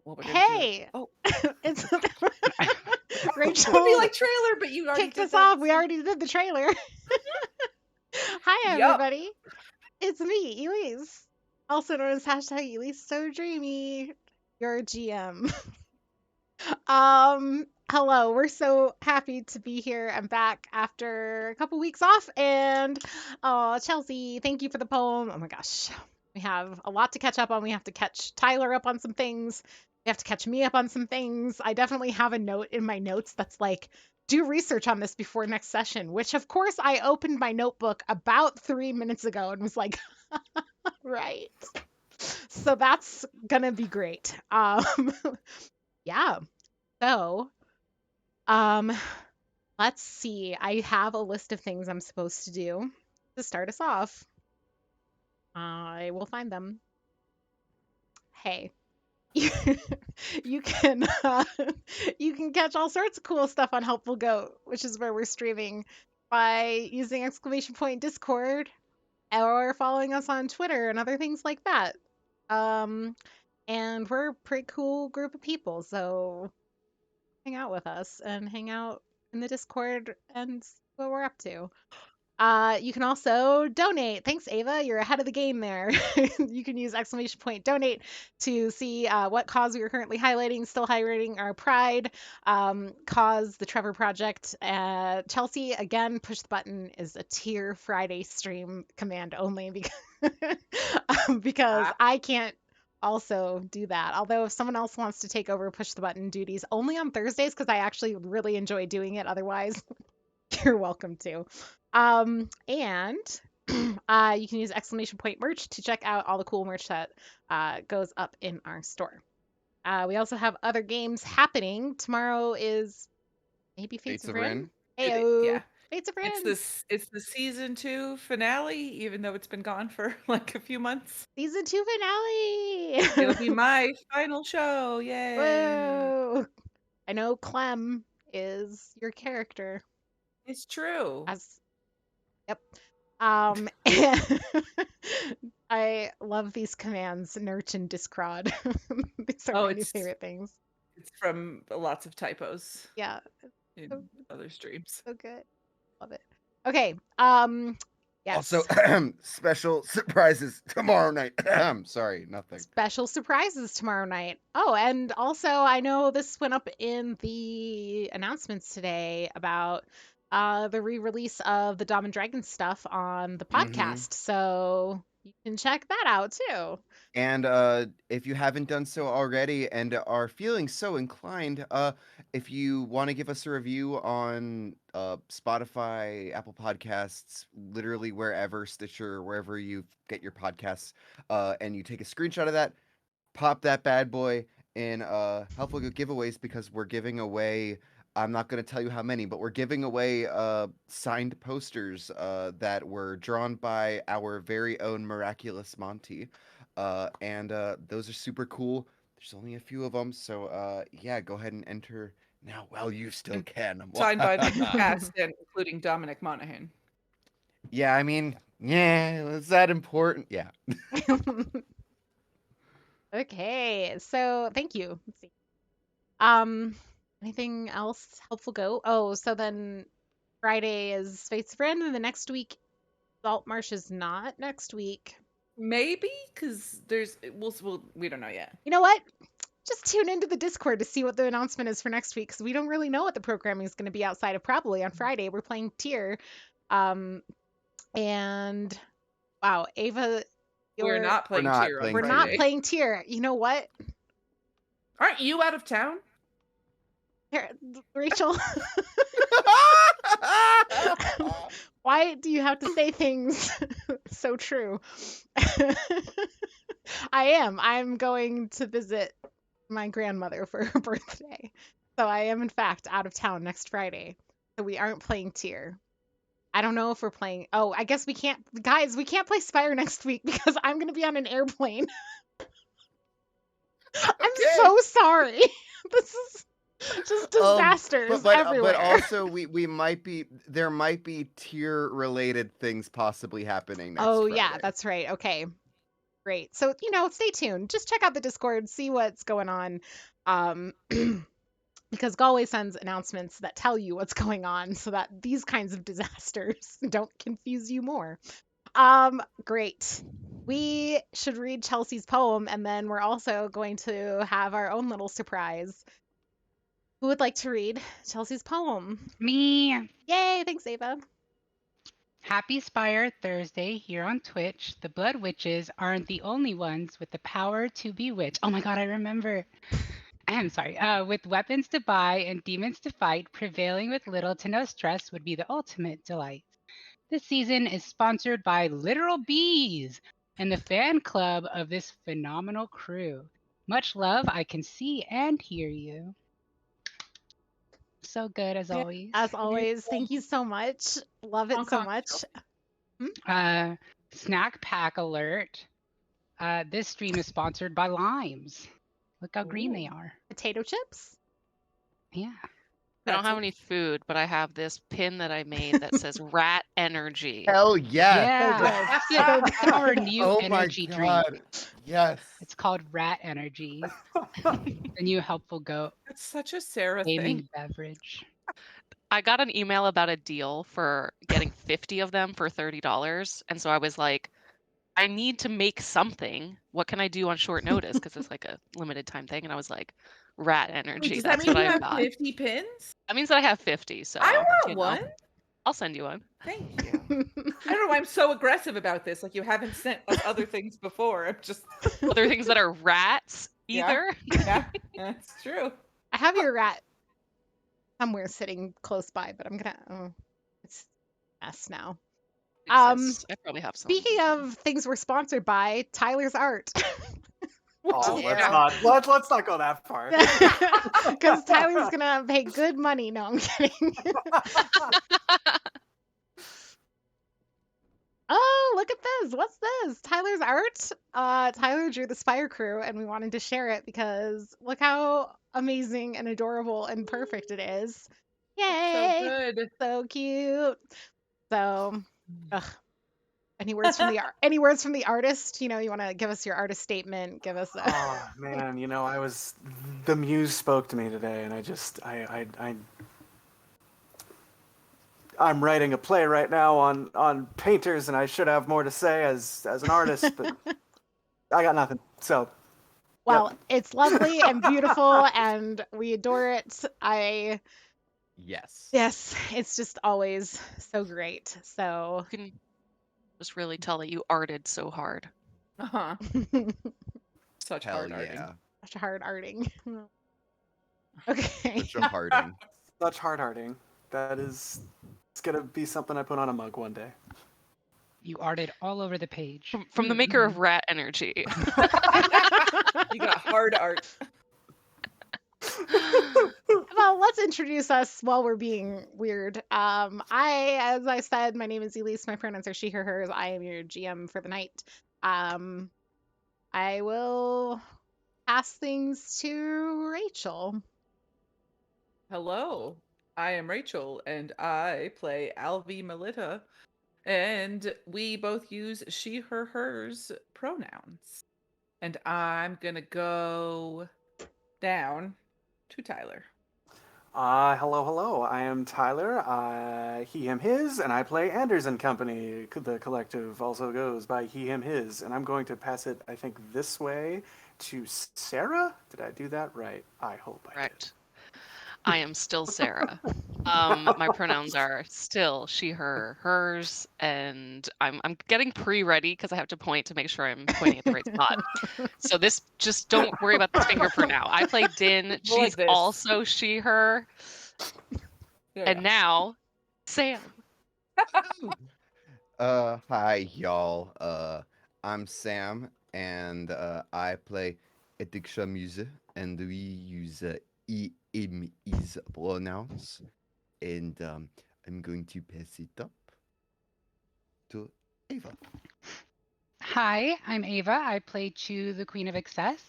Well, we're gonna do it. Hey, Oh, it's it would be Rachel like trailer, but you already kicked did us that. off. We already did the trailer. Hi, Yup. everybody. It's me, Elise, also known as hashtag Elise So Dreamy, your GM. Hello. We're so happy to be here. I'm back after a couple weeks off, and Chelsea, thank you for the poem. Oh my gosh, we have a lot to catch up on. We have to catch Tyler up on some things. We have to catch me up on some things. I definitely have a note in my notes that's like, do research on this before next session, which of course I opened my notebook about 3 minutes ago and was like, right. So that's gonna be great. Yeah. So, um, let's see. I have a list of things I'm supposed to do to start us off. I will find them. Hey, you can you can catch all sorts of cool stuff on Helpful Goat, which is where we're streaming, by using !Discord or following us on Twitter and other things like that. Um, and we're a pretty cool group of people, so hang out with us and hang out in the Discord and see what we're up to. You can also donate. Thanks, Ava. You're ahead of the game there. You can use !Donate to see what cause we are currently highlighting. Still highlighting our Pride cause, the Trevor Project. Chelsea, again, push the button is a tier Friday stream command only because Ah, I can't also do that. Although if someone else wants to take over push the button duties only on Thursdays, because I actually really enjoy doing it otherwise, you're welcome to. And you can use !Merch to check out all the cool merch that goes up in our store. We also have other games happening. Tomorrow is maybe Fates Fates of of Rin. Rin. Heyo, yeah. Fates of It's Rin. this. It's the season 2 finale, even though it's been gone for like a few months. Season 2 It'll finale. be my final show. Yay! Whoa. I know Clem is your character. It's true. As Yep. And I love these commands, Nurch and Discrod. These are Oh, my new it's favorite things. from lots of typos Yeah, in so, other streams. so good. Love it. Okay. Also, Yes. special surprises tomorrow night. Sorry, nothing. Special surprises tomorrow night. Oh, and also I know this went up in the announcements today about the re-release of the Dom and Dragon stuff on the Mm-hmm. podcast. So you can check that out too. And if you haven't done so already and are feeling so inclined, if you want to give us a review on Spotify, Apple Podcasts, literally wherever, Stitcher, wherever you get your podcasts, and you take a screenshot of that, pop that bad boy in helpful giveaways, because we're giving away. I'm not going to tell you how many, but we're giving away signed posters that were drawn by our very own Miraculous Monty. And those are super cool. There's only a few of them, so yeah, go ahead and enter now while you still And can. signed by the cast, and including Dominic Monaghan. Yeah, I mean, yeah, is that important? Yeah. Okay, so thank you. Let's see. Um, anything else helpful go? Oh, so then Friday is Fate's Friend, and the next week Salt Marsh is not next week. Maybe because we don't know yet. You know what? Just tune into the Discord to see what the announcement is for next week, because we don't really know what the programming is going to be outside of probably on Friday. We're playing Tier. Um, and wow, Ava, We're you're not We're playing not Cheer on playing we're not Friday. Tier. playing Tier. You know what? Aren't you out of town? Here, Rachel, why do you have to say things so true? I am. I'm going to visit my grandmother for her birthday. So I am, in fact, out of town next Friday. So we aren't playing Tier. I don't know if we're playing. Oh, I guess we can't. Guys, we can't play Spire next week because I'm going to be on an airplane. I'm Okay. so sorry. This is just disasters but everywhere. also we might be there might be tier related things possibly happening next Oh, Friday. yeah, that's right. Okay. Great. So, stay tuned. Just check out the Discord, see what's going on. Um, because Galway sends announcements that tell you what's going on so that these kinds of disasters don't confuse you more. Great. We should read Chelsea's poem, and then we're also going to have our own little surprise. Who would like to read Chelsea's poem? Me. Yay, thanks, Ava. Happy Spire Thursday here on Twitch. The Blood Witches aren't the only ones with the power to bewitch. Oh my god, I remember. I'm sorry. With weapons to buy and demons to fight, prevailing with little to no stress would be the ultimate delight. This season is sponsored by Literal Bees and the fan club of this phenomenal crew. Much love, I can see and hear you. So good as always. As always, thank you so much. Love it Hong so Kong much. Snack pack alert. This stream is sponsored by limes. Look how green they are. Potato chips? Yeah. I don't have any food, but I have this pin that I made that says Rat Energy. Hell yeah. Yeah. It's our new Oh my energy god. drink. Yes. It's called Rat Energy. The new helpful goat It's such a Sarah gaming thing. beverage. I got an email about a deal for getting 50 of them for $30. And so I was like, I need to make something. What can I do on short notice? Because it's like a limited time thing. And I was like, Rat Energy. Does that That's mean what you I have got. 50 pins? That means that I have 50. So I you want know, one. I'll send you one. Thank you. I don't know why I'm so aggressive about this. Like you haven't sent us other things before. I'm just Other things that are rats Yeah. either. yeah, that's true. I have your rat somewhere sitting close by, but I'm gonna. Oh, it's a mess now. Exists. I probably have some. Speaking of things we're sponsored by, Tyler's Art. Oh, Yeah. let's not go that far. Because Tyler's gonna pay good money. No, I'm kidding. Oh, look at this. What's this? Tyler's art. Tyler drew the Spire crew, and we wanted to share it because look how amazing and adorable and perfect it is. So Yay! good. So cute. So, ugh. Any words from the artist? You want to give us your artist statement? Give us a. Oh man, the muse spoke to me today, and I'm writing a play right now on painters, and I should have more to say as an artist, but I got nothing. So, Well, it's lovely and beautiful, and we adore it. Yes. Yes, it's just always so great. So, You can just really tell that you arted so hard. Uh-huh. Such Hell hard arting. yeah. such a hard arting. Okay. Such a harding. such hard-hearting. It's gonna be something I put on a mug one day. You arted all over the page. From the maker of Rat Energy. You got hard art. Well, let's introduce us while we're being weird. As I said, my name is Elise. My pronouns are she, her, hers. I am your GM for the night. I will pass things to Rachel. Hello, I am Rachel, and I play Alvi Melita, and we both use she, her, hers pronouns. And I'm gonna go down to Tyler. Hello. I am Tyler. He, him, his, and I play Anders and Company. The collective also goes by he, him, his, and I'm going to pass it, I think, this way to Sarah. Did I do that right? I hope I did. Correct. I am still Sarah. My pronouns are still she, her, hers, and I'm getting pre-ready because I have to point to make sure I'm pointing at the right spot. So just don't worry about the finger for now. I play Din. Like She's this. also she, her, There and you now Sam. Hi y'all. I'm Sam, and I play Etiksha Muse, and we use he, him, his pronouns, and I'm going to pass it up to Ava. Hi, I'm Ava. I play Chu, the Queen of Excess.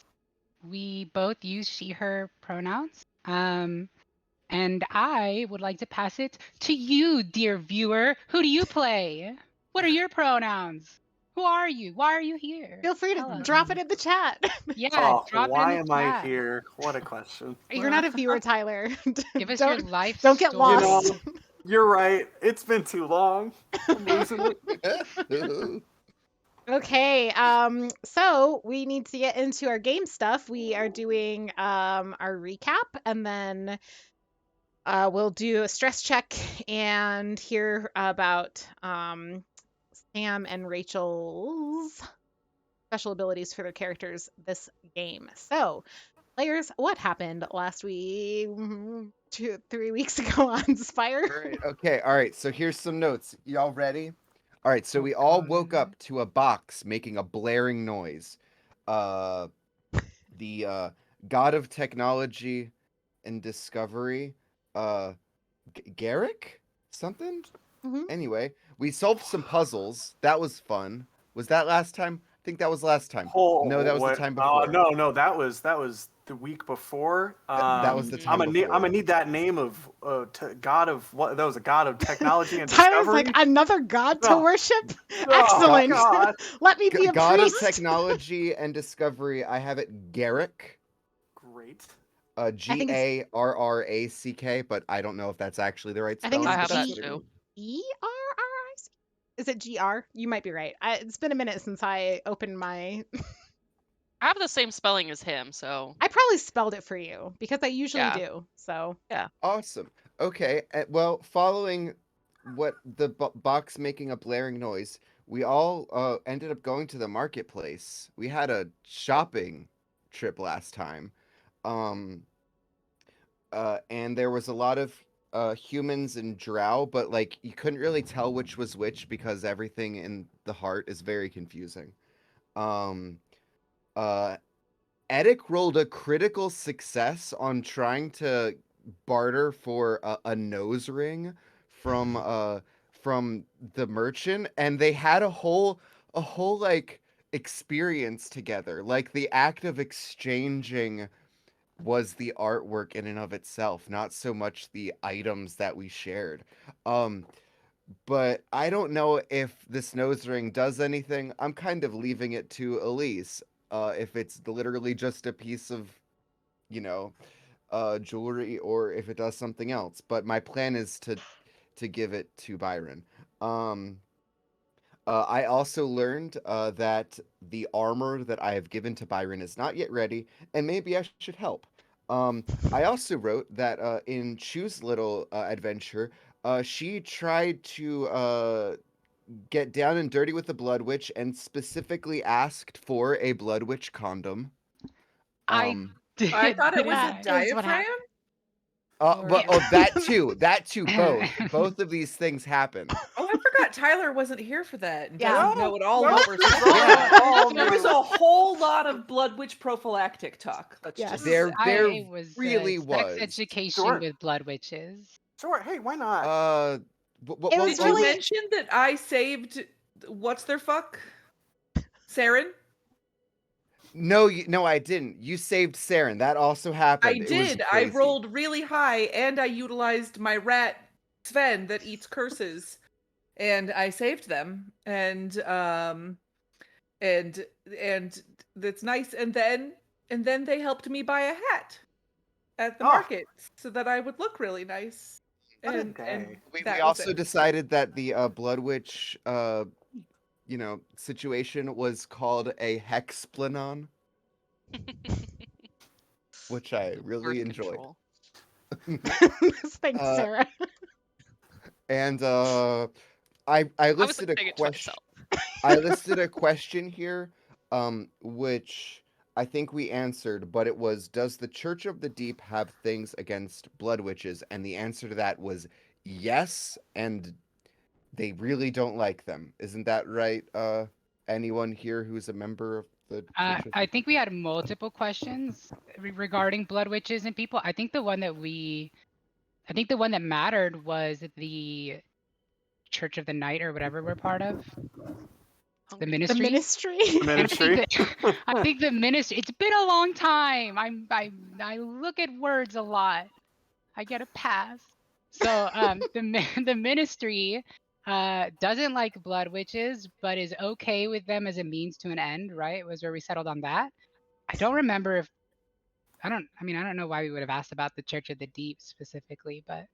We both use she, her pronouns. And I would like to pass it to you, dear viewer. Who do you play? What are your pronouns? Who are you? Why are you here? Feel free to Tell us. drop it in the chat. Yeah, Oh, drop it in why the am I chat. here? What a question. You're not a viewer, Tyler. Give us your don't life don't get story. You lost. know, you're right. It's been too long. I'm losing it. Okay, so we need to get into our game stuff. We are doing our recap, and then we'll do a stress check and hear about Sam and Rachel's special abilities for their characters this game. So, players, what happened last week, 3 weeks ago on Spire? Great. Okay. All right. So here's some notes. Y'all ready? All right. So Oh, we all God. woke up to a box making a blaring noise. The god of technology and discovery, uh, Garrick, something. Mhm. Anyway, we solved some puzzles. That was fun. Was that last time? I think that was last time. Oh, No, that was the what? time before. No, that was the week before. That was the time I'm before. gonna need that name of god of what? That was a god of technology and Tyler's discovery. like, another god to Oh. worship? Oh, Excellent. God. Let me be a God of priest. technology and discovery. I have it Garrick. Great. Garrack, but I don't know if that's actually the right I think spelling. I it's have but that that's what it too. G-E-R-R-I-C. Is it G-R? You might be right. It's been a minute since I opened my... I have the same spelling as him, so I probably spelled it for you because I usually Yeah. do. So Awesome. Okay. Well, following what the box making a blaring noise, we all ended up going to the marketplace. We had a shopping trip last time. Um, and there was a lot of humans and drow, but like you couldn't really tell which was which because everything in the heart is very confusing. Um, uh, Edic rolled a critical success on trying to barter for a nose ring from the merchant, and they had a whole like experience together. Like the act of exchanging was the artwork in and of itself, not so much the items that we shared. Um, but I don't know if this nose ring does anything. I'm kind of leaving it to Elise. If it's literally just a piece of, you know, jewelry, or if it does something else. But my plan is to give it to Byron. Um, I also learned that the armor that I have given to Byron is not yet ready, and maybe I should help. I also wrote that in Chu's little adventure, she tried to get down and dirty with the Blood Witch and specifically asked for a Blood Witch condom. I Um, did. I thought it was a That is what diaphragm. happened. but Yeah. that too, both of these things happened. Oh, I forgot Tyler wasn't here for that and Yeah. doesn't know at all No, what we're it's talking all about. There was new. a whole lot of blood witch prophylactic talk. Let's Yes. just There It was really sex was. education Sure. with blood witches. Sure. Hey, why not? It was Did you really- mention that I saved what's their fuck? Saren? No, no, I didn't. You saved Saren. That also happened. I It was did. I crazy. rolled really high and I utilized my rat Sven that eats curses. And I saved them. And that's nice. And then they helped me buy a hat at the Oh. market so that I would look really nice. What a And day. We that was also it. decided that the Blood Witch, situation was called a hexplanon, which I really birth enjoyed. control. Thanks, Uh, Sarah. And I I was listed a saying it to question. myself. I listed a question here, which I think we answered, but it was, does the Church of the Deep have things against blood witches? And the answer to that was yes, and they really don't like them. Isn't that right? Anyone here who's a member of the Church of I the think we had multiple questions regarding blood witches and people. I think the one that mattered was the Church of the Night or whatever we're part of. The Hungry. The ministry. ministry. The ministry. I think the ministry. It's been a long time. I look at words a lot. I get a pass. So the ministry doesn't like blood witches, but is okay with them as a means to an end, right? Was where we settled on that. I don't remember if I don't know why we would have asked about the Church of the Deep specifically, but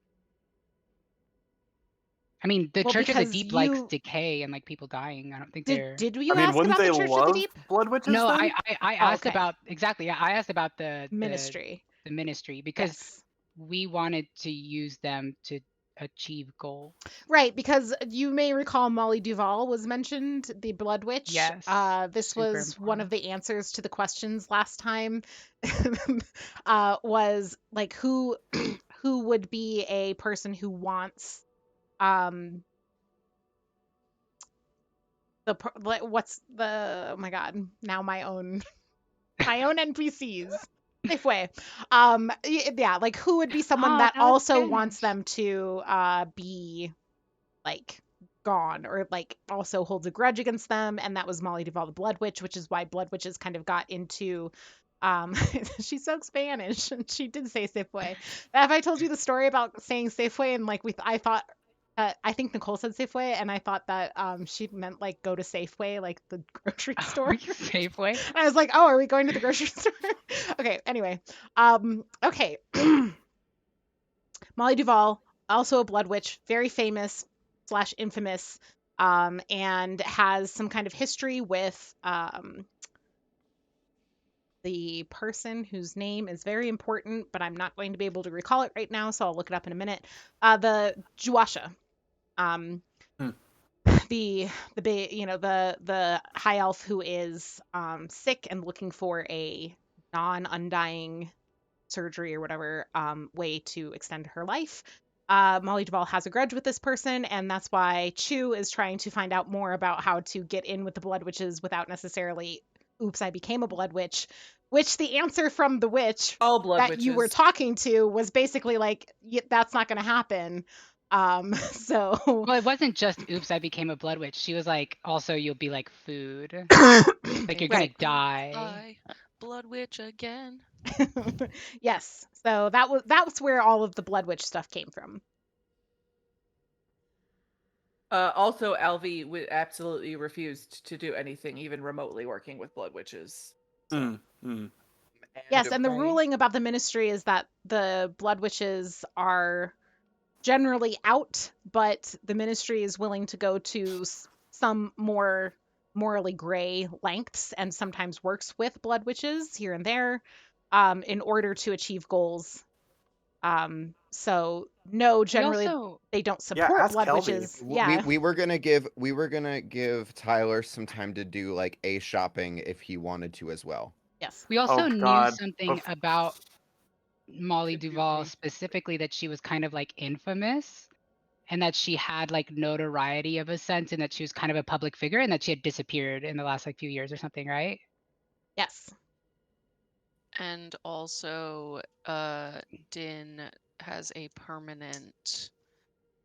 I mean, the Well, Church of the because Deep likes you decay and like people dying. I don't think did they're. did I you mean, ask wouldn't about they the Church of the love Deep? blood witches No, then? I Oh, asked okay. about exactly. Yeah, I asked about the Ministry. ministry because Yes. we wanted to use them to achieve goal. Right, because you may recall Molly Duval was mentioned, the Blood Witch. Yes, This super was one of important. the answers to the questions last time. Was like who who would be a person who wants um what's the, oh my god, now my own my own NPCs. Safeway. Yeah, like who would be someone Oh, that that was also wants Spanish. them to be like gone, or like also holds a grudge against them, and that was Molly Duval the Blood Witch, which is why Blood Witches kind of got into she spoke Spanish and she did say Safeway. Have I told you the story about saying Safeway and like I thought I think Nicole said Safeway, and I thought that she meant like go to Safeway, like the grocery Oh, store. were you Safeway? I was like, oh, are we going to the grocery store? Okay, anyway. Okay. Molly Duval, also a blood witch, very famous slash infamous, and has some kind of history with the person whose name is very important, but I'm not going to be able to recall it right now, so I'll look it up in a minute. The Juasha. Um, Hmm. the high elf who is sick and looking for a non-undying surgery or whatever way to extend her life. Molly Duvall has a grudge with this person, and that's why Chu is trying to find out more about how to get in with the Blood Witches without necessarily, oops, I became a Blood Witch. Which the answer from the witch All blood that you were witches. talking to was basically like, that's not going to happen. So Well, it wasn't just oops, I became a blood witch. She was like, also you'll be like food. Like you're gonna right. die. Blood witch again. Yes. So that was where all of the Blood Witch stuff came from. Also, Alvi absolutely refused to do anything, even remotely working with blood witches. So. Yes, and the Right. ruling about the ministry is that the blood witches are generally out, but the ministry is willing to go to some more morally gray lengths and sometimes works with blood witches here and there in order to achieve goals. So no, We generally also they don't Yeah, support ask blood Kelby. witches. Yeah. We were gonna give Tyler some time to do like a shopping if he wanted to as well. Yes. we Oh also knew God. something about Molly Duval specifically, that she was kind of like infamous and that she had like notoriety of a sense, and that she was kind of a public figure, and that she had disappeared in the last like few years or something, right? Yes. And also, Din has a permanent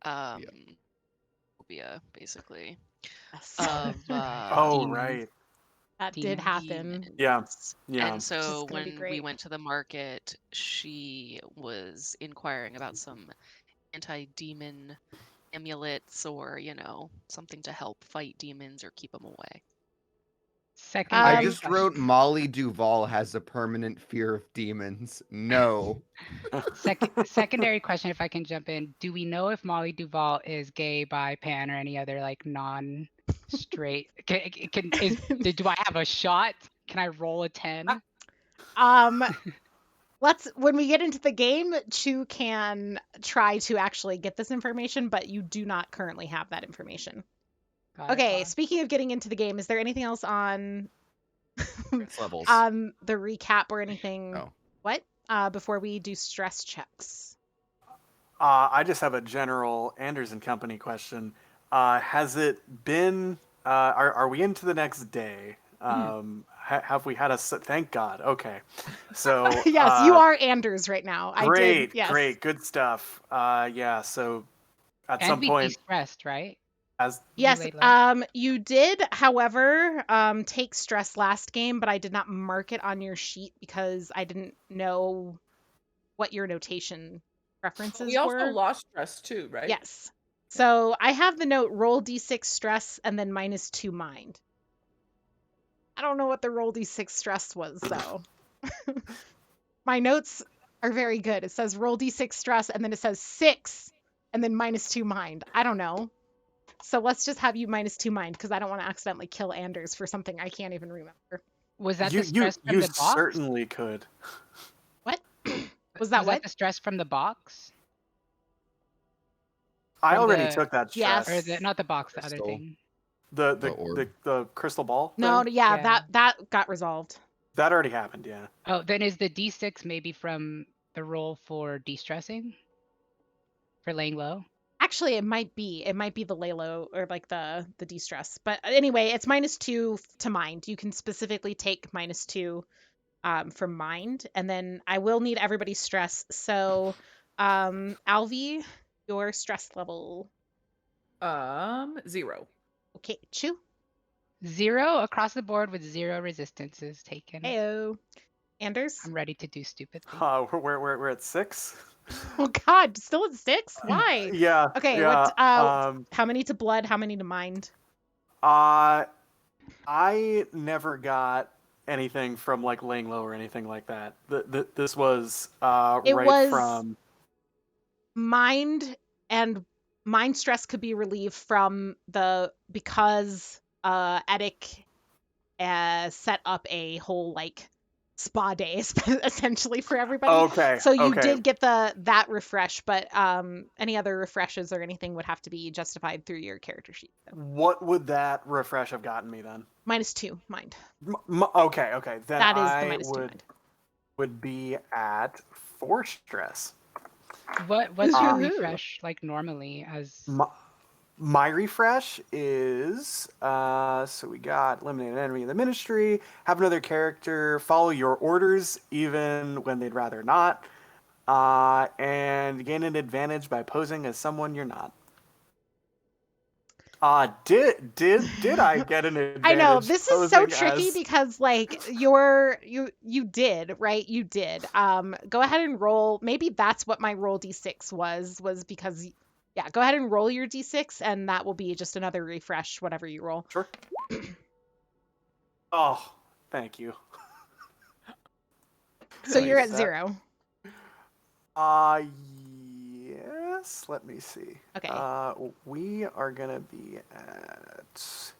phobia, basically, Yes. of Oh Demons. right. That did Demons. happen. Yeah. demons. Yeah. And Which is so going to be when we great. went to the market, she was inquiring about some anti-demon amulets, or, something to help fight demons or keep them away. I Secondary just question. wrote Molly Duval has a permanent fear of demons. No. Secondary question, if I can jump in. Do we know if Molly Duval is gay, bi, pan, or any other like non-straight? Do I have a shot? Can I roll a 10? When we get into the game, Chu can try to actually get this information, but you do not currently have that information. Got it, Okay, boss. speaking of getting into the game, is there anything else on Stress levels. the recap or anything? No. What? Before we do stress checks. I just have a general Anders and Company question. Has it been? Are we into the next day? Have we had a? Thank God. Okay. So Yes, you are Anders right now. great. I did. Yes. Great. Good stuff. Yeah. So at And some we point, de-stressed, right? as Yes, laid low? you did, however, take stress last game, but I did not mark it on your sheet because I didn't know what your notation preferences We also were. lost stress too, right? Yes. So I have the note roll d6 stress and then -2 mind. I don't know what the roll d6 stress was though. My notes are very good. It says roll d6 stress and then it says 6 and then -2 mind. I don't know. So let's just have you -2 mind because I don't want to accidentally kill Anders for something I can't even remember. Was that You the stress from you the box? certainly could. What? Was that Was what? that the stress from the box? I From already the- took that stress. Or not the box, the other Crystal. thing. The orb. the crystal ball. No, thing? yeah, Yeah. that got resolved. That already happened. Yeah. Oh, then is the D6 maybe from the roll for de-stressing? For laying low? Actually, it might be. It might be the Lalo or like the de-stress. But anyway, it's -2 to mind. You can specifically take -2 from mind, and then I will need everybody's stress. So, Alvi, your stress level. 0. Okay, Chu. 0 across the board with 0 resistances taken. Heyo. Anders. I'm ready to do stupid things. We're at 6. Oh God, still at 6? Why? Yeah. Okay, Yeah. what? How many to blood? How many to mind? I never got anything from like laying low or anything like that. This was It right was- from Mind and mind stress could be relieved from because Edik set up a whole like spa day essentially for everybody. Okay. So you okay. did get that refresh, but any other refreshes or anything would have to be justified through your character sheet. So. What would that refresh have gotten me then? -2 mind. Okay. Then That is I the -2 mind. would be at 4 stress. What's your Woohoo. refresh like normally as My refresh is so we got eliminate an enemy in the ministry, have another character follow your orders even when they'd rather not, and gain an advantage by posing as someone you're not. Did I get an advantage? I know this is so posing tricky as- because like you did, right? You did. Go ahead and roll. Maybe that's what my roll d6 was because yeah, go ahead and roll your d6 and that will be just another refresh whatever you roll. Sure. Oh, thank you. So you're at Nice. 0. Yes. Let me see. Okay. We are gonna be at.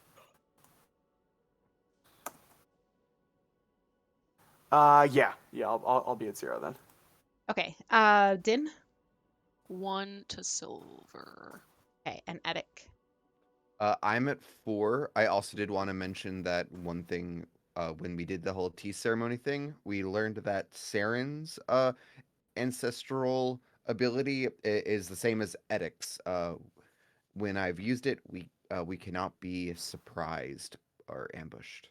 Yeah. I'll be at 0 then. Okay. Din. 1 to silver. Okay, and Edik. I'm at 4. I also did want to mention that one thing when we did the whole tea ceremony thing, we learned that Saren's ancestral ability is the same as Edic's. When I've used it, we cannot be surprised or ambushed.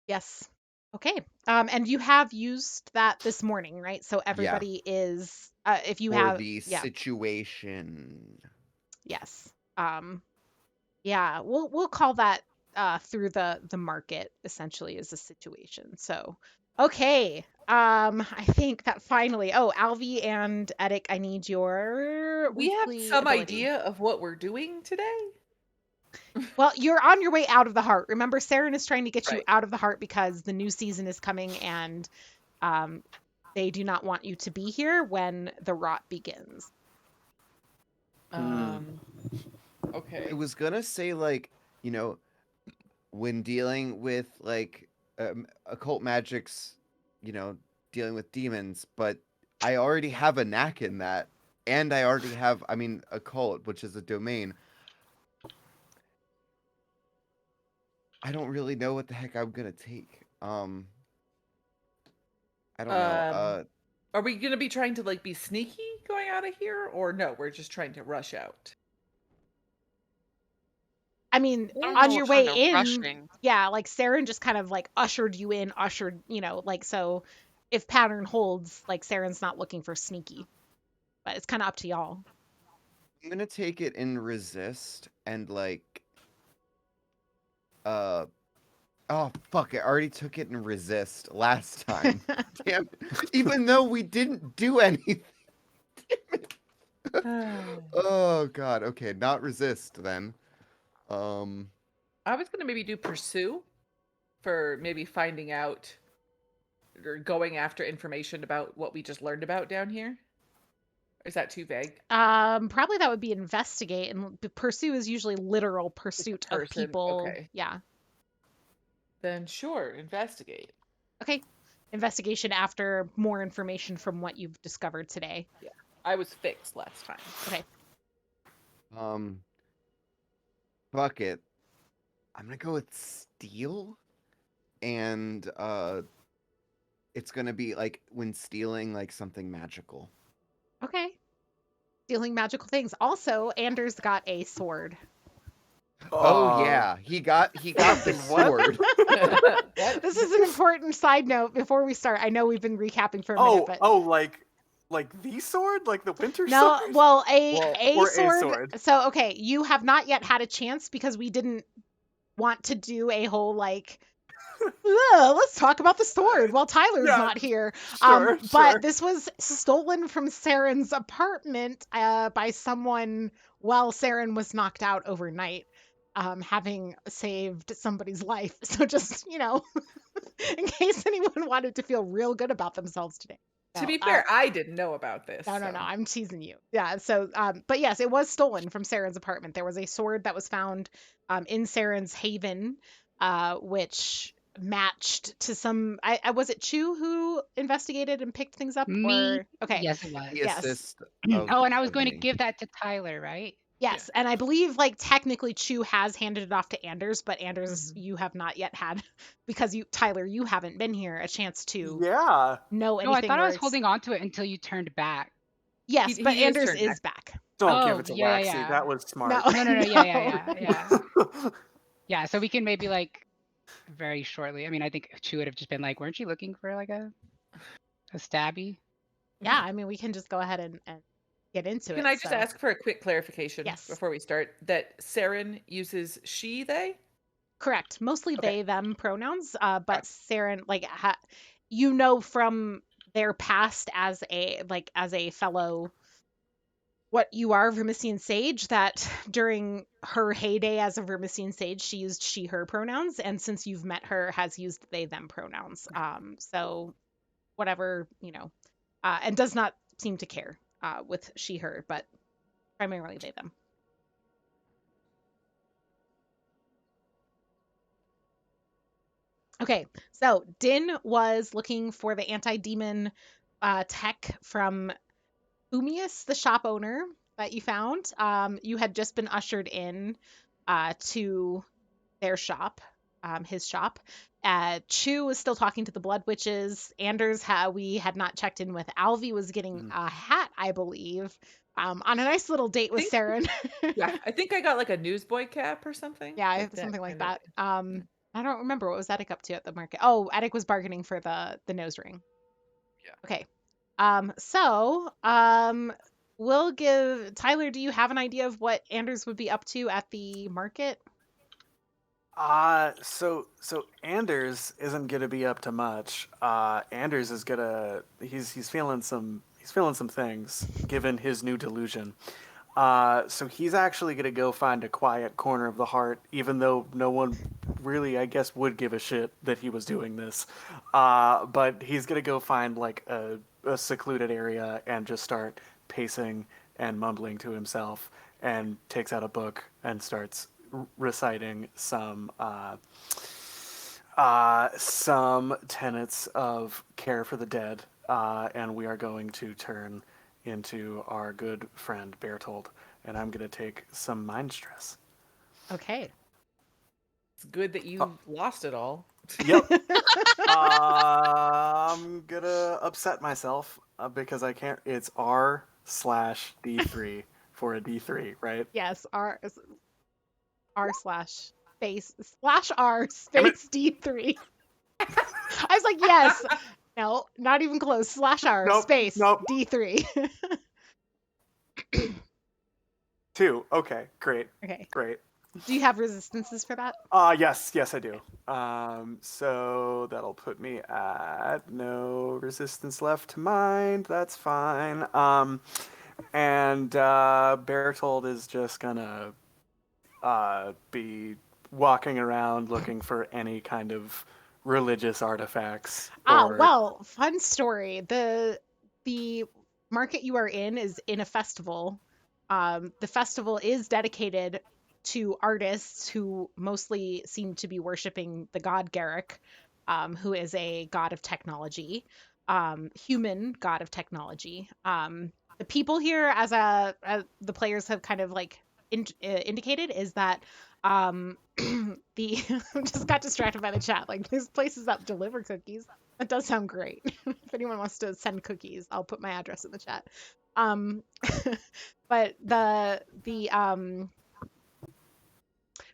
Yes. Okay. And you have used that this morning, right? So everybody is if you For have the yeah. situation. Yes. Yeah, we'll call that through the market essentially is the situation. So, okay. I think that finally. Oh, Alvi and Edik, I need your We have weekly some ability. idea of what we're doing today. Well, you're on your way out of the heart. Remember, Saren is trying to get you Right. out of the heart because the new season is coming and they do not want you to be here when the rot begins. Okay. I was gonna say, like, when dealing with like occult magics, dealing with demons, but I already have a knack in that, and I already have, occult, which is a domain. I don't really know what the heck I'm gonna take. I don't know. Are we gonna be trying to like be sneaky going out of here, or no? We're just trying to rush out. I mean, I don't on know your what way kind of in, rushing. yeah, like Saren just kind of like ushered you in, like so if pattern holds, like Saren's not looking for sneaky. But it's kind of up to y'all. I'm gonna take it in resist and like oh fuck, I already took it in resist last time. Damn, even though we didn't do anything. Oh god. Okay, not resist then. Um. I was gonna maybe do pursue for maybe finding out or going after information about what we just learned about down here. Is that too vague? Probably that would be investigate, and pursue is usually literal Like the pursuit of person. people. Okay. Yeah. Then sure, investigate. Okay. Investigation after more information from what you've discovered today. Yeah. I was fixed last time. Okay. Um. Fuck it. I'm gonna go with steal, and it's gonna be like when stealing like something magical. Okay. Stealing magical things. Also, Anders got a sword. Oh yeah, he got the What? sword. What? This is an important side note before we start. I know we've been recapping for a minute, but like the sword, like the winter no, sword. well, Well, a or a sword. sword. So okay, you have not yet had a chance because we didn't want to do a whole like let's talk about the sword while Tyler's Yeah, not here. Sure, But sure. this was stolen from Saren's apartment by someone while Saren was knocked out overnight, having saved somebody's life. So just, in case anyone wanted to feel real good about themselves today. to No, be fair, I didn't know about this. no, So. I'm teasing you. Yeah, so, but yes, it was stolen from Saren's apartment. There was a sword that was found in Saren's haven, which matched to some. Was it Chu who investigated and picked things up, Me? or okay? Yes, it was. The Yes. assist of Oh, and I was of going to me. give that to Tyler, right? Yes, and I believe like technically Chu has handed it off to Anders, but Anders, Mhm. you have not yet had because Tyler, you haven't been here a chance to Yeah. know No, I anything thought I where was it's. holding on to it until you turned back. Yes, but He is Anders turned is back. back. Don't give Oh, it to yeah, Waxy. yeah. That was No, smart. No, yeah. no. Yeah, so we can maybe like very shortly. I mean, I think Chu would have just been like, weren't you looking for like a stabby? Yeah, I mean, we can just go ahead and get into Can it. I just So, ask for a quick clarification yes, before we start that Saren uses she, they? correct. Mostly Okay. they, them pronouns. But Got Saren, like, from their past as a fellow, what you are, Vermisian Sage, that during her heyday as a Vermisian Sage, she used she, her pronouns. And since you've met her, has used they, them pronouns. So whatever, and does not seem to care with she, her, but primarily they, them. Okay, so Din was looking for the anti-demon tech from Umius, the shop owner that you found. You had just been ushered in to their shop, his shop. Chu was still talking to the blood witches. Anders, we had not checked in with. Alvi was getting Mm. a hat, I believe, on a nice little date with Saren. Yeah, I think I got like a newsboy cap or something. Yeah, Like that something like kind of. that. I don't remember what was Attic up to at the market. Oh, Attic was bargaining for the nose ring. Yeah. Okay. We'll give Tyler, do you have an idea of what Anders would be up to at the market? So Anders isn't gonna be up to much. Anders is gonna he's feeling some things given his new delusion. So he's actually gonna go find a quiet corner of the heart, even though no one really, I guess, would give a shit that he was doing this. But he's gonna go find like a secluded area and just start pacing and mumbling to himself, and takes out a book and starts reciting some tenets of care for the dead, and we are going to turn into our good friend Bertold, and I'm going to take some mind stress. Okay. It's good that you lost it all. Yep. I'm going to upset myself because I can't. It's R/D3 for a D3, right? Yes, R slash space slash R Damn it. space D3. I was like, yes. No, not even close. Slash R Nope, space nope. D3. 2. Okay, great. Okay. Great. Do you have resistances for that? Yes, I do. So that'll put me at no resistance left to mind. That's fine. And Bertold is just gonna be walking around looking for any kind of religious artifacts or. Well, fun story. The market you are in is in a festival. The festival is dedicated to artists who mostly seem to be worshiping the god Garrick, who is a god of technology, human god of technology. The people here, as the players have kind of like indicated, is that the I just got distracted by the chat. Like there's places that deliver cookies. That does sound great. If anyone wants to send cookies, I'll put my address in the chat. Um, but the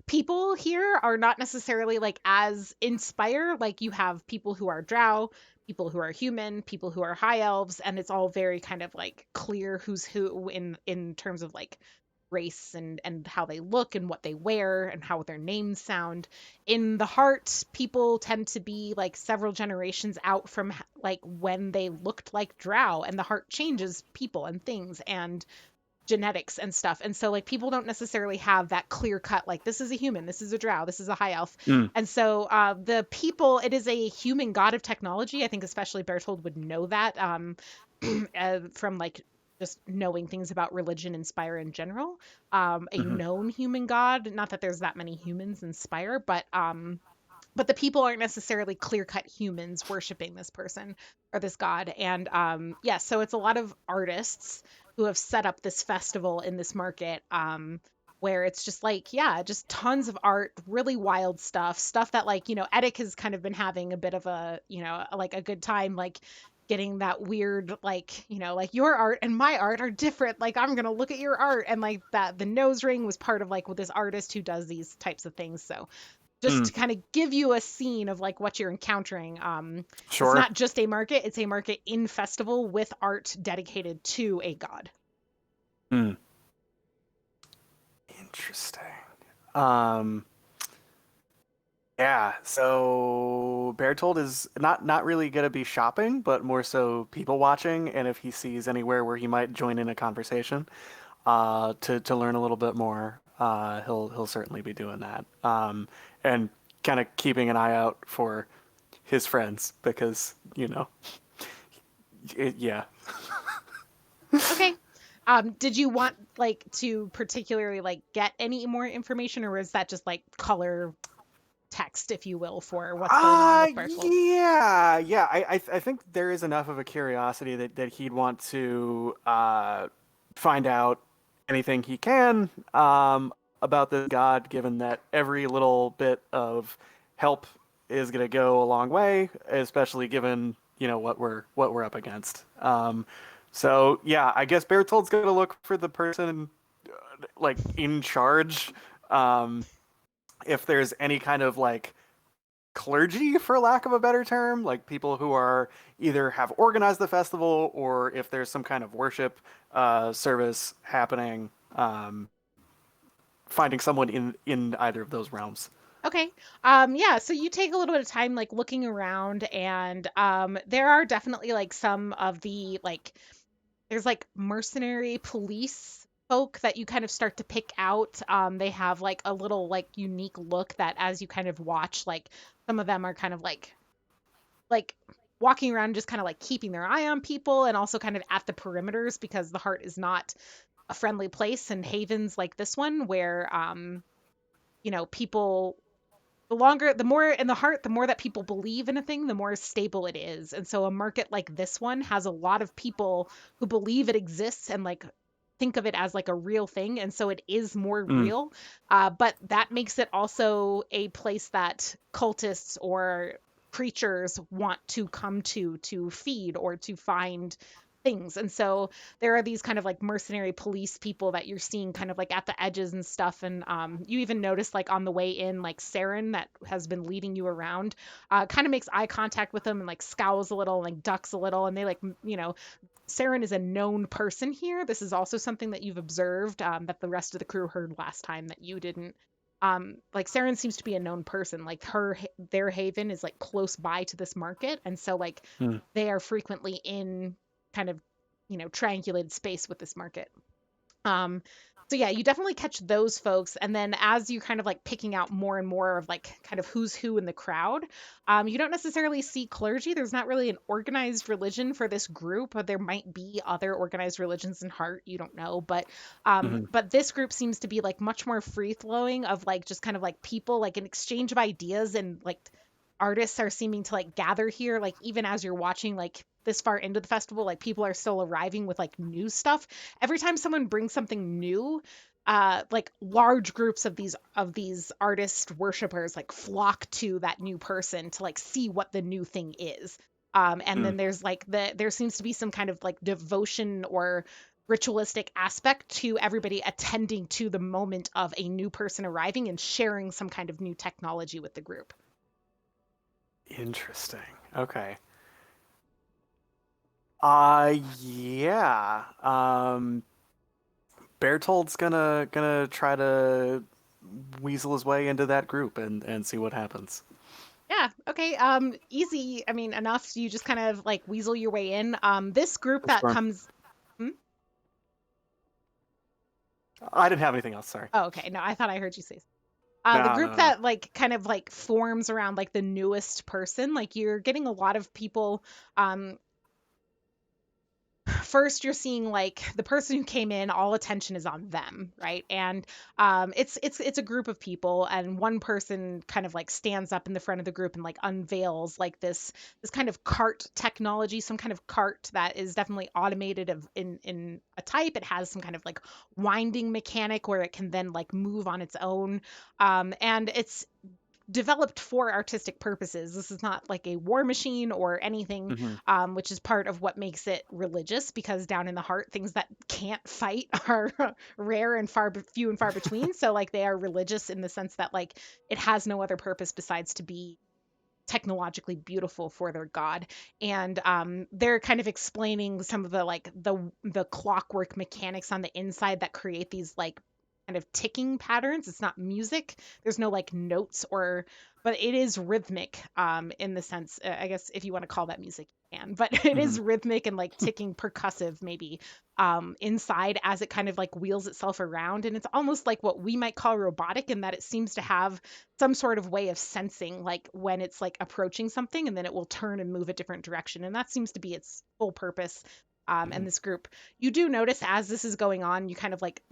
people here are not necessarily like as inspire. Like you have people who are drow, people who are human, people who are high elves, and it's all very kind of like clear who's who in terms of like race and how they look and what they wear and how their names sound. In the heart, people tend to be like several generations out from like when they looked like drow, and the heart changes people and things and genetics and stuff. And so like people don't necessarily have that clear cut like this is a human, this is a drow, this is a high elf. Mm. And so the people, it is a human god of technology. I think especially Bertold would know that from like just knowing things about religion and Spire in general. A Mhm. known human god, not that there's that many humans in Spire, but the people aren't necessarily clear-cut humans worshiping this person or this god. And yeah, so it's a lot of artists who have set up this festival in this market, where it's just like, yeah, just tons of art, really wild stuff that like, Edic has kind of been having a bit of a, like a good time, like getting that weird, like, like your art and my art are different. Like I'm gonna look at your art, and like that the nose ring was part of like with this artist who does these types of things. So just Mm. to kind of give you a scene of like what you're encountering. It's Sure. not just a market, it's a market in festival with art dedicated to a god. Mm. Interesting. Um, yeah, so Bertold is not really gonna be shopping, but more so people watching, and if he sees anywhere where he might join in a conversation, to learn a little bit more, he'll certainly be doing that. And kind of keeping an eye out for his friends because yeah. Okay. Did you want like to particularly like get any more information, or is that just like color text, if you will, for what's going on with Bertold? Yeah. I think there is enough of a curiosity that he'd want to find out anything he can about this god, given that every little bit of help is going to go a long way, especially given what we're up against. So yeah, I guess Bertold's going to look for the person like in charge. Um, if there's any kind of like clergy, for lack of a better term, like people who are either have organized the festival or if there's some kind of worship service happening, finding someone in either of those realms. Okay. Yeah, so you take a little bit of time like looking around, and there are definitely like some of the like there's like mercenary police folk that you kind of start to pick out. They have like a little like unique look that as you kind of watch, like some of them are kind of like walking around just kind of like keeping their eye on people and also kind of at the perimeters because the heart is not a friendly place, and havens like this one where people, the more in the heart, the more that people believe in a thing, the more stable it is. And so a market like this one has a lot of people who believe it exists and like think of it as like a real thing. And so it is more Mm. real. But that makes it also a place that cultists or creatures want to come to feed or to find things. And so there are these kind of like mercenary police people that you're seeing kind of like at the edges and stuff. And you even notice like on the way in, like Saren that has been leading you around, kind of makes eye contact with them and like scowls a little and like ducks a little. And they like, Saren is a known person here. This is also something that you've observed, that the rest of the crew heard last time that you didn't. Like Saren seems to be a known person. Like their haven is like close by to this market, and so like Mm. they are frequently in kind of triangulated space with this market. So yeah, you definitely catch those folks. And then as you kind of like picking out more and more of like kind of who's who in the crowd, you don't necessarily see clergy. There's not really an organized religion for this group, but there might be other organized religions in Heart. You don't know, but this group seems to be like much more free flowing of like just kind of like people like an exchange of ideas, and like artists are seeming to like gather here, like even as you're watching like this far into the festival, like people are still arriving with like new stuff. Every time someone brings something new, like large groups of these artist worshipers like flock to that new person to like see what the new thing is. And then there's like there seems to be some kind of like devotion or ritualistic aspect to everybody attending to the moment of a new person arriving and sharing some kind of new technology with the group. Interesting. Okay. Yeah. Bertold's gonna try to weasel his way into that group and see what happens. Yeah, okay. Easy. I mean, enough. You just kind of like weasel your way in. This group that Sure. comes. I didn't have anything else. Sorry. Oh, okay. No, I thought I heard you say. The No, group no, no. that like kind of like forms around like the newest person, like you're getting a lot of people. First, you're seeing like the person who came in, all attention is on them, right? And it's a group of people, and one person kind of like stands up in the front of the group and like unveils like this kind of cart technology, some kind of cart that is definitely automated in a type. It has some kind of like winding mechanic where it can then like move on its own, and it's developed for artistic purposes. This is not like a war machine or anything, which is part of what makes it religious, because down in the heart, things that can't fight are rare and few and far between. So like they are religious in the sense that like it has no other purpose besides to be technologically beautiful for their god. And they're kind of explaining some of the like the clockwork mechanics on the inside that create these like kind of ticking patterns. It's not music, there's no like notes, or but it is rhythmic, in the sense, I guess if you want to call that music, you can, but it is rhythmic and like ticking, percussive maybe, inside as it kind of like wheels itself around. And it's almost like what we might call robotic, in that it seems to have some sort of way of sensing like when it's like approaching something, and then it will turn and move a different direction. And that seems to be its full purpose. And this group, you do notice as this is going on, you kind of like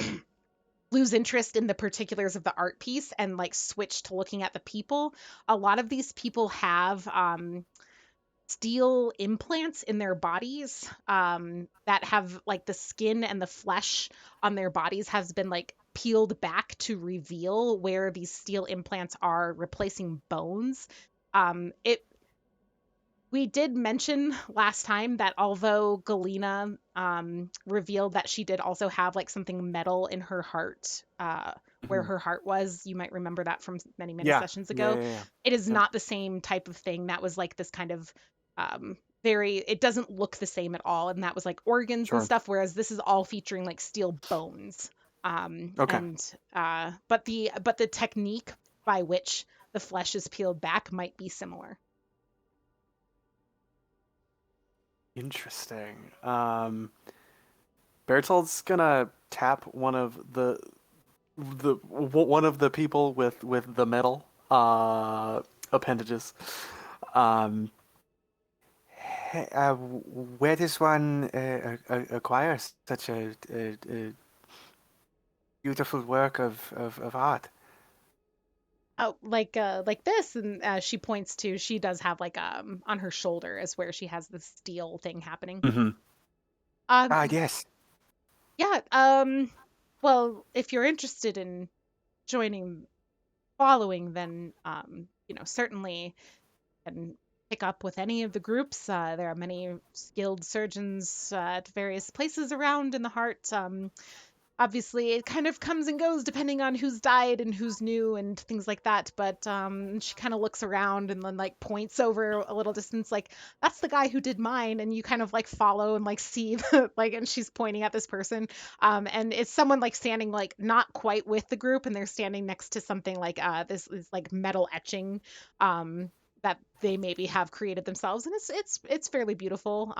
lose interest in the particulars of the art piece and like switch to looking at the people. A lot of these people have steel implants in their bodies, that have like the skin and the flesh on their bodies has been like peeled back to reveal where these steel implants are replacing bones. It We did mention last time that although Galena revealed that she did also have like something metal in her heart, where her heart was, you might remember that from many, many sessions ago. Yeah. It is not the same type of thing. That was like this kind of it doesn't look the same at all. And that was like organs and stuff, whereas this is all featuring like steel bones. Okay. And but the technique by which the flesh is peeled back might be similar. Interesting. Bertold's gonna tap one of the people with the metal appendages. Where does one acquire such a beautiful work of art? Oh, like this, and she points to, she does have like on her shoulder is where she has this steel thing happening. Yes. Yeah. Well, if you're interested in following, then certainly can pick up with any of the groups. There are many skilled surgeons at various places around in the heart. Obviously, it kind of comes and goes depending on who's died and who's new and things like that. But she kind of looks around and then like points over a little distance, like, that's the guy who did mine. And you kind of like follow and like see like, and she's pointing at this person. And it's someone like standing like not quite with the group, and they're standing next to something like this is like metal etching that they maybe have created themselves, and it's fairly beautiful.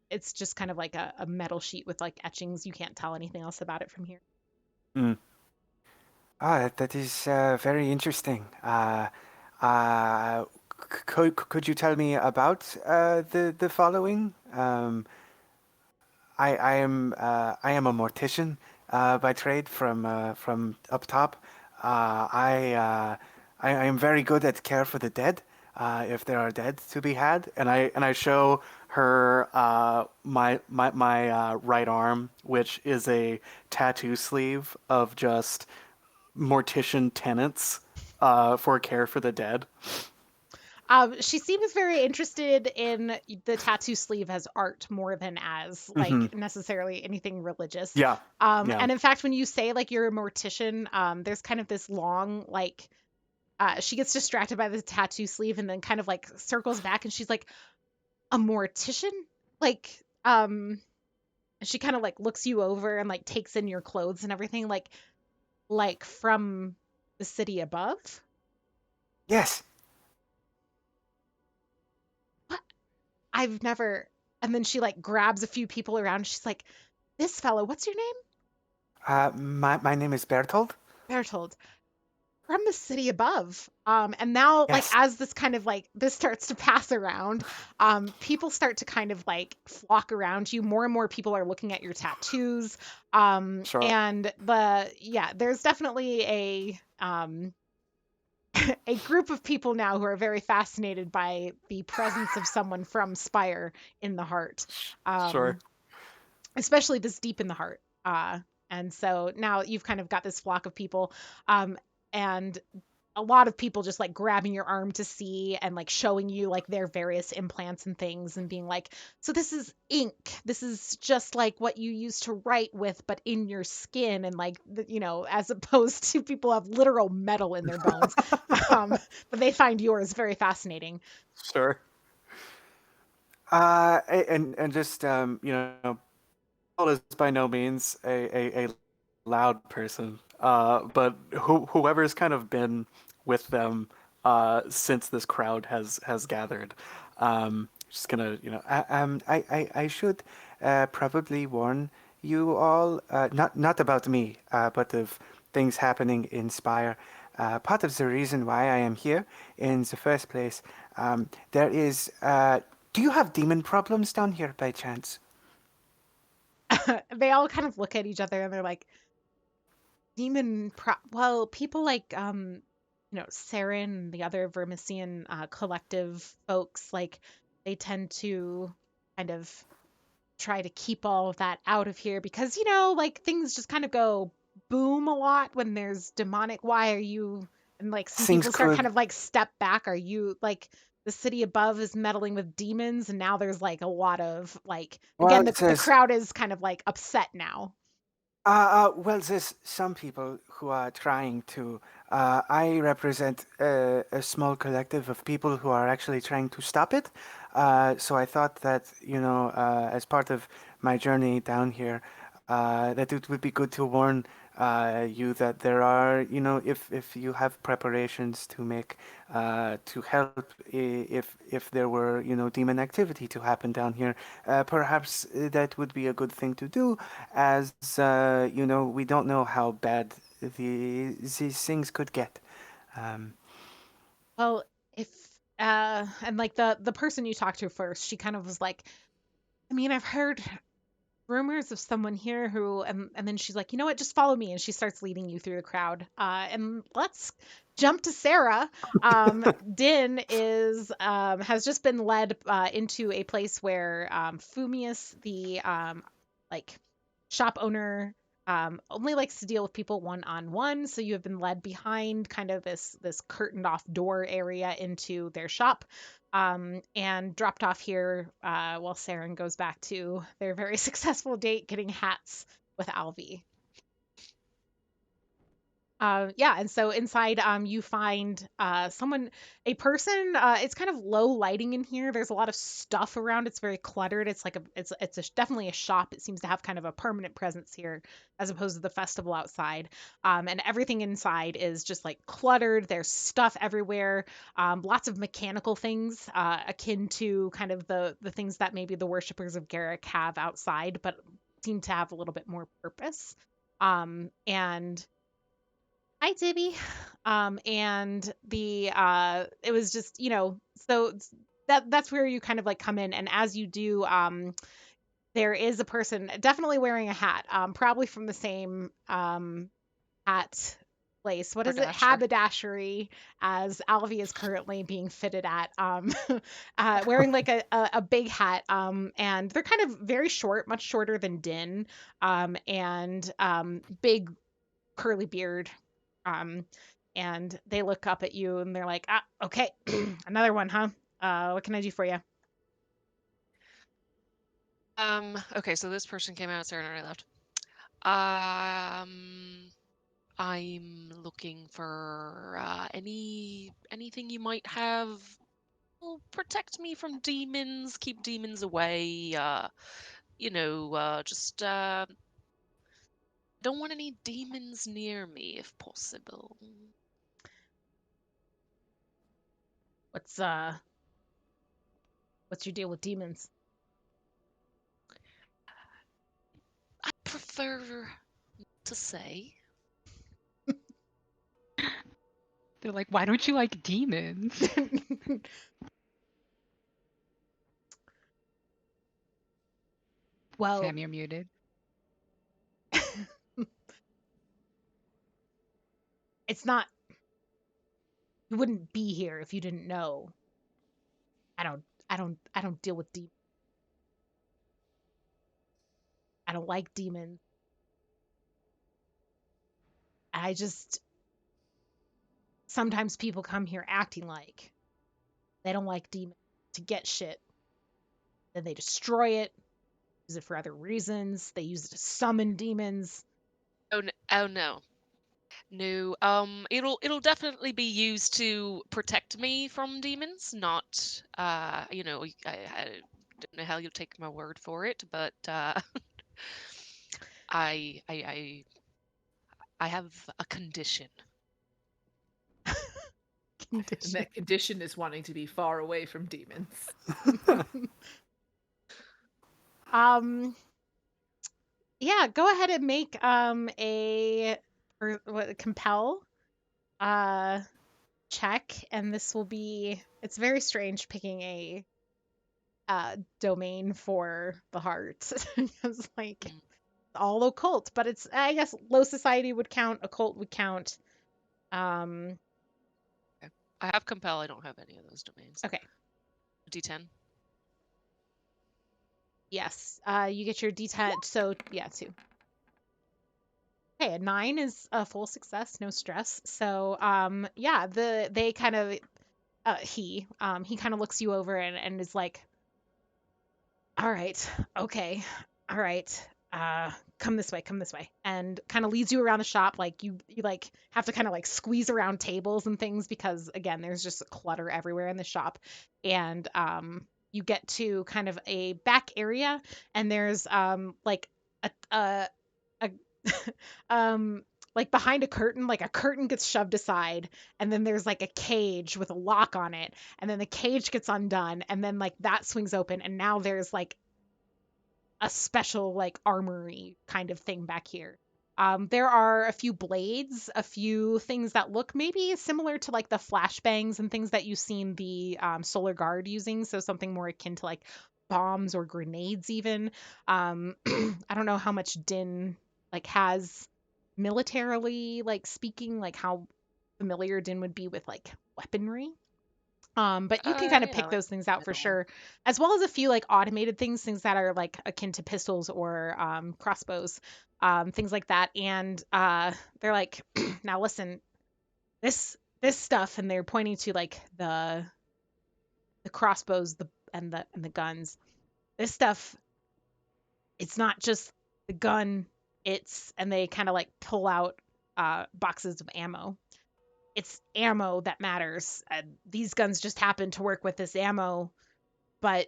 it's just kind of like a metal sheet with like etchings. You can't tell anything else about it from here. Mm. Ah, that is very interesting. Uh, could you tell me about the following? I am a mortician by trade from up top. I am very good at care for the dead, if there are dead to be had, and I show her my right arm, which is a tattoo sleeve of just mortician tenets for care for the dead. She seems very interested in the tattoo sleeve as art more than as Hmm. like necessarily anything religious. Yeah, yeah. And in fact, when you say like you're a mortician, there's kind of this long like she gets distracted by the tattoo sleeve and then kind of like circles back and she's like, a mortician? Like, she kind of like looks you over and like takes in your clothes and everything, like from the city above. Yes. What? I've never. And then she like grabs a few people around. She's like, "This fellow, what's your name?" My name is Bertold. Bertold. From the city above. And now like Yes. as this kind of like this starts to pass around, people start to kind of like flock around you. More and more people are looking at your tattoos. Sure. And there's definitely a group of people now who are very fascinated by the presence of someone from Spire in the heart. Sure. Um, especially this deep in the heart. And so now you've kind of got this flock of people, and a lot of people just like grabbing your arm to see and like showing you like their various implants and things and being like, so this is ink. This is just like what you use to write with, but in your skin. And like, as opposed to people who have literal metal in their bones. But they find yours very fascinating. Sure. And just Paul is by no means a loud person. But whoever's kind of been with them since this crowd has gathered, just gonna I should probably warn you all, not about me, but of things happening in Spire. Part of the reason why I am here in the first place, there is. Do you have demon problems down here by chance? They all kind of look at each other and they're like, well, people like Saren and the other Vermisian collective folks, like they tend to kind of try to keep all of that out of here because like things just kind of go boom a lot when there's demonic. Why are you? And like some Things people start could. kind of like step back. Are you like the city above is meddling with demons and now there's like a lot of like Well, again it the says. crowd is kind of like upset now. Well, there's some people who are trying to. I represent a small collective of people who are actually trying to stop it. So I thought that, as part of my journey down here, that it would be good to warn you that there are, if you have preparations to make to help if there were, demon activity to happen down here, perhaps that would be a good thing to do, as we don't know how bad these things could get. Um, Well, if and like the person you talked to first, she kind of was like, I mean, I've heard rumors of someone here who and then she's like, you know what, just follow me, and she starts leading you through the crowd. And let's jump to Sarah. Din is has just been led into a place where Fumius, the like shop owner, only likes to deal with people one on one. So you have been led behind kind of this curtained off door area into their shop, and dropped off here while Saren goes back to their very successful date getting hats with Alvi. Yeah, and so inside, you find a person. It's kind of low lighting in here. There's a lot of stuff around. It's very cluttered. Definitely a shop. It seems to have kind of a permanent presence here, as opposed to the festival outside. And everything inside is just like cluttered. There's stuff everywhere. Lots of mechanical things, akin to kind of the things that maybe the worshippers of Garrick have outside, but seem to have a little bit more purpose. And Hi, Tibby. And the it was just, that's where you kind of like come in, and as you do, there is a person definitely wearing a hat, probably from the same hat place. What is it? Haberdasher. Haberdashery, as Alvi is currently being fitted at, wearing like a big hat, and they're kind of very short, much shorter than Din, and big curly beard. Um, and they look up at you and they're like, ah, okay, another one, huh? What can I do for you? Okay, so this person came out, Sarah and I left. I'm looking for anything you might have. Will protect me from demons, keep demons away. Just don't want any demons near me if possible. What's what's your deal with demons? I prefer to say. They're like, why don't you like demons? Well, Sam, you're muted. it's not. You wouldn't be here if you didn't know. I don't deal with demons. I don't like demons. I just sometimes people come here acting like they don't like demons to get shit. Then they destroy it, use it for other reasons. They use it to summon demons. Oh no. No, it'll definitely be used to protect me from demons, not, I don't know how you'll take my word for it, but I, I, I, I have a condition. And that condition is wanting to be far away from demons. Yeah, go ahead and make compel check, and this will be, it's very strange picking a domain for the heart. It's like Mm. all occult, but it's, I guess, low society would count, occult would count. Um Okay. I have compel. I don't have any of those domains. okay. D10. Yes. You get your D10, so yeah, 2. Okay, a 9 is a full success, no stress. So yeah, they kind of he kind of looks you over and is like, all right, okay, all right, come this way, come this way, and kind of leads you around the shop. Like you like have to kind of like squeeze around tables and things because again there's just clutter everywhere in the shop. And you get to kind of a back area, and there's like a like behind a curtain, like a curtain gets shoved aside, and then there's like a cage with a lock on it, and then the cage gets undone, and then like that swings open, and now there's like a special like armory kind of thing back here. There are a few blades, a few things that look maybe similar to like the flashbangs and things that you've seen the Solar Guard using, so something more akin to like bombs or grenades even. I don't know how much Din like has militarily like speaking, like how familiar Din would be with like weaponry. But you can kind of Yeah, pick like those things out for middle. sure, as well as a few like automated things, things that are like akin to pistols or crossbows, things like that. And they're like, now listen, this stuff, and they're pointing to like the crossbows, the guns. This stuff, it's not just the gun. It's, and they kind of like pull out boxes of ammo. It's ammo that matters. These guns just happen to work with this ammo, but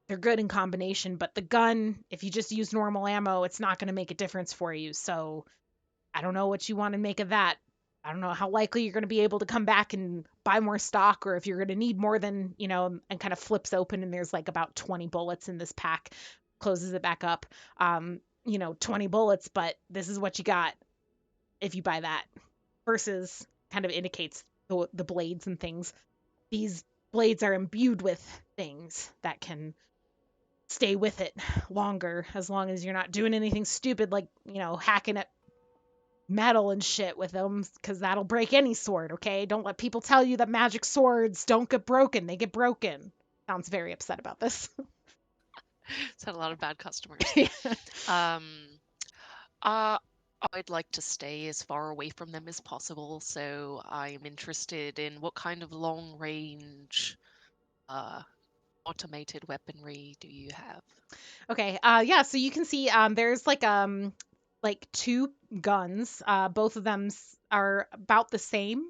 they're good in combination. But the gun, if you just use normal ammo, it's not going to make a difference for you. So I don't know what you want to make of that. I don't know how likely you're going to be able to come back and buy more stock, or if you're going to need more than, and kind of flips open and there's like about 20 bullets in this pack, closes it back up. 20 bullets, but this is what you got if you buy that. Versus kind of indicates the blades and things. These blades are imbued with things that can stay with it longer, as long as you're not doing anything stupid like, hacking at metal and shit with them, because that'll break any sword, okay? Don't let people tell you that magic swords don't get broken. They get broken. Sounds very upset about this. It's had a lot of bad customers. Yeah. I'd like to stay as far away from them as possible, so I'm interested in what kind of long range automated weaponry do you have? Okay. Yeah, so you can see there's like two guns. Both of them are about the same.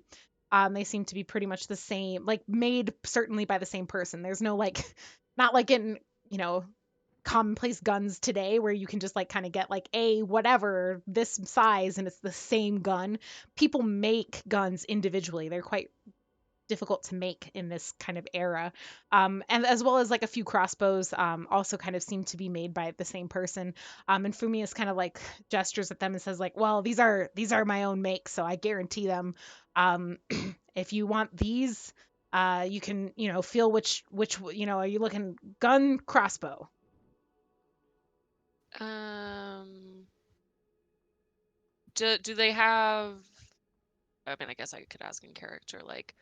They seem to be pretty much the same, like made certainly by the same person. There's no like not like in, commonplace guns today where you can just like kind of get like a whatever this size and it's the same gun. People make guns individually. They're quite difficult to make in this kind of era. And as well as like a few crossbows also kind of seem to be made by the same person. And Fumi is kind of like gestures at them and says like, well, these are my own make, so I guarantee them. If you want these, you can, feel which, are you looking gun, crossbow? Do they have? I mean, I guess I could ask in character, like,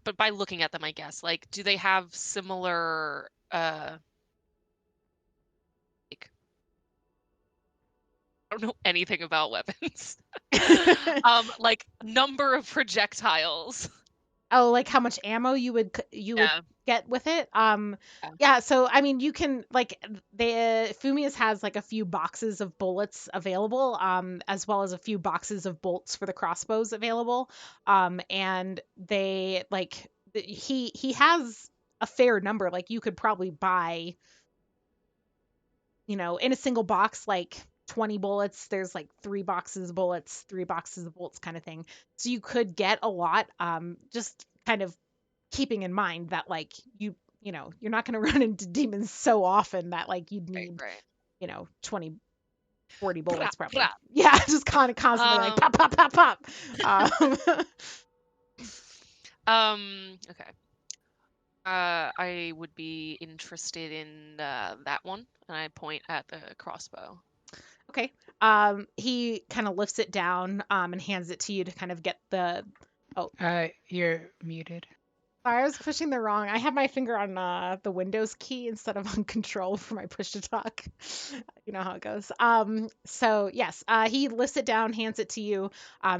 but by looking at them, I guess, like, do they have similar, like, I don't know anything about weapons. Like number of projectiles. Oh, like how much ammo you would Yeah. get with it? Yeah. Yeah, so I mean, you can like the Fumia's has like a few boxes of bullets available, as well as a few boxes of bolts for the crossbows available. And they like he has a fair number. Like you could probably buy, in a single box like 20 bullets. There's like 3 boxes of bolts kind of thing. So you could get a lot. Just kind of keeping in mind that like you're not going to run into demons so often that like you'd need Right. 20 40 bullets Prap, probably. prap. Yeah, just kind of constantly like pop pop pop pop. Okay. I would be interested in that one, and I point at the crossbow. Okay. He kind of lifts it down and hands it to you to kind of get the You're muted. Sorry, I was pushing the wrong. I have my finger on the Windows key instead of on Control for my push to talk. You know how it goes. So yes, he lifts it down, hands it to you,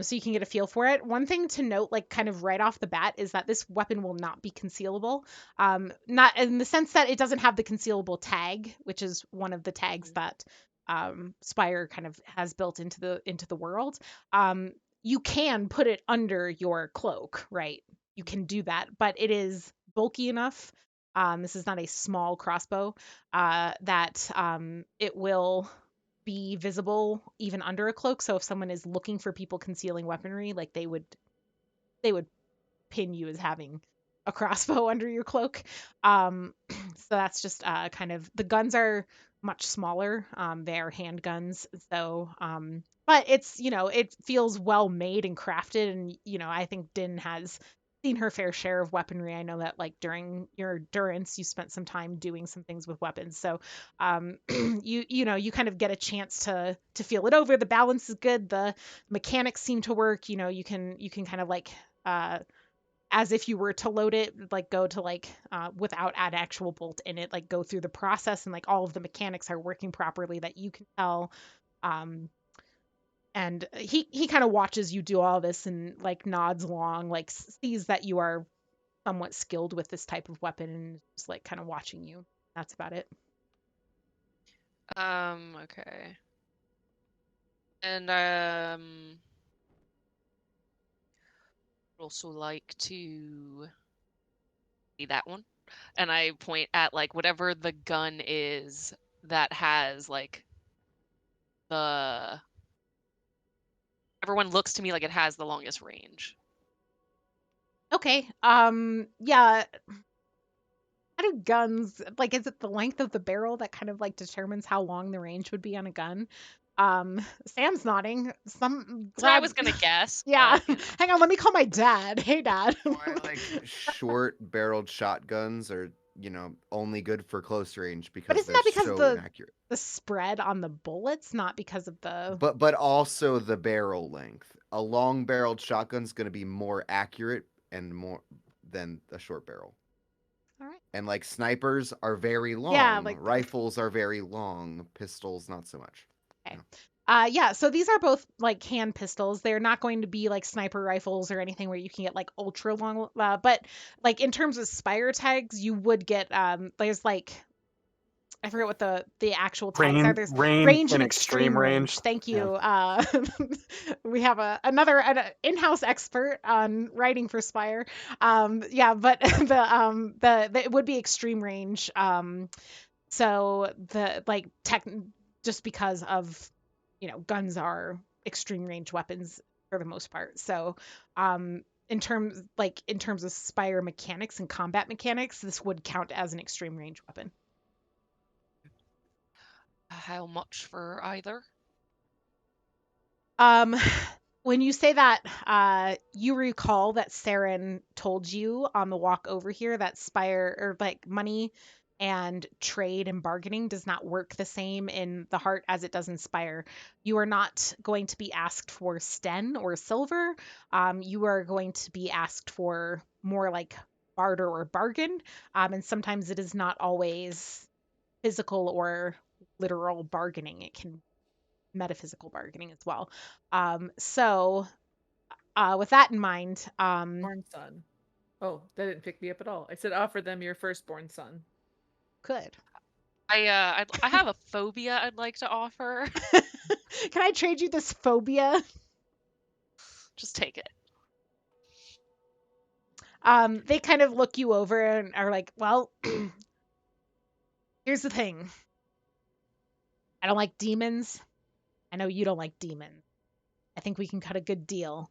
so you can get a feel for it. One thing to note, like kind of right off the bat, is that this weapon will not be concealable. Not in the sense that it doesn't have the concealable tag, which is one of the tags that Spire kind of has built into the world. You can put it under your cloak, right? You can do that, but it is bulky enough. This is not a small crossbow that it will be visible even under a cloak. So if someone is looking for people concealing weaponry, like they would pin you as having a crossbow under your cloak. So that's just kind of the guns are much smaller. They are handguns, so but it's it feels well made and crafted, and I think Din has seen her fair share of weaponry. I know that like during your endurance you spent some time doing some things with weapons, so you kind of get a chance to feel it over. The balance is good, the mechanics seem to work. You can kind of like as if you were to load it, like go to like without an actual bolt in it, like go through the process, and like all of the mechanics are working properly that you can tell. And he kind of watches you do all this and like nods along, like sees that you are somewhat skilled with this type of weapon, and just like kind of watching you. That's about it. Okay. And would also like to see that one. And I point at like whatever the gun is that has like the everyone looks to me like it has the longest range. Okay. Yeah. How do guns like? Is it the length of the barrel that kind of like determines how long the range would be on a gun? Sam's nodding. Some That's what I glad. was gonna guess, Yeah. but you know. Hang on. Let me call my dad. Hey, Dad. Why, like, short-barreled shotguns are, only good for close range But because isn't they're that because so inaccurate. the spread on the bullets, not because of the? But also the barrel length. A long-barreled shotgun's going to be more accurate and more than a short barrel. All right. And like snipers are very Yeah, long, like rifles are very long, pistols not so much. okay. Yeah. Yeah, so these are both like hand pistols. They're not going to be like sniper rifles or anything where you can get like ultra long. But like in terms of Spire tags, you would get there's like I forget what the actual tags are. There's range and extreme range. Thank you. Yeah. We have an in-house expert on writing for Spire. Yeah, but the it would be extreme range. So the like tech just because of guns are extreme range weapons for the most part. So in terms of Spire mechanics and combat mechanics, this would count as an extreme range weapon. How much for either? Um, when you say that, you recall that Saren told you on the walk over here that Spire or like money and trade and bargaining does not work the same in the heart as it does in Spire. You are not going to be asked for sten or silver. You are going to be asked for more like barter or bargain. And sometimes it is not always physical or literal bargaining. It can metaphysical bargaining as well. So with that in mind, Born son. Oh, that didn't pick me up at all. I said offer them your firstborn son. good. I have a phobia I'd like to offer. Can I trade you this phobia? Just take it. They kind of look you over and are like, well, here's the thing. I don't like demons. I know you don't like demons. I think we can cut a good deal.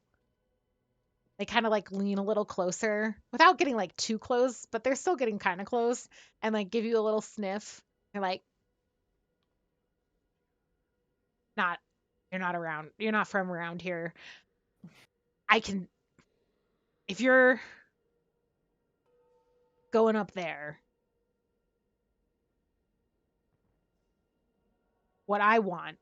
They kind of like lean a little closer without getting like too close, but they're still getting kind of close and like give you a little sniff. They're like, not, you're not around, you're not from around here. I can, if you're going up there, what I want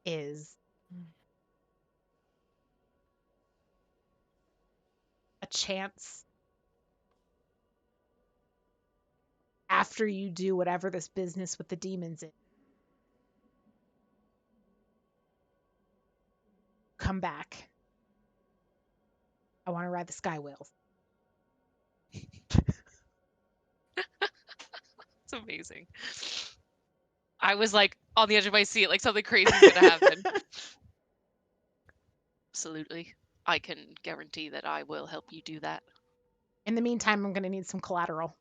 is a chance after you do whatever this business with the demons is. Come back. I want to ride the sky whales. It's amazing. I was like on the edge of my seat, like something crazy is gonna happen. Absolutely. I can guarantee that I will help you do that. In the meantime, I'm going to need some collateral.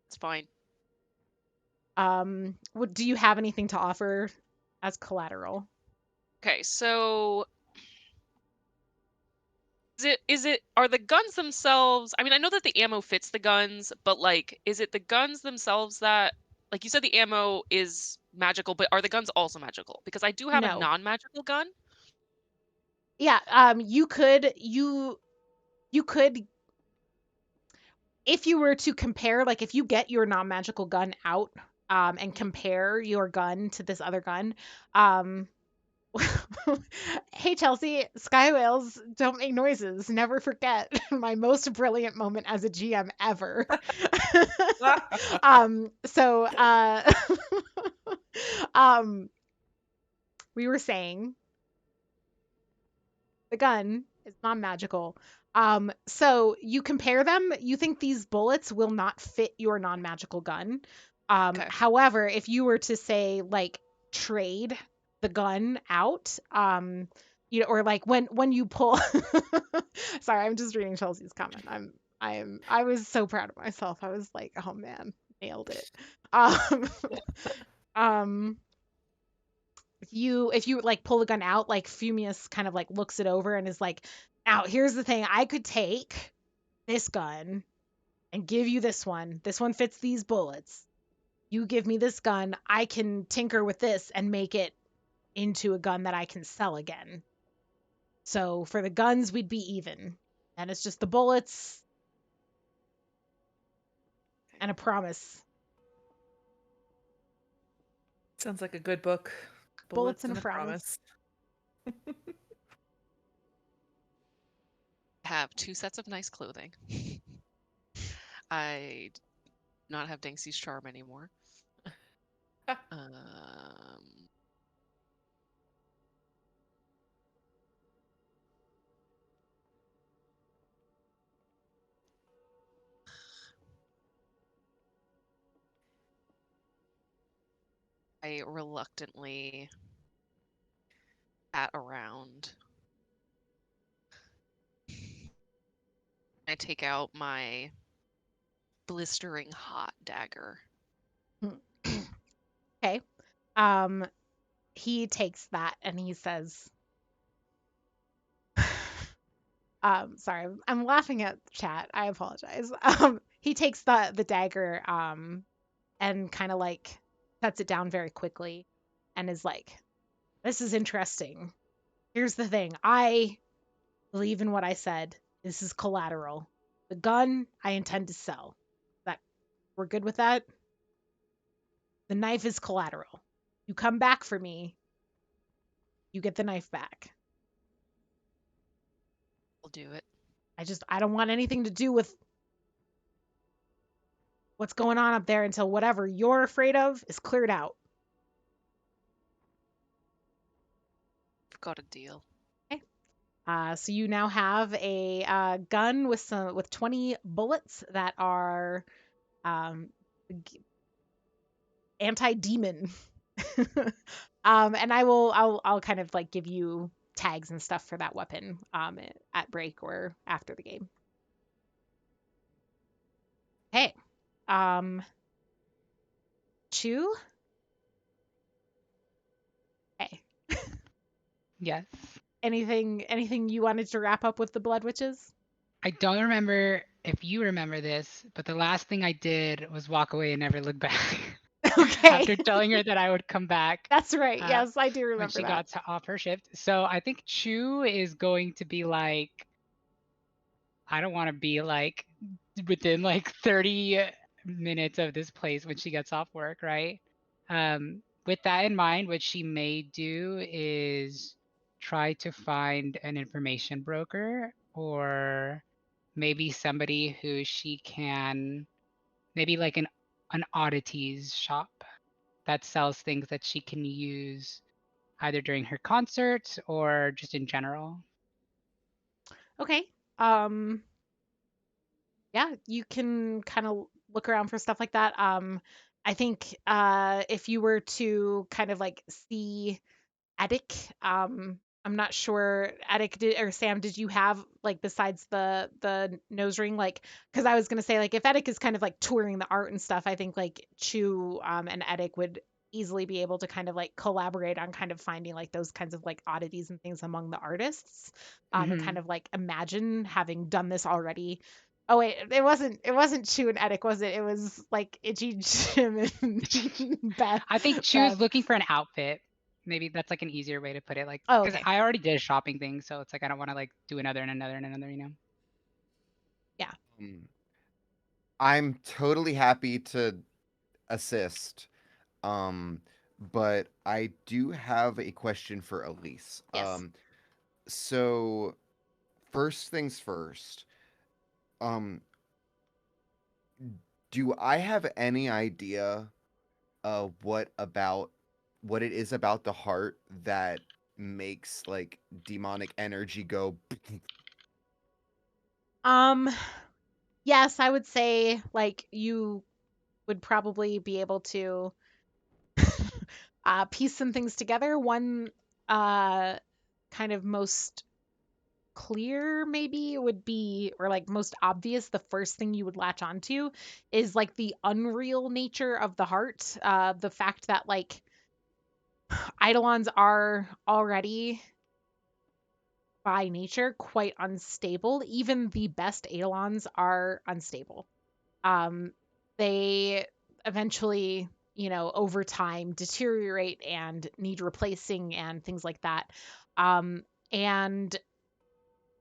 It's fine. Do you have anything to offer as collateral? Okay, so are the guns themselves, I mean, I know that the ammo fits the guns, but like is it the guns themselves that, like you said the ammo is magical, but are the guns also magical? Because I do have a No. non-magical gun. Yeah, you could if you were to compare, like if you get your non-magical gun out and compare your gun to this other gun, hey Chelsea, sky whales don't make noises. Never forget my most brilliant moment as a GM ever. So we were saying the gun is non-magical. So you compare them, you think these bullets will not fit your non-magical gun. Okay. However, if you were to say like trade the gun out, or like when you pull sorry, I'm just reading Chelsea's comment. I was so proud of myself. I was like, oh man, nailed it. Um, um, if you like pull the gun out, like Fumius kind of like looks it over and is like, now here's the thing, I could take this gun and give you this one. This one fits these bullets. You give me this gun, I can tinker with this and make it into a gun that I can sell again. So for the guns, we'd be even. And it's just the bullets and a promise. Sounds like a good book. Bullets Bullets and and a a promise. promise. Have 2 sets of nice clothing. I do not have Danksy's charm anymore. Um, I reluctantly pat around. I take out my blistering hot dagger. Okay. Um, he takes that and he says, sorry, I'm laughing at chat. I apologize. He takes the dagger, and kind of like sets it down very quickly and is like, this is interesting. Here's the thing. I believe in what I said. This is collateral. The gun I intend to sell. That we're good with that? The knife is collateral. You come back for me, you get the knife back. I'll do it. I don't want anything to do with what's going on up there until whatever you're afraid of is cleared out. I've got a deal. Okay. So you now have a gun with 20 bullets that are um, anti-demon. And I'll kind of like give you tags and stuff for that weapon at break or after the game. Hey, Chew. Hey, Yes. anything you wanted to wrap up with the Blood Witches? I don't remember if you remember this, but the last thing I did was walk away and never look back. Okay, After telling her that I would come back that's right. uh, Yes, I do when remember she that. got off her shift. So I think Chu is going to be like, I don't want to be like within like 30 minutes of this place when she gets off work, right? With that in mind, what she may do is try to find an information broker or maybe somebody who she can, maybe like an oddities shop that sells things that she can use either during her concerts or just in general. Okay. Yeah, you can kind of look around for stuff like that. I think if you were to kind of like see Attic, I'm not sure Attic did or Sam, did you have like besides the nose ring, like because I was gonna say like if Attic is kind of like touring the art and stuff, I think like Chu and Attic would easily be able to kind of like collaborate on kind of finding like those kinds of like oddities and things among the artists, and kind Mhm. of like imagine having done this already. Oh wait, it wasn't Chu and Attic, was it? It was like Itchy Jim and Beth. I think she was Beth. looking for an outfit. Maybe that's like an easier way to put it. Like, Oh, because okay. I already did a shopping thing, so it's like I don't want to like do another and another and another, you know? Yeah. Mm, I'm totally happy to assist. Um, but I do have a question for Elise. Yes. So first things first. Um, do I have any idea what it is about the heart that makes like demonic energy go Um, yes, I would say like you would probably be able to piece some things together. One uh kind of most clear maybe would be, or like most obvious, the first thing you would latch onto is like the unreal nature of the heart. The fact that like eidolons are already by nature quite unstable. Even the best eidolons are unstable. um, they eventually, over time deteriorate and need replacing and things like that. And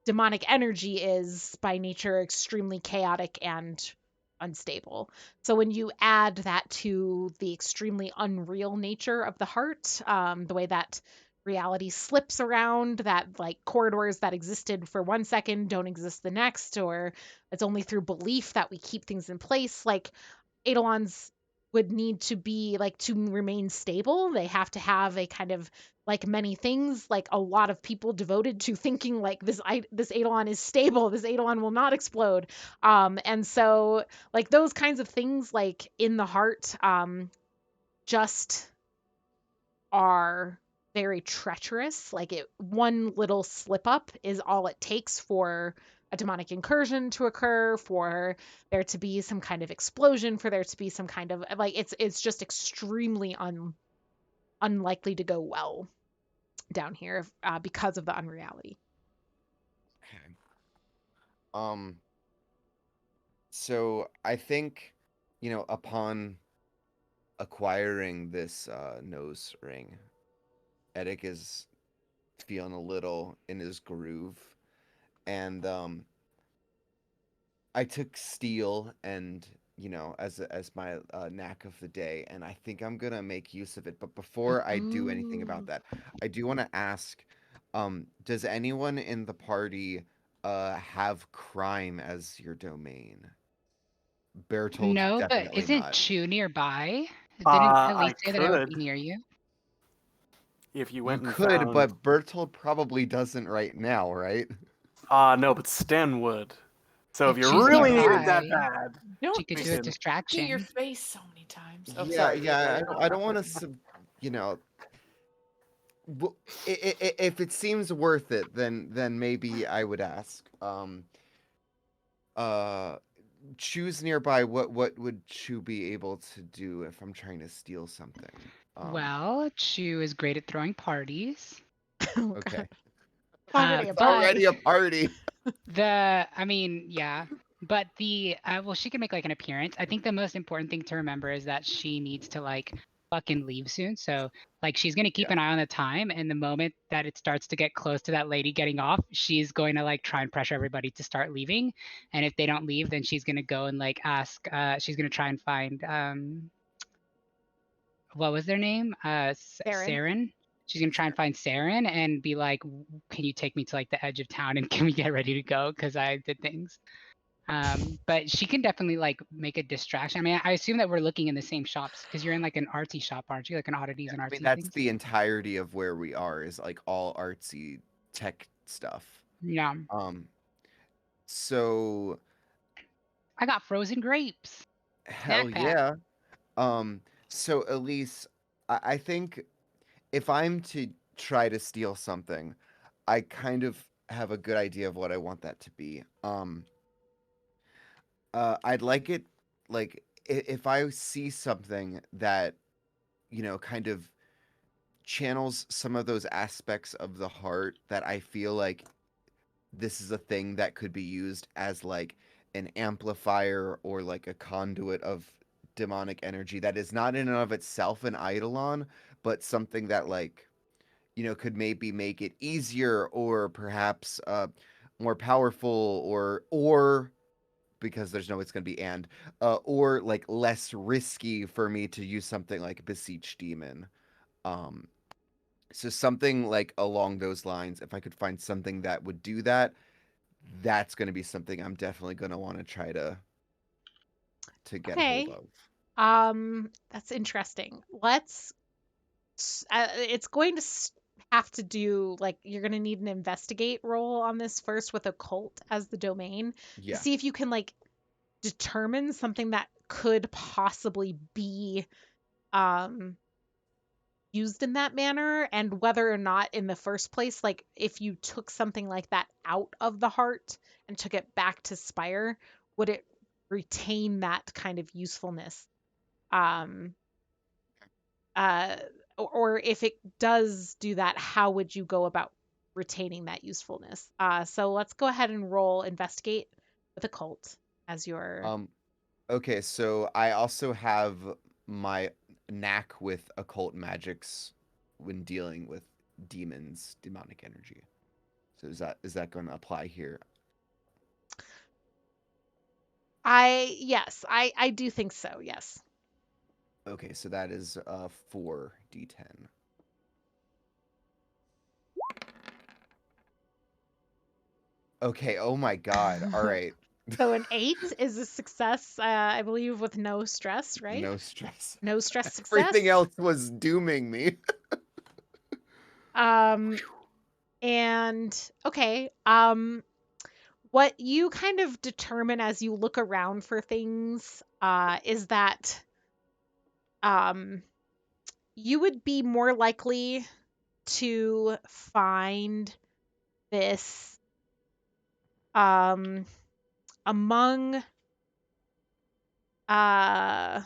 demonic energy is by nature extremely chaotic and unstable. So when you add that to the extremely unreal nature of the heart, the way that reality slips around, that like corridors that existed for 1 second don't exist the next, or it's only through belief that we keep things in place, like eidolons would need to be like to remain stable. They have to have a kind of like many things, like a lot of people devoted to thinking like this eidolon is stable, this eidolon will not explode. And so like those kinds of things like in the heart just are very treacherous. Like one little slip up is all it takes for a demonic incursion to occur, for there to be some kind of explosion, for there to be some kind of like it's just extremely unlikely to go well down here because of the unreality. Okay. Um, so I think, upon acquiring this nose ring, Edic is feeling a little in his groove, and I took steel and as my knack of the day, and I think I'm gonna make use of it. But before I do anything about Ooh. that, I do want to ask: does anyone in the party have crime as your domain? Bertold No, but definitely isn't not. Chew nearby? Didn't Elise I say that I would could be near you? if you You went and could, found. but Bertold probably doesn't right now, right? No, but Sten would. So if If you Chew's really need it that nearby, bad, she Don't could we do a can. see your distraction. face so many times. Oh, Yeah, sorry. yeah. Go I ahead. don't. I don't want to. You know, if it seems worth it, then maybe I would ask. Uh, choose nearby. What would Chew be able to do if I'm trying to steal something? Well, Chew is great at throwing parties. Oh Okay. god. It's already a It's But already party. a party. I mean, yeah. But well, she can make like an appearance. I think the most important thing to remember is that she needs to like fucking leave soon. So like she's gonna keep Yeah. an eye on the time, and the moment that it starts to get close to that lady getting off, she's going to like try and pressure everybody to start leaving. And if they don't leave, then she's gonna go and like ask. She's gonna try and find what was their name? Saren. Saren. She's gonna try and find Saren and be like, "Can you take me to like the edge of town and can we get ready to go? Because I did things." But she can definitely like make a distraction. I mean, I assume that we're looking in the same shops because you're in like an artsy shop, aren't you? Like an oddities and I mean, artsy that's things. the entirety of where we are is like all artsy tech stuff. Yeah, Um, so I got frozen grapes. hell Snack pack. yeah. Um, so Elise, I think if I'm to try to steal something, I kind of have a good idea of what I want that to be. I'd like it like if I see something that, kind of channels some of those aspects of the heart that I feel like this is a thing that could be used as like an amplifier or like a conduit of demonic energy that is not in and of itself an eidolon, but something that like could maybe make it easier or perhaps more powerful or because there's no it's going to be or like less risky for me to use something like beseech demon. um so something like along those lines, if I could find something that would do that, that's going to be something I'm definitely going to want to try to get hold Okay. of. That's interesting. Let's it's going to have to do like you're gonna need an investigate roll on this first with occult as the domain to Yeah. see if you can like determine something that could possibly be um used in that manner, and whether or not in the first place, like if you took something like that out of the heart and took it back to Spire, would it retain that kind of usefulness? Um uh or if it does do that, how would you go about retaining that usefulness? So let's go ahead and roll investigate with occult as your Um, okay, so I also have my knack with occult magics when dealing with demons, demonic energy. So is that going to apply here? I do think so, yes. Okay, so that is 4d10. Okay, oh my god. All right. So an 8 is a success, I believe, with no stress, right? No stress. No stress Everything success. else was dooming me. Um, and okay, what you kind of determine as you look around for things, is that um, you would be more likely to find this um, among uh,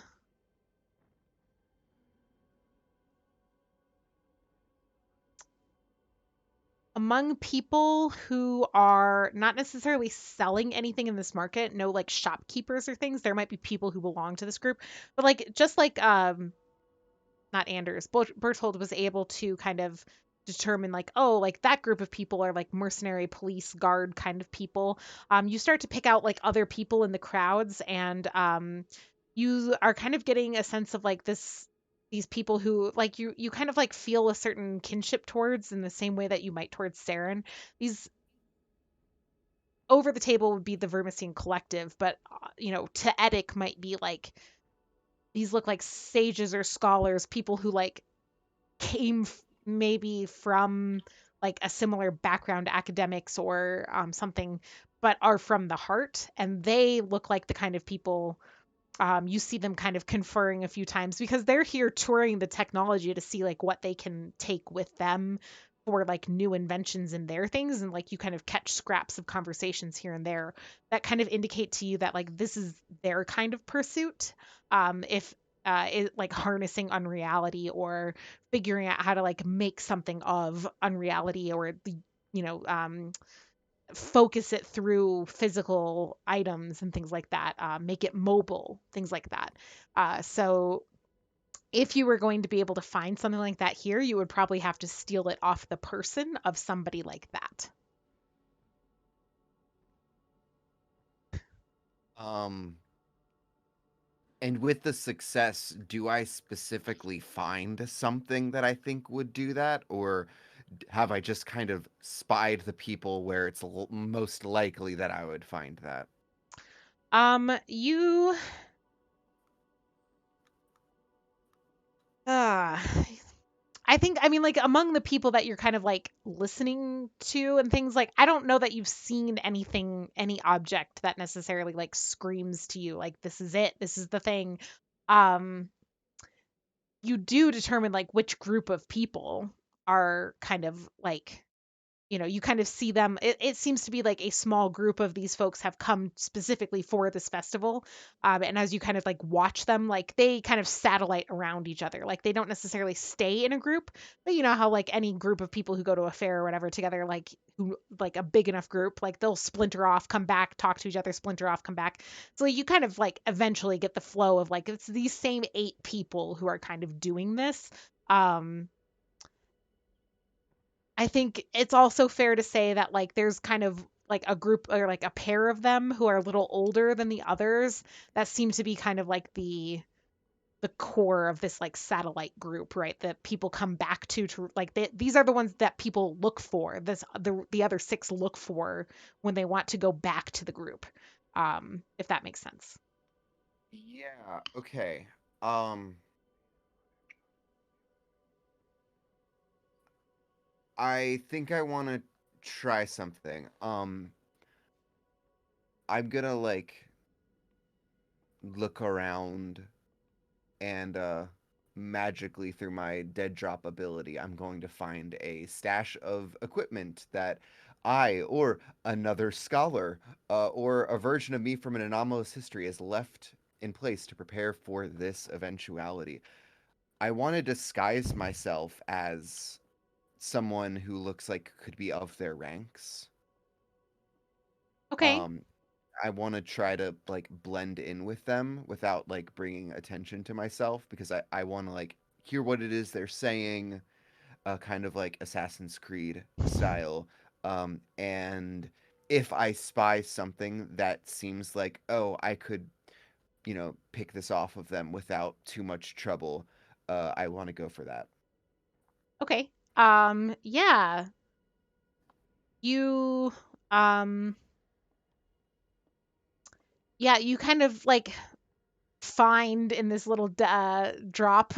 among people who are not necessarily selling anything in this market, no like shopkeepers or things. There might be people who belong to this group, but like just like not Anders, Berthold was able to kind of determine like, oh, like that group of people are like mercenary police guard kind of people. You start to pick out like other people in the crowds, and you are kind of getting a sense of like these people who like you kind of like feel a certain kinship towards in the same way that you might towards Saren. These over the table would be the Vermicene Collective, but to Edic might be like these look like sages or scholars, people who like came maybe from like a similar background, academics or something, but are from the heart, and they look like the kind of people you see them kind of conferring a few times because they're here touring the technology to see like what they can take with them for like new inventions in their things, and like you kind of catch scraps of conversations here and there that kind of indicate to you that like this is their kind of pursuit. If it, like harnessing unreality or figuring out how to like make something of unreality, or the you know focus it through physical items and things like that, make it mobile, things like that. So if you were going to be able to find something like that here, you would probably have to steal it off the person of somebody like that. Um, and with the success, do I specifically find something that I think would do that, or have I just kind of spied the people where it's most likely that I would find that? You uh I mean, like among the people that you're kind of like listening to and things, like I don't know that you've seen anything, any object that necessarily like screams to you like this is it, this is the thing. Um, you do determine like which group of people are kind of like, you kind of see them. It seems to be like a small group of these folks have come specifically for this festival. And as you kind of like watch them, like they kind of satellite around each other. Like they don't necessarily stay in a group, but you know how like any group of people who go to a fair or whatever together, like who like a big enough group, like they'll splinter off, come back, talk to each other, splinter off, come back. So you kind of like eventually get the flow of like it's these same 8 people who are kind of doing this. Um, I think it's also fair to say that like there's kind of like a group or like a pair of them who are a little older than the others that seem to be kind of like the core of this like satellite group, right? That people come back to like these are the ones that people look for. The other 6 look for when they want to go back to the group. If that makes sense. Yeah, okay. Um, I think I want to try something. I'm gonna like look around and magically through my dead drop ability, I'm going to find a stash of equipment that I or another scholar or a version of me from an anomalous history has left in place to prepare for this eventuality. I want to disguise myself as someone who looks like could be of their ranks. Okay. Um, I want to try to like blend in with them without like bringing attention to myself because I want to like hear what it is they're saying, kind of like Assassin's Creed style. And if I spy something that seems like, oh, I could, pick this off of them without too much trouble, I want to go for that. Okay. Yeah. You um yeah, you kind of like find in this little drop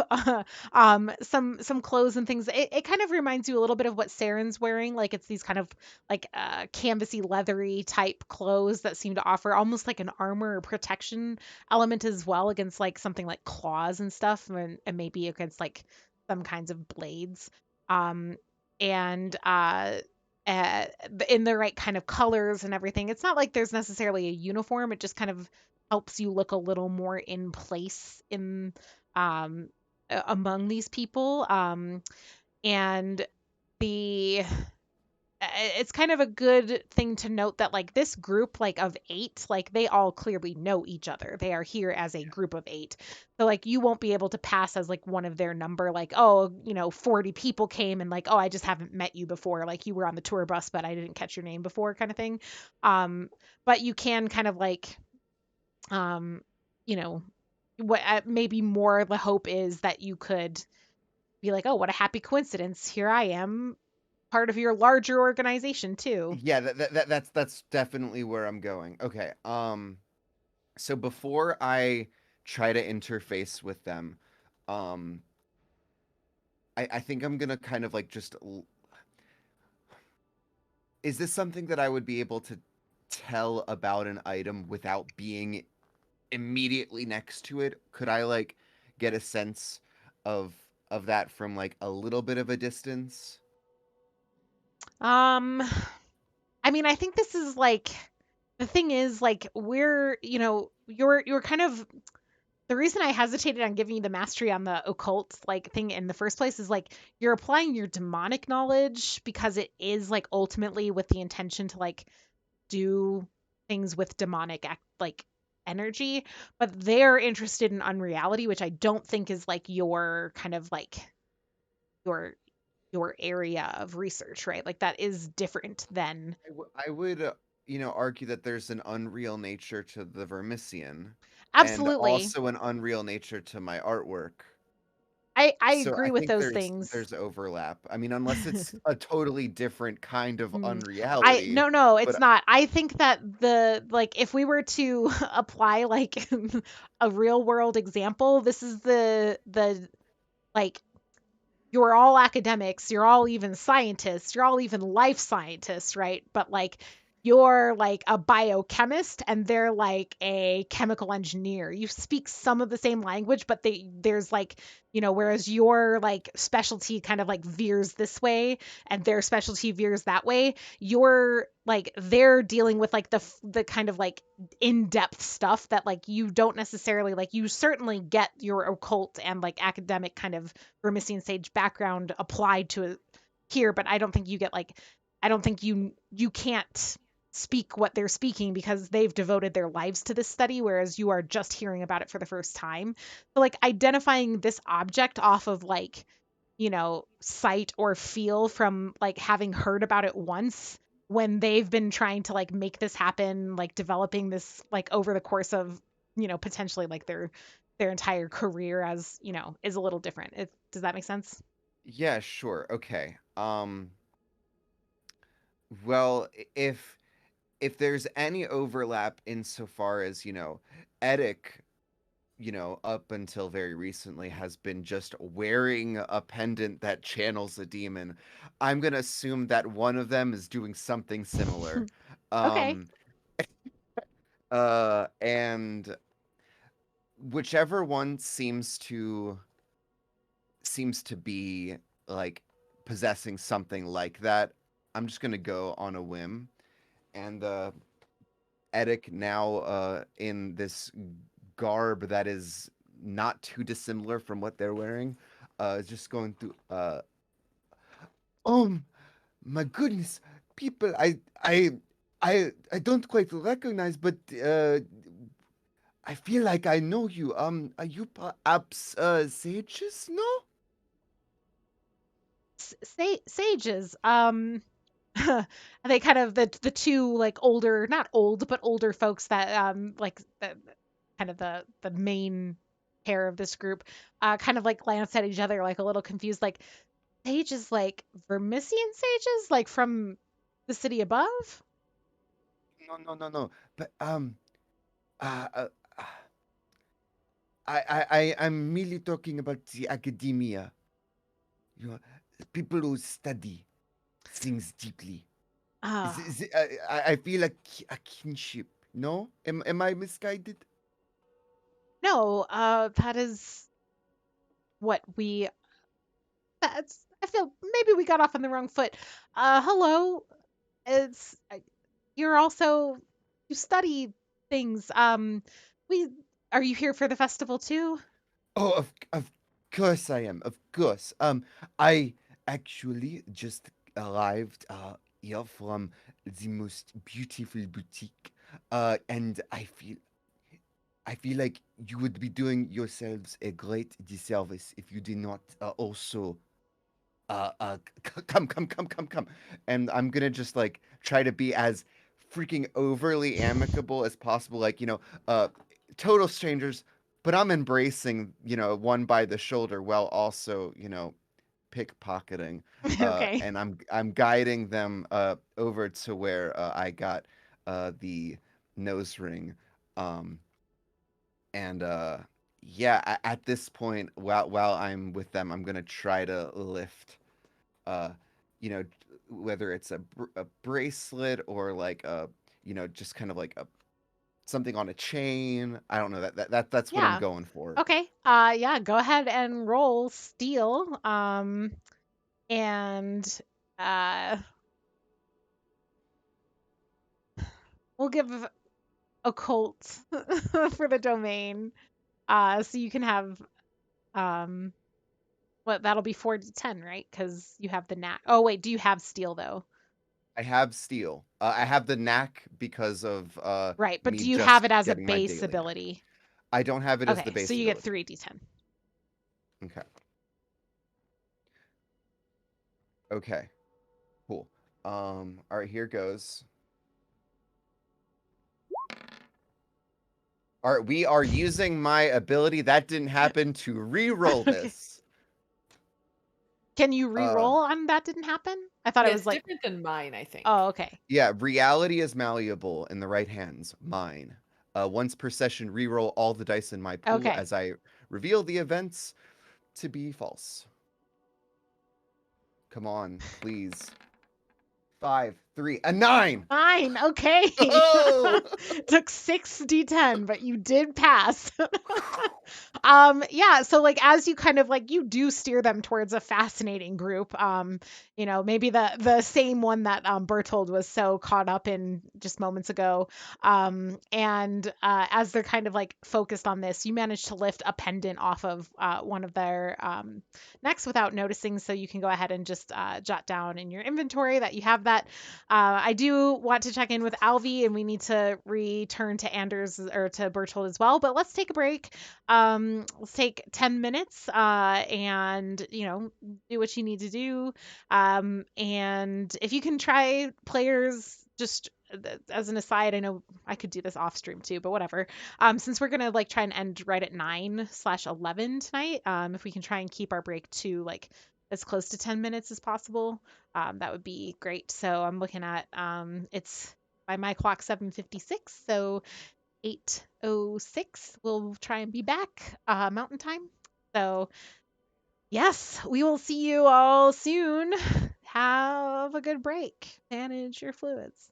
some clothes and things. It kind of reminds you a little bit of what Saren's wearing. Like it's these kind of like canvasy leathery type clothes that seem to offer almost like an armor or protection element as well against like something like claws and stuff, and maybe against like some kinds of blades. um and uh, in the right kind of colors and everything. It's not like there's necessarily a uniform. It just kind of helps you look a little more in place in um among these people. And the it's kind of a good thing to note that like this group like of 8, like they all clearly know each other. They are here as a group of 8. So like you won't be able to pass as like one of their number, like, oh, 40 people came and like, oh, I just haven't met you before, like you were on the tour bus but I didn't catch your name before, kind of thing. But you can kind of like um you know what, maybe more the hope is that you could be like, oh, what a happy coincidence, here I am, part of your larger organization too. Yeah, that's definitely where I'm going. Okay. So before I try to interface with them, um, I think I'm gonna kind of like is this something that I would be able to tell about an item without being immediately next to it? Could I like get a sense of that from like a little bit of a distance? um I mean, I think this is like, the thing is like we're, you're kind of, the reason I hesitated on giving you the mastery on the occult like thing in the first place is like you're applying your demonic knowledge because it is like ultimately with the intention to like do things with demonic like energy, but they're interested in unreality, which I don't think is like your kind of like your your area of research, right? Like that is different than. I would, argue that there's an unreal nature to the Vermisian, and Absolutely. also an unreal nature to my artwork. I So I agree with think those there's things. there's overlap. I mean, unless it's a totally different kind of Mm. I unreality, no, it's but not. I think that the like if we were to apply like a real world example, this is the like, you're all academics, you're all even scientists, you're all even life scientists, right? But like you're like a biochemist and they're like a chemical engineer. You speak some of the same language, but there's like, whereas your like specialty kind of like veers this way and their specialty veers that way, you're like they're dealing with like the kind of like in-depth stuff that like you don't necessarily like. You certainly get your occult and like academic kind of Missing Sage background applied to it here, but I don't think you get like, I don't think you can't speak what they're speaking because they've devoted their lives to this study, whereas you are just hearing about it for the first time. So like identifying this object off of like, sight or feel from like having heard about it once, when they've been trying to like make this happen, like developing this like over the course of, potentially like their entire career, as is a little different. Does that make sense? yeah, sure. Okay. Well, if there's any overlap insofar as, Edic up until very recently has been just wearing a pendant that channels a demon. I'm gonna assume that one of them is doing something similar. Okay. Um, and whichever one seems to be like possessing something like that, I'm just gonna go on a whim. And Edic now in this garb that is not too dissimilar from what they're wearing, is just going through. Oh my goodness, people! I don't quite recognize, but I feel like I know you. Are you perhaps sages? No. Sages. They kind of the two like older, not old, but older folks that like the kind of the main pair of this group kind of like glance at each other like a little confused, like sages like Vermisian sages like from the city above? No, no, no, no. But uh, uh, uh, I'm merely talking about the academia. You know, people who study things deeply. Ah, I feel like a kinship. No, am I misguided? no, that is what we that's I feel maybe we got off on the wrong foot. Hello. It's you're also you study things. We are you here for the festival too? Oh, of course I am. Of course. I actually just arrived here from the most beautiful boutique. And I feel like you would be doing yourselves a great disservice if you did not also come. And I'm gonna just like try to be as freaking overly amicable as possible, like, total strangers, but I'm embracing, one by the shoulder while also, pickpocketing. Okay. And I'm guiding them over to where I got the nose ring. Um and yeah, at this point, while I'm with them, I'm gonna try to lift uh you know whether it's a bracelet or like just kind of like a something on a chain. I don't know, that's what I'm Yeah. going for. Okay. Yeah, go ahead and roll steal. And uh we'll give occult for the domain. So you can have um what that'll be 4d10, right? Because you have the knack. Oh wait, do you have steal though? I have steel. I have the knack because of Right, but me do you have just it as a getting my base daily knack. ability? I don't have it as the Okay, so base you get ability. 3d10. Okay. Okay. Cool. All right, here goes. All right, we are using my ability that didn't happen to re-roll Okay. this. Can you Uh re-roll on that didn't happen? I thought it Yeah, was it's like, different than mine, I think. oh, okay. yeah, reality is malleable in the right hands, mine. Once per session, re-roll all the dice in my pool Okay. as I reveal the events to be false. Come on, please. 5, 3, a 9. Fine. Okay. Oh! Took 6d10, but you did pass. Yeah, so like as you kind of like you do steer them towards a fascinating group. Maybe the same one that Bertold was so caught up in just moments ago. And as they're kind of like focused on this, you manage to lift a pendant off of one of their necks without noticing. So you can go ahead and just jot down in your inventory that you have that. I do want to check in with Alvi, and we need to return to Anders or to Bertold as well. But let's take a break. Let's take 10 minutes and, do what you need to do. And if you can try players, just as an aside, I know I could do this off stream too, but whatever. Since we're gonna like try and end right at 9/11 tonight, if we can try and keep our break to like as close to 10 minutes as possible, that would be great. So I'm looking at it's by my clock 7:56. So 8:06. We'll try and be back Mountain Time. So, yes, we will see you all soon. Have a good break. Manage your fluids.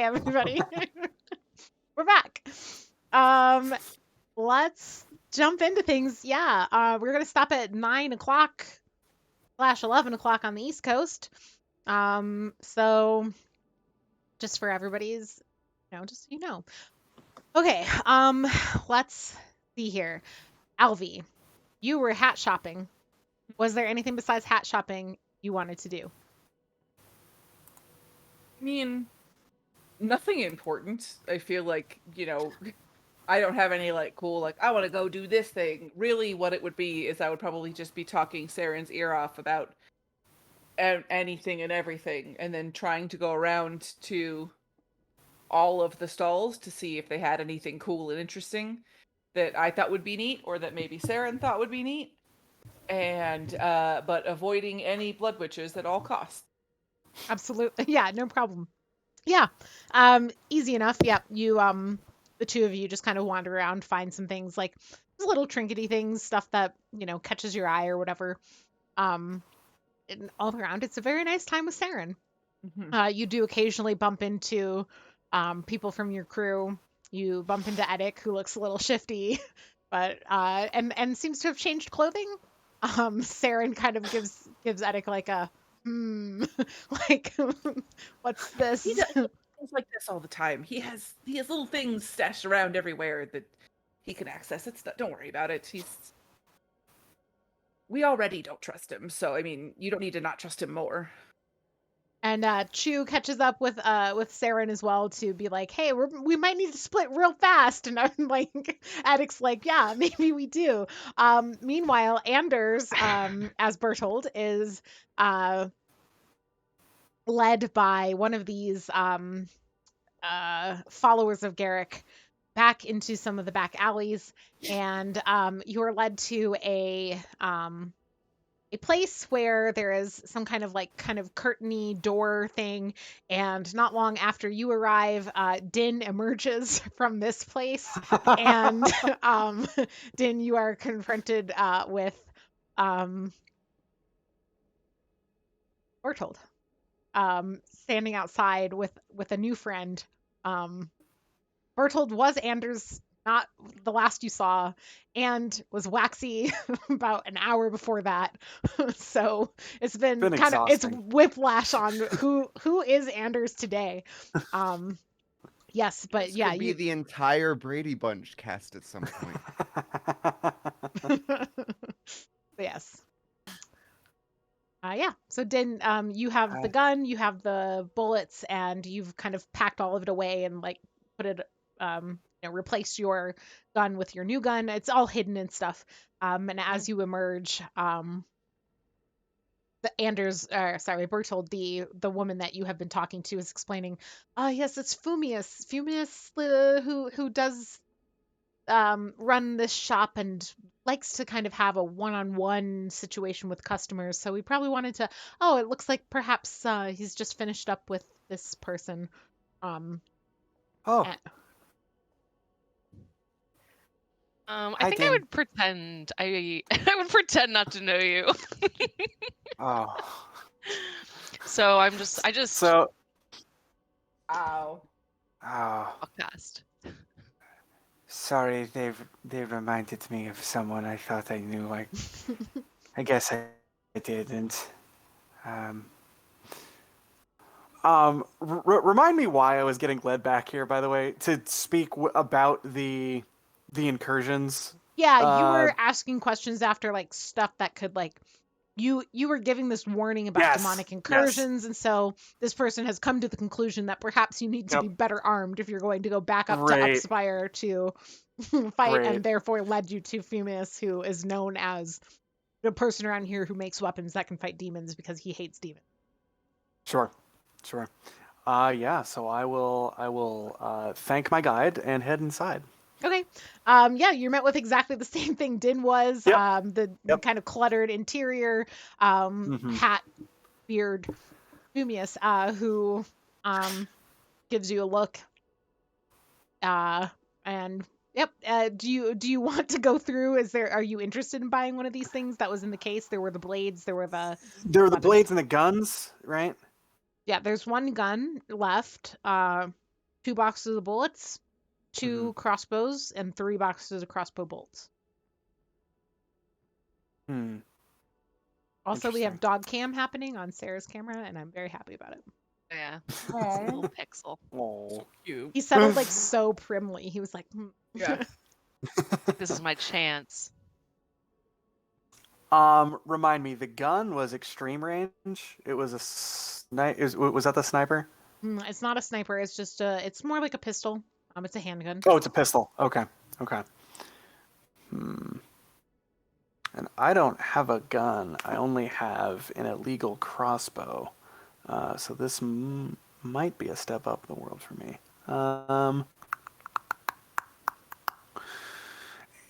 Hey, everybody. We're back. Let's jump into things. Yeah, we're going to stop at 9 o'clock / 11 o'clock on the East Coast. So just for everybody's, just so you know. Okay, let's see here. Alvi, you were hat shopping. Was there anything besides hat shopping you wanted to do? I mean, nothing important. I feel like, I don't have any cool, I want to go do this thing. Really, what it would be is I would probably just be talking Saren's ear off about anything and everything, and then trying to go around to all of the stalls to see if they had anything cool and interesting that I thought would be neat, or that maybe Saren thought would be neat. And but avoiding any blood witches at all costs. Absolutely. Yeah, no problem. Yeah. Easy enough. Yeah, you the two of you just kind of wander around, find some things like little trinkety things, stuff that, catches your eye or whatever. And all around, it's a very nice time with Saren. Mm-hmm. You do occasionally bump into people from your crew. You bump into Eddic, who looks a little shifty, but and seems to have changed clothing. Saren kind of gives Eddic like a like what's this? He does things like this all the time. He has little things stashed around everywhere that he can access. Don't worry about it. We already don't trust him, so I mean, you don't need to not trust him more. And Chu catches up with Saren as well to be like, hey, we might need to split real fast. And I'm like, Addict's like, yeah, maybe we do. Meanwhile, Anders, as Bertold, is led by one of these followers of Garrick back into some of the back alleys, and you're led to a place where there is some kind of curtainy door thing, and not long after you arrive, Din emerges from this place, and Din, you are confronted with Bertold, standing outside with a new friend. Bertold was Anders, not the last you saw, and was waxy about an hour before that. So it's been kind of, it's whiplash on who is Anders today. Yes, but this yeah, could be the entire Brady Bunch cast at some point. Yes. Yeah. So Din, you have the gun, you have the bullets, and you've kind of packed all of it away and put it, replace your gun with your new gun. It's all hidden and stuff. And as you emerge, Bertold, the woman that you have been talking to, is explaining, yes, it's Fumius. Fumius, who does run this shop and likes to kind of have a one-on-one situation with customers. So we probably wanted to, it looks like perhaps he's just finished up with this person. I think I would pretend I would pretend not to know you. So I just Ow. podcast. Sorry, they've reminded me of someone I thought I knew. I guess I didn't. Remind me why I was getting led back here, by the way, to speak about the incursions. Yeah, you were asking questions after stuff that could you were giving this warning about demonic incursions, and so this person has come to the conclusion that perhaps you need to be better armed if you're going to go back up to Spire to fight, and therefore led you to Fumius, who is known as the person around here who makes weapons that can fight demons because he hates demons. Sure. Yeah, so I will thank my guide and head inside. Okay. Yeah, you're met with exactly the same thing Din was. The kind of cluttered interior, hat, beard, Fumius, who gives you a look. And yep. Do you want to go through? Are you interested in buying one of these things? That was in the case. There were the blades. There were the blades and the guns, right? Yeah, there's one gun left. 2 boxes of bullets, 2 crossbows, and 3 boxes of crossbow bolts. Hmm. Also, we have Interesting. dog cam happening on Sarah's camera, and I'm very happy about it. Yeah. Aw, Little pixel. Oh. cute. He settled like so primly. He was like, Yeah. This is my chance. Remind me, the gun was extreme range. It was a was that the sniper? It's not a sniper. It's just it's more like a pistol. It's a handgun. Oh, it's a pistol. Okay. Okay. Hmm. And I don't have a gun. I only have an illegal crossbow. So this might be a step up in the world for me.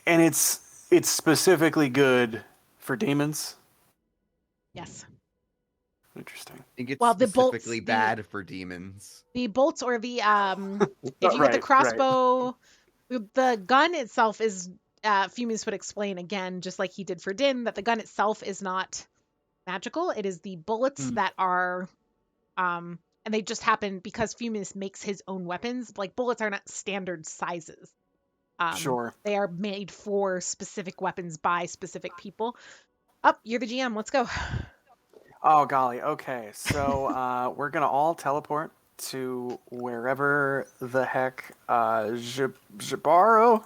And it's specifically good for demons. Yes. Interesting. I think it's Well, the bolts, specifically bad for demons. the bolts or the if you get the Right. crossbow, the gun itself is Fumius would explain again, just like he did for Din, that the gun itself is not magical. It is the bullets that are and they just happen because Fumius makes his own weapons. Like bullets are not standard sizes. Sure. They are made for specific weapons by specific people. Up, you're the GM. Let's go. Oh golly. Okay. So we're gonna all teleport to wherever the heck Jabara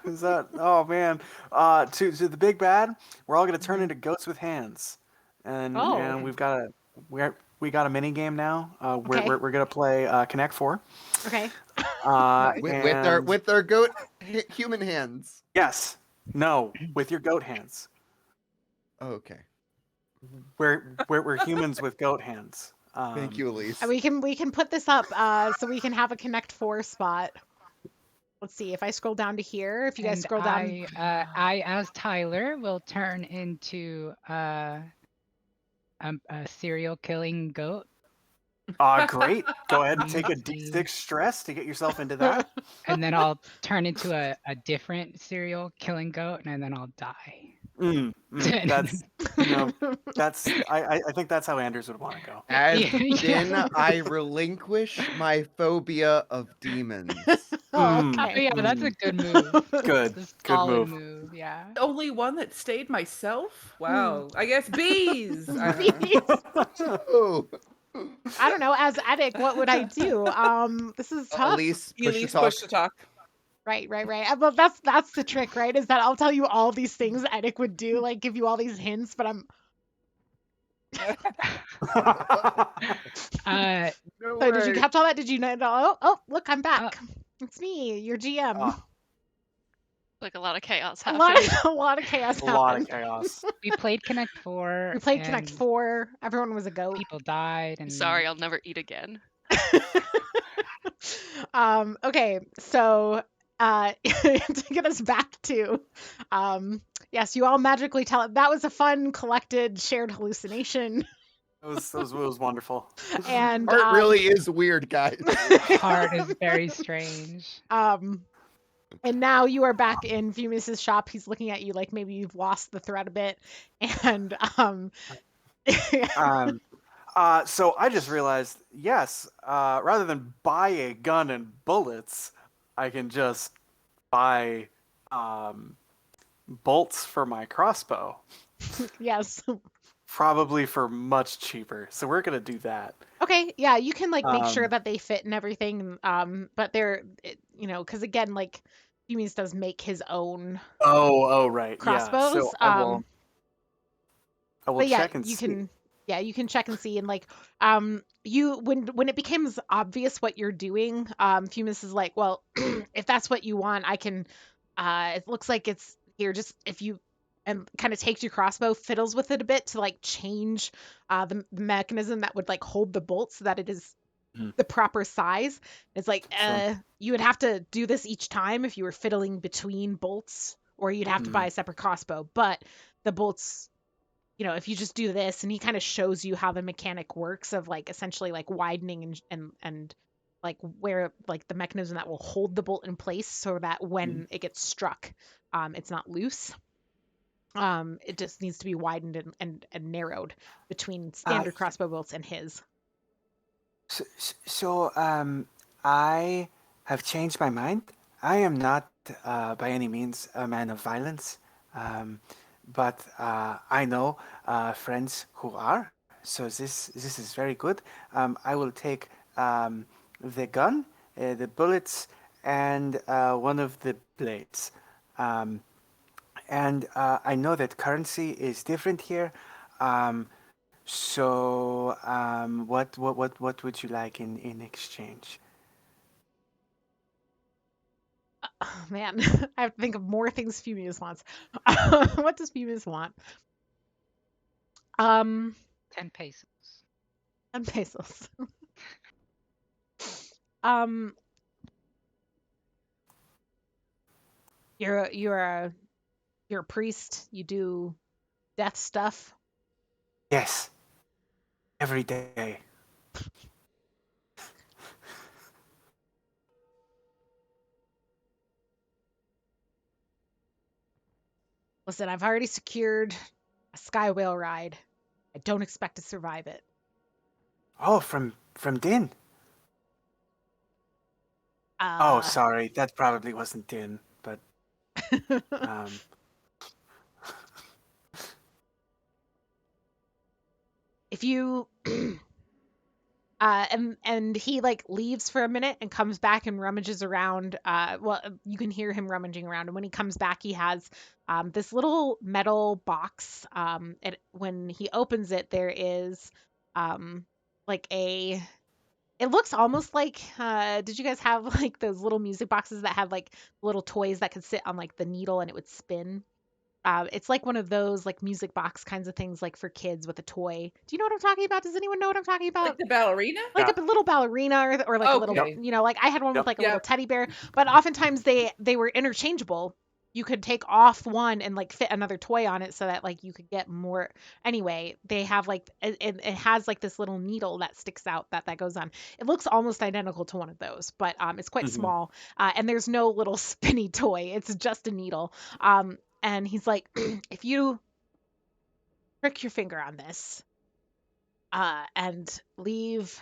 is that? Oh man. To the big bad. We're all gonna turn into goats with hands, and we've got we got a mini game now. Okay. We're gonna play Connect 4. Okay. With our goat human hands. Yes. No. With your goat hands. Oh, okay. We're humans with goat hands. Thank you, Elise. And we can put this up so we can have a Connect 4 spot. Let's see if I scroll down to here. If you guys And scroll down, I, as Tyler, will turn into a serial killing goat. Great. Go ahead and take a D6 stress to get yourself into that. And then I'll turn into a different serial killing goat, and then I'll die. That's I think that's how Anders would want to go. As Yeah. Din, I relinquish my phobia of demons. oh, Oh, okay. yeah, that's a good move. Good. That's a Good solid move. Yeah. The only one that stayed myself? Wow. I guess bees. I don't know. Oh, I don't know. As Attic, what would I do? This is tough. Elise, push Elise to talk. push to talk. Right. Well, that's the trick, right? Is that I'll tell you all these things Attic would do, like give you all these hints, but I'm. Uh, No So did you way. catch all that? Did you know? Oh, look, I'm back. It's me, your GM. Oh, Like a lot of chaos a happening. lot of chaos a lot of happened. chaos. we played Connect 4. We played Connect and 4. Everyone was a goat. People died. And Sorry, I'll never eat again. Okay, so to get us back to yes, you all magically tell it. That was a fun collected shared hallucination. It was wonderful. And Art really is weird, guys. Heart is very strange. and now you are back in Fumus's shop. He's looking at you like maybe you've lost the thread a bit. And So I just realized, yes, rather than buy a gun and bullets, I can just buy bolts for my crossbow. yes. Probably for much cheaper. So we're gonna do that. Okay, yeah, you can like make sure that they fit and everything. But they're because again, like Fumus does make his own Oh, right. crossbows. Yeah. So I will But yeah, check and you see. can you can check and see and like you when it becomes obvious what you're doing, Fumus is like, well, if that's what you want, I can it looks like it's here, just if you and kind of takes your crossbow, fiddles with it a bit to like change the mechanism that would like hold the bolt so that it is the proper size. It's like Sure. you would have to do this each time if you were fiddling between bolts, or you'd have to buy a separate crossbow. But the bolts, if you just do this, and he kind of shows you how the mechanic works of like essentially like widening and like where like the mechanism that will hold the bolt in place so that when it gets struck, it's not loose. It just needs to be widened and narrowed between standard crossbow bolts and his. So I have changed my mind. I am not by any means a man of violence, um, but I know friends who are. So this is very good. I will take the gun, the bullets, and one of the blades. Um, and I know that currency is different here. Um, so what would you like in exchange? Oh, man, I have to think of more things Fumius wants. What does Fumius want? 10 pesos. 10 pesos. Um, you're a priest. You do death stuff. Yes, every day. Listen, I've already secured a sky whale ride. I don't expect to survive it. Oh, from Din. Oh, Uh, sorry, that probably wasn't Din, but um, if you and he like leaves for a minute and comes back and rummages around. You can hear him rummaging around, and when he comes back, he has this little metal box. When he opens it, there is like a. It looks almost like. Did you guys have like those little music boxes that had like little toys that could sit on like the needle and it would spin? It's like one of those like music box kinds of things, like for kids with a toy. Do you know what I'm talking about? Does anyone know what I'm talking Like about? the ballerina? Like yeah, a little ballerina or like a little, yep, Okay. like I had one with yep. like a little Yep. teddy bear, but oftentimes they were interchangeable. You could take off one and like fit another toy on it so that like you could get more. Anyway, they have like it has like this little needle that sticks out that goes on. It looks almost identical to one of those, but it's quite Hmm. small. And there's no little spinny toy. It's just a needle. And he's like, if you prick your finger on this, and leave.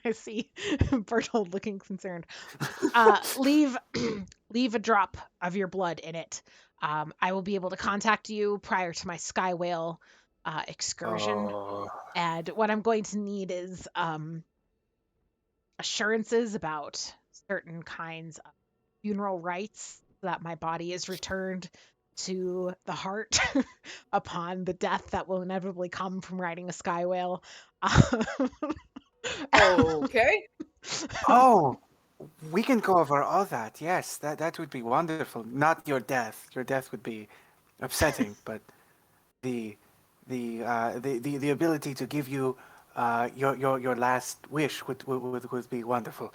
I see Bertold looking concerned. Leave leave a drop of your blood in it. I will be able to contact you prior to my sky whale excursion. Oh, And what I'm going to need is assurances about certain kinds of funeral rites so that my body is returned to the heart upon the death that will inevitably come from riding a sky whale. Okay. oh, we can go over all that. Yes, that would be wonderful. Not your death. Your death would be upsetting, but the the ability to give you your last wish would be wonderful.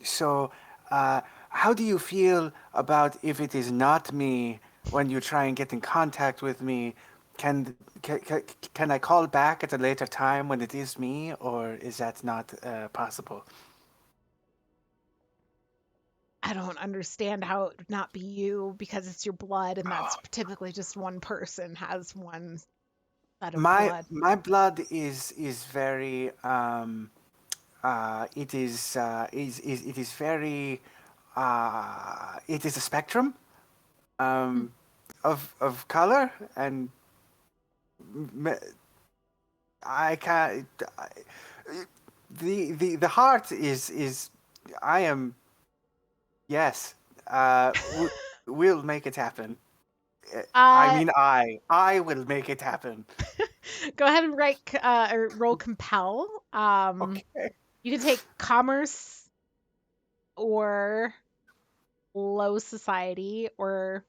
So, how do you feel about if it is not me when you try and get in contact with me? Can can I call back at a later time when it is me, or is that not possible? I don't understand how it would not be you because it's your blood, and that's typically just one person has one set of blood. My blood is very it is very it is a spectrum Hmm. of color, and me- I can't the heart is I am yes we'll make it happen. I Uh, mean I will make it happen. Go ahead and or roll compel. Okay, You can take commerce or low society, or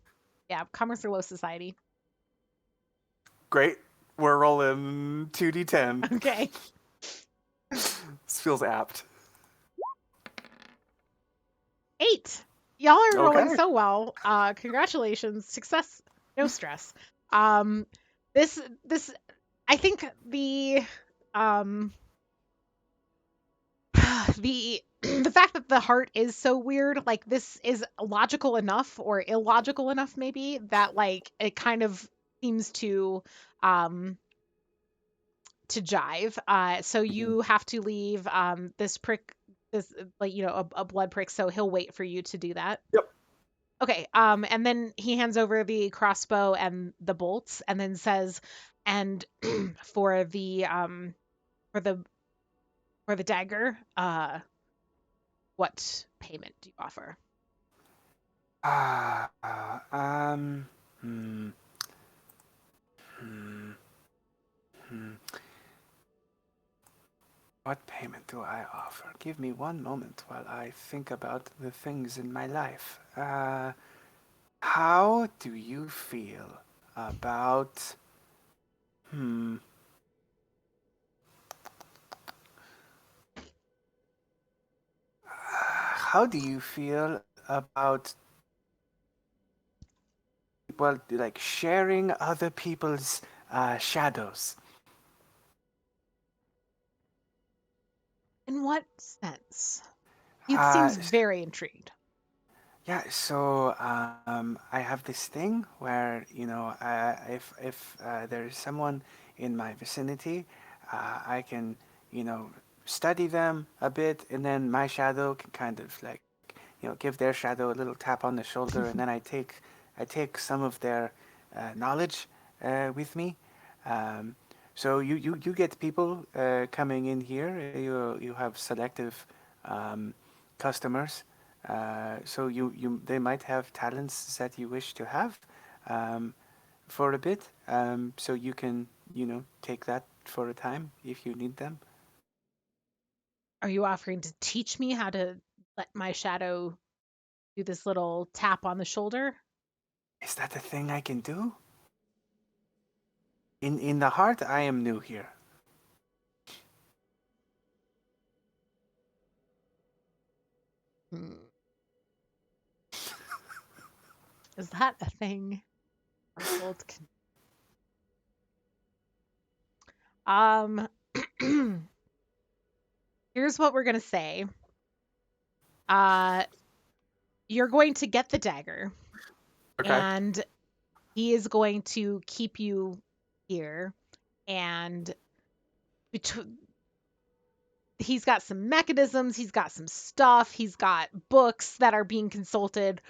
yeah, commerce or low society. great. We're rolling 2d10. Okay. This feels apt. 8. Y'all are rolling Okay. so well. Congratulations. Success, no stress. Um, this I think um the fact that the heart is so weird, like this is logical enough or illogical enough maybe that like it kind of seems um to jive. So Mhm. you have to leave this prick this like a blood prick, so he'll wait for you to do that. Yep. Okay. And then he hands over the crossbow and the bolts, and then says, "And for the for the for the dagger, what payment do you offer?" Ah, hmm, hmm, hmm. What payment do I offer? Give me one moment while I think about the things in my life. How do you feel about, hmm, how do you feel about, well, like sharing other people's shadows? In what sense? He Uh, seems very intrigued. Yeah, so I have this thing where if there's someone in my vicinity, I can study them a bit, and then my shadow can kind of like give their shadow a little tap on the shoulder, and then I take some of their knowledge with me. Um, so you get people coming in here. You have selective customers. So they might have talents that you wish to have um, for a bit. So you can take that for a time if you need them. Are you offering to teach me how to let my shadow do this little tap on the shoulder? Is that a thing I can do? In the heart, I am new here. Hmm. Is that a thing? Bertold can... Here's what we're gonna say. Uh, you're going to get the dagger, Okay. and he is going to keep you here. And between he's got some mechanisms, he's got some stuff, he's got books that are being consulted.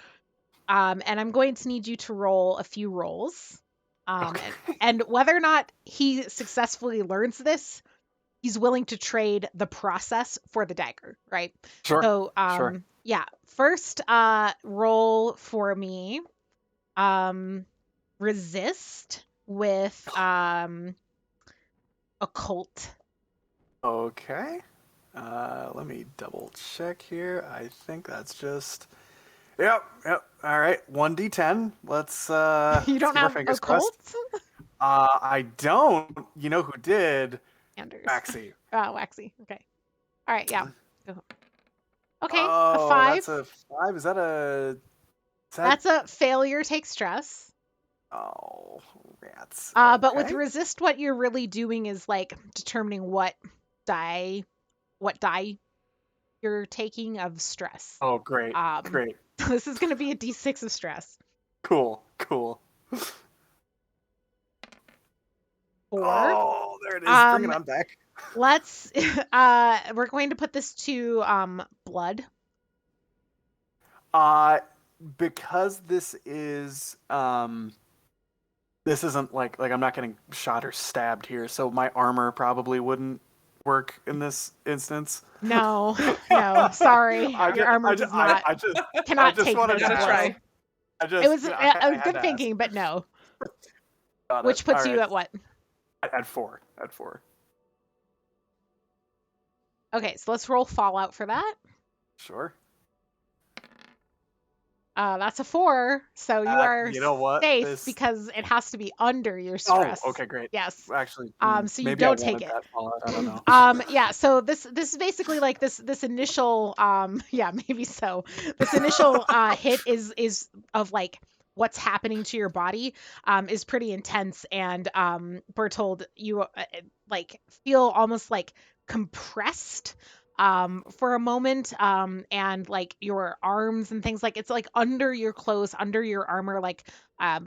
And I'm going to need you to roll a few rolls. Okay. And whether or not he successfully learns this, he's willing to trade the process for the dagger, right? Sure. So, Sure. yeah. First, roll for me. Resist with occult. Okay. Let me double check here. I think that's just. Yep. Yep. All right. 1d10. Let's You don't keep our have fingers crossed. occult? I don't. You know who did? Anders. Maxie. Waxy. Okay. All right. Yeah. Go. Okay. A Oh, 5. that's a 5. Is that a? Is that? That's a failure takes stress. Oh, rats. But with Okay. resist, what you're really doing is like determining die, what die you're taking of stress. Oh, great. Um, Great. this is going to be a d6 of stress. Cool. Cool. 4. Oh, there it is. Bring it Um, on back. let's. We're going to put this to blood. Uh, because this isn't like I'm not getting shot or stabbed here, so my armor probably wouldn't work in this instance. No, no, sorry, your armor does not I cannot just take wanted such to a Gotta ask. blow. try. I just It was I a had good to ask. thinking, but no. Got it. Which puts All you right. at what? At 4. At 4. Okay, so let's roll Fallout for that. Sure. That's a 4, so you are You know what? safe This. because it has to be under your Oh, stress. okay, great. Yes. Actually, So you maybe I don't take wanted it. that fallout. I don't know. Yeah, so this is basically like this initial yeah, maybe so. This initial hit is of like what's happening to your body is pretty intense, and Bertold, you like feel almost like compressed for a moment, and like your arms and things, like it's like under your clothes, under your armor, like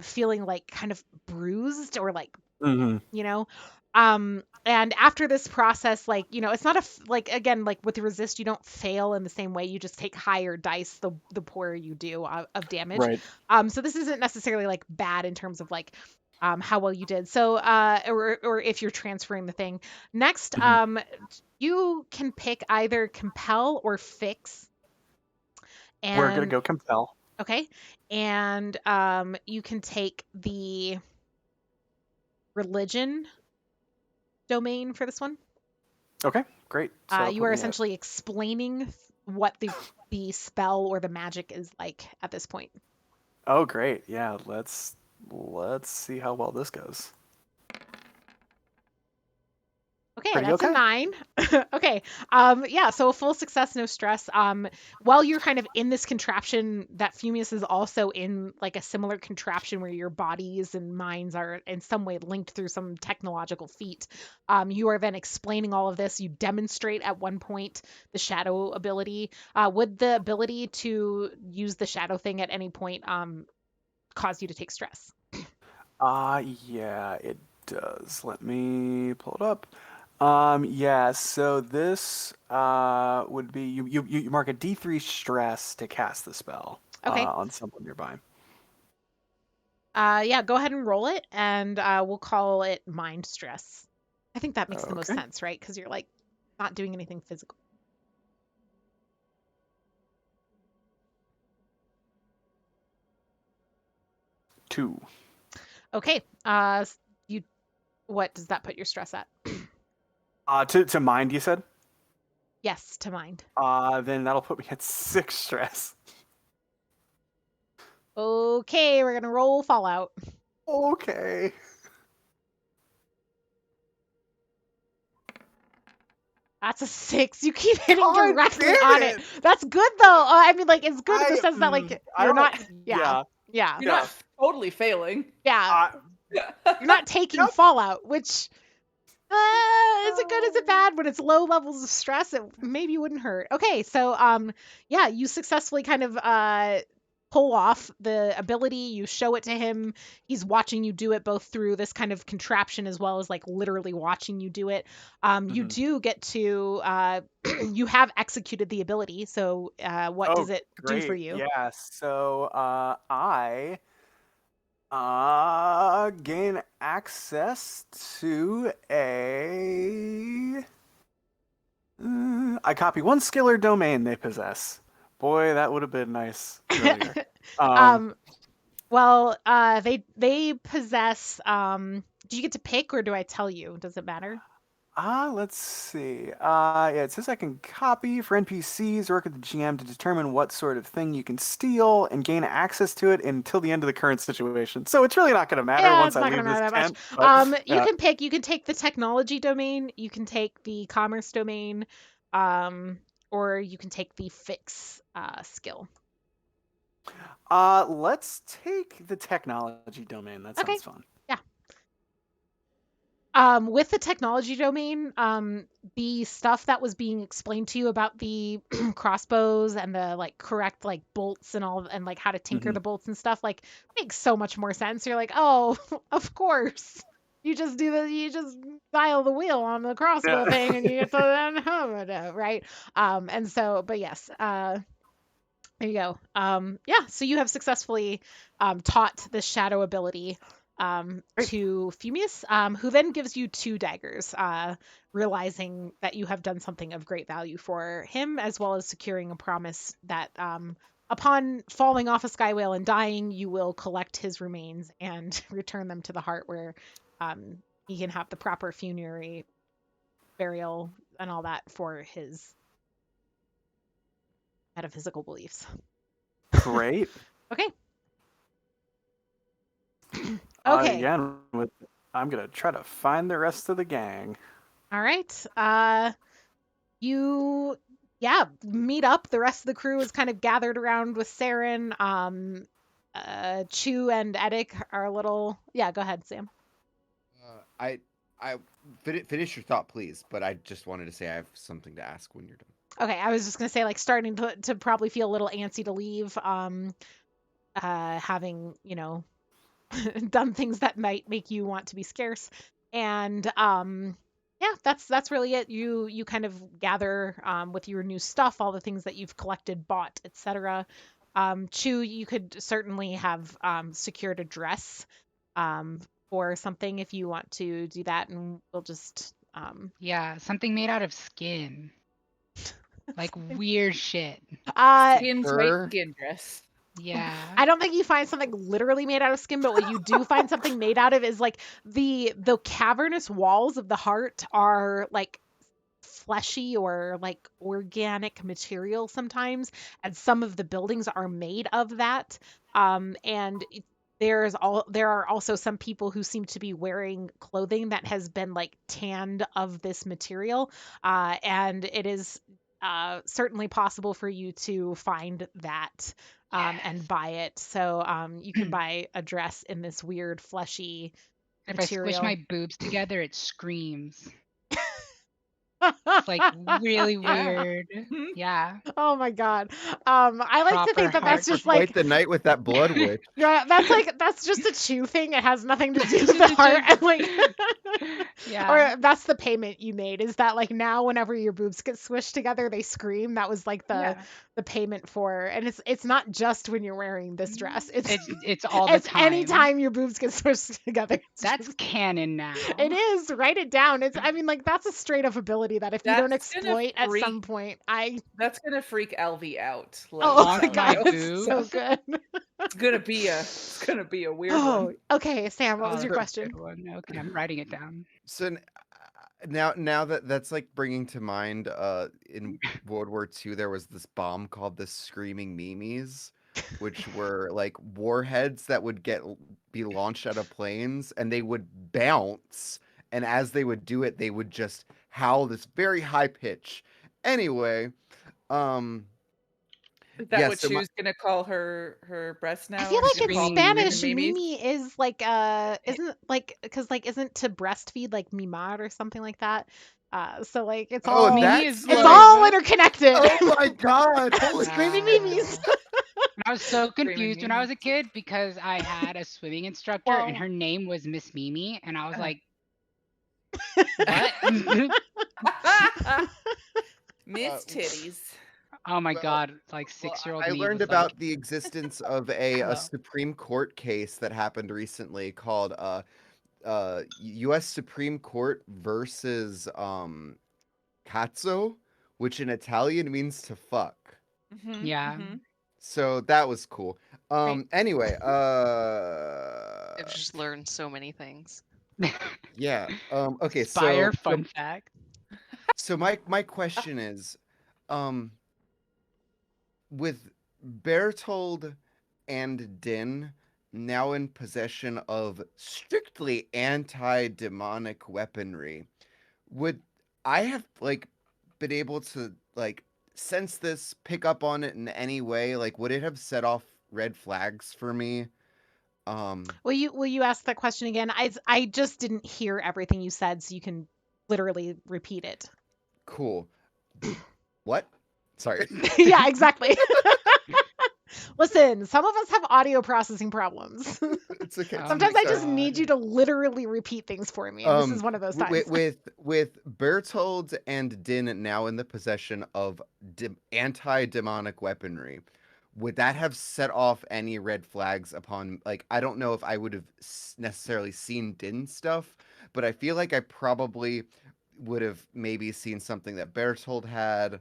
feeling like kind of bruised or like Mm-hmm. you know. And after this process, like, it's not like, again, like with resist, you don't fail in the same way. You just take higher dice the poorer you do of damage. Right. So this isn't necessarily like bad in terms of like how well you did. So or if you're transferring the thing. Next, Mhm. you can pick either compel or fix. We're gonna And go compel. okay. And you can take the religion domain for this one. Okay, great. So that'll You put are me at essentially explaining what the spell or the magic is like at this point. Oh, great. Yeah, let's see how well this goes. Okay, Pretty that's a okay. 9. Okay. Yeah, so a full success, no stress. While you're kind of in this contraption, that Fumius is also in like a similar contraption where your bodies and minds are in some way linked through some technological feat. You are then explaining all of this. You demonstrate at one point the shadow ability. Would the ability to use the shadow thing at any point cause you to take stress? Yeah, it does. Let me pull it up. Yeah, so this would be you mark a D3 stress to cast the spell Okay. on someone nearby. Yeah, go ahead and roll it, and we'll call it mind stress. I think that makes the most Okay. sense, right? Because you're like not doing anything physical. 2. Okay. You what does that put your stress at? To mind, you said? Yes, to mind. Then that'll put me at 6 stress. Okay, we're gonna roll Fallout. Okay. That's a 6. You keep hitting God directly damn on it. it! That's good though. I mean, like it's good in the sense that like I you're don't. not. Yeah, Yeah. yeah, You're not totally failing. yeah. Uh, You're not taking Yep. Fallout, which is it good? Is it bad? When it's low levels of stress, it maybe wouldn't hurt. Okay, so yeah, you successfully kind of pull off the ability. You show it to him. He's watching you do it both through this kind of contraption as well as like literally watching you do it. You Mhm. do get to you have executed the ability. So what Oh, does it do for great. you? Yeah. So I gain access to a. I copy one skill or domain they possess. Boy, that would have been nice earlier. Um, um, well, they possess. Do you get to pick or do I tell you? Does it matter? let's see. Yeah, it says I can copy for NPCs, work with the GM to determine what sort of thing you can steal and gain access to it until the end of the current situation. So it's really not going to matter Yeah, once it's I not gonna leave this matter that much. tent. But You yeah. can pick. You can take the technology domain. You can take the commerce domain, or you can take the fix skill. Let's take the technology domain. That Okay. sounds fun. Yeah. With the technology domain, the stuff that was being explained to you about the crossbows and the like correct like bolts and all and like how to tinker Mhm. the bolts and stuff like makes so much more sense. You're like, oh, of course. You just dial the wheel on the crossbow Yeah. thing and you get to right? And so, but yes, there you go. Yeah, so you have successfully taught the shadow ability Great. to Fumius, who then gives you 2 daggers, realizing that you have done something of great value for him, as well as securing a promise that upon falling off a sky whale and dying, you will collect his remains and return them to the heart where he can have the proper funerary burial and all that for his metaphysical beliefs. Great. Okay. Okay. Again, I'm gonna try to find the rest of the gang. All right. You meet up. The rest of the crew is kind of gathered around with Saren. Chu and Edik are a little. Yeah, go ahead, Sam. I finish your thought, please. But I just wanted to say I have something to ask when you're done. Okay, I was just gonna say like starting to probably feel a little antsy to leave. Having done things that might make you want to be scarce. And yeah, that's really it. You kind of gather with your new stuff all the things that you've collected, bought, etc. Chu, you could certainly have secured a dress um, or something if you want to do that, and we'll just Yeah, something made out of skin. Like weird shit. Skin tight Fur? skin dress. Yeah. I don't think you find something literally made out of skin, but what you do find something made out of is like the cavernous walls of the heart are like fleshy or like organic material sometimes, and some of the buildings are made of that. And there are also some people who seem to be wearing clothing that has been like tanned of this material, and it is certainly possible for you to find that and Yes. buy it. So you can buy a dress in this weird fleshy If I squish material. my boobs together, it screams. It's like really Yeah. weird. Mhm. Yeah. Oh my god. I like to Proper think that that's For just hardcore. quite like the night with that blood witch. yeah, that's just a chew thing. It has nothing to do with the heart. And like Yeah. or that's the payment you made. Is that like now whenever your boobs get swished together, they scream? That was like Yeah. the payment for, and it's not just when you're wearing this dress. It's It's all the it's time. anytime your boobs get swished together. It's That's just- canon now. it is. Write it down. It's I mean like that's a straight up ability that if you don't That's gonna exploit at freak some point, I That's gonna freak Alvy out. Let me oh Honk my tell my god, you. it's so boobs. good. It's gonna be a weird Oh, one. okay, Sam, what Oh, was your that's a question? good one. Okay, I'm writing it down. So now that that's like bringing to mind in World War II there was this bomb called the Screaming Memes, which were like warheads that would be launched out of planes and they would bounce, and as they would do it they would just howl this very high pitch. Anyway, um Is that yeah, what so she was gonna call her breast I now? feel She's like gonna in call them Screaming Spanish, screaming memes? Mimi is like isn't like because like isn't to breastfeed like mimar or something like that. So like oh Mimi is it's like all love. interconnected. oh my god, holy Screaming shit. Mimis. Wow. And I was so Screaming confused when I was memes. a kid because I had a swimming instructor and Well, her name was Miss Mimi, and I was Uh-huh. like, what? Miss Titties. Oh my Well, God. Like Well, 6-year-old I me learned was like, about the existence of a hello. Supreme Court case that happened recently called U.S. Supreme Court versus cazzo, which in Italian means to fuck. Mhm, Yeah. mhm. So that was cool. right. Anyway, I've just learned so many things. yeah. Okay, Spire so fun fact. my question is, um, with Bertold and Din now in possession of strictly anti-demonic weaponry, would I have like been able to like sense this, pick up on it in any way? Like, would it have set off red flags for me? Will you ask that question again? I just didn't hear everything you said, so you can literally repeat it. Cool. What? Sorry. Yeah, exactly. Listen, some of us have audio processing problems. It's okay. Oh Sometimes my I just need God. you to literally repeat things for me, and this is one of those times. With Bertold and Din now in the possession of anti-demonic weaponry, would that have set off any red flags upon, like, I don't know if I would have necessarily seen Din stuff, but I feel like I probably would have maybe seen something that Bertold had,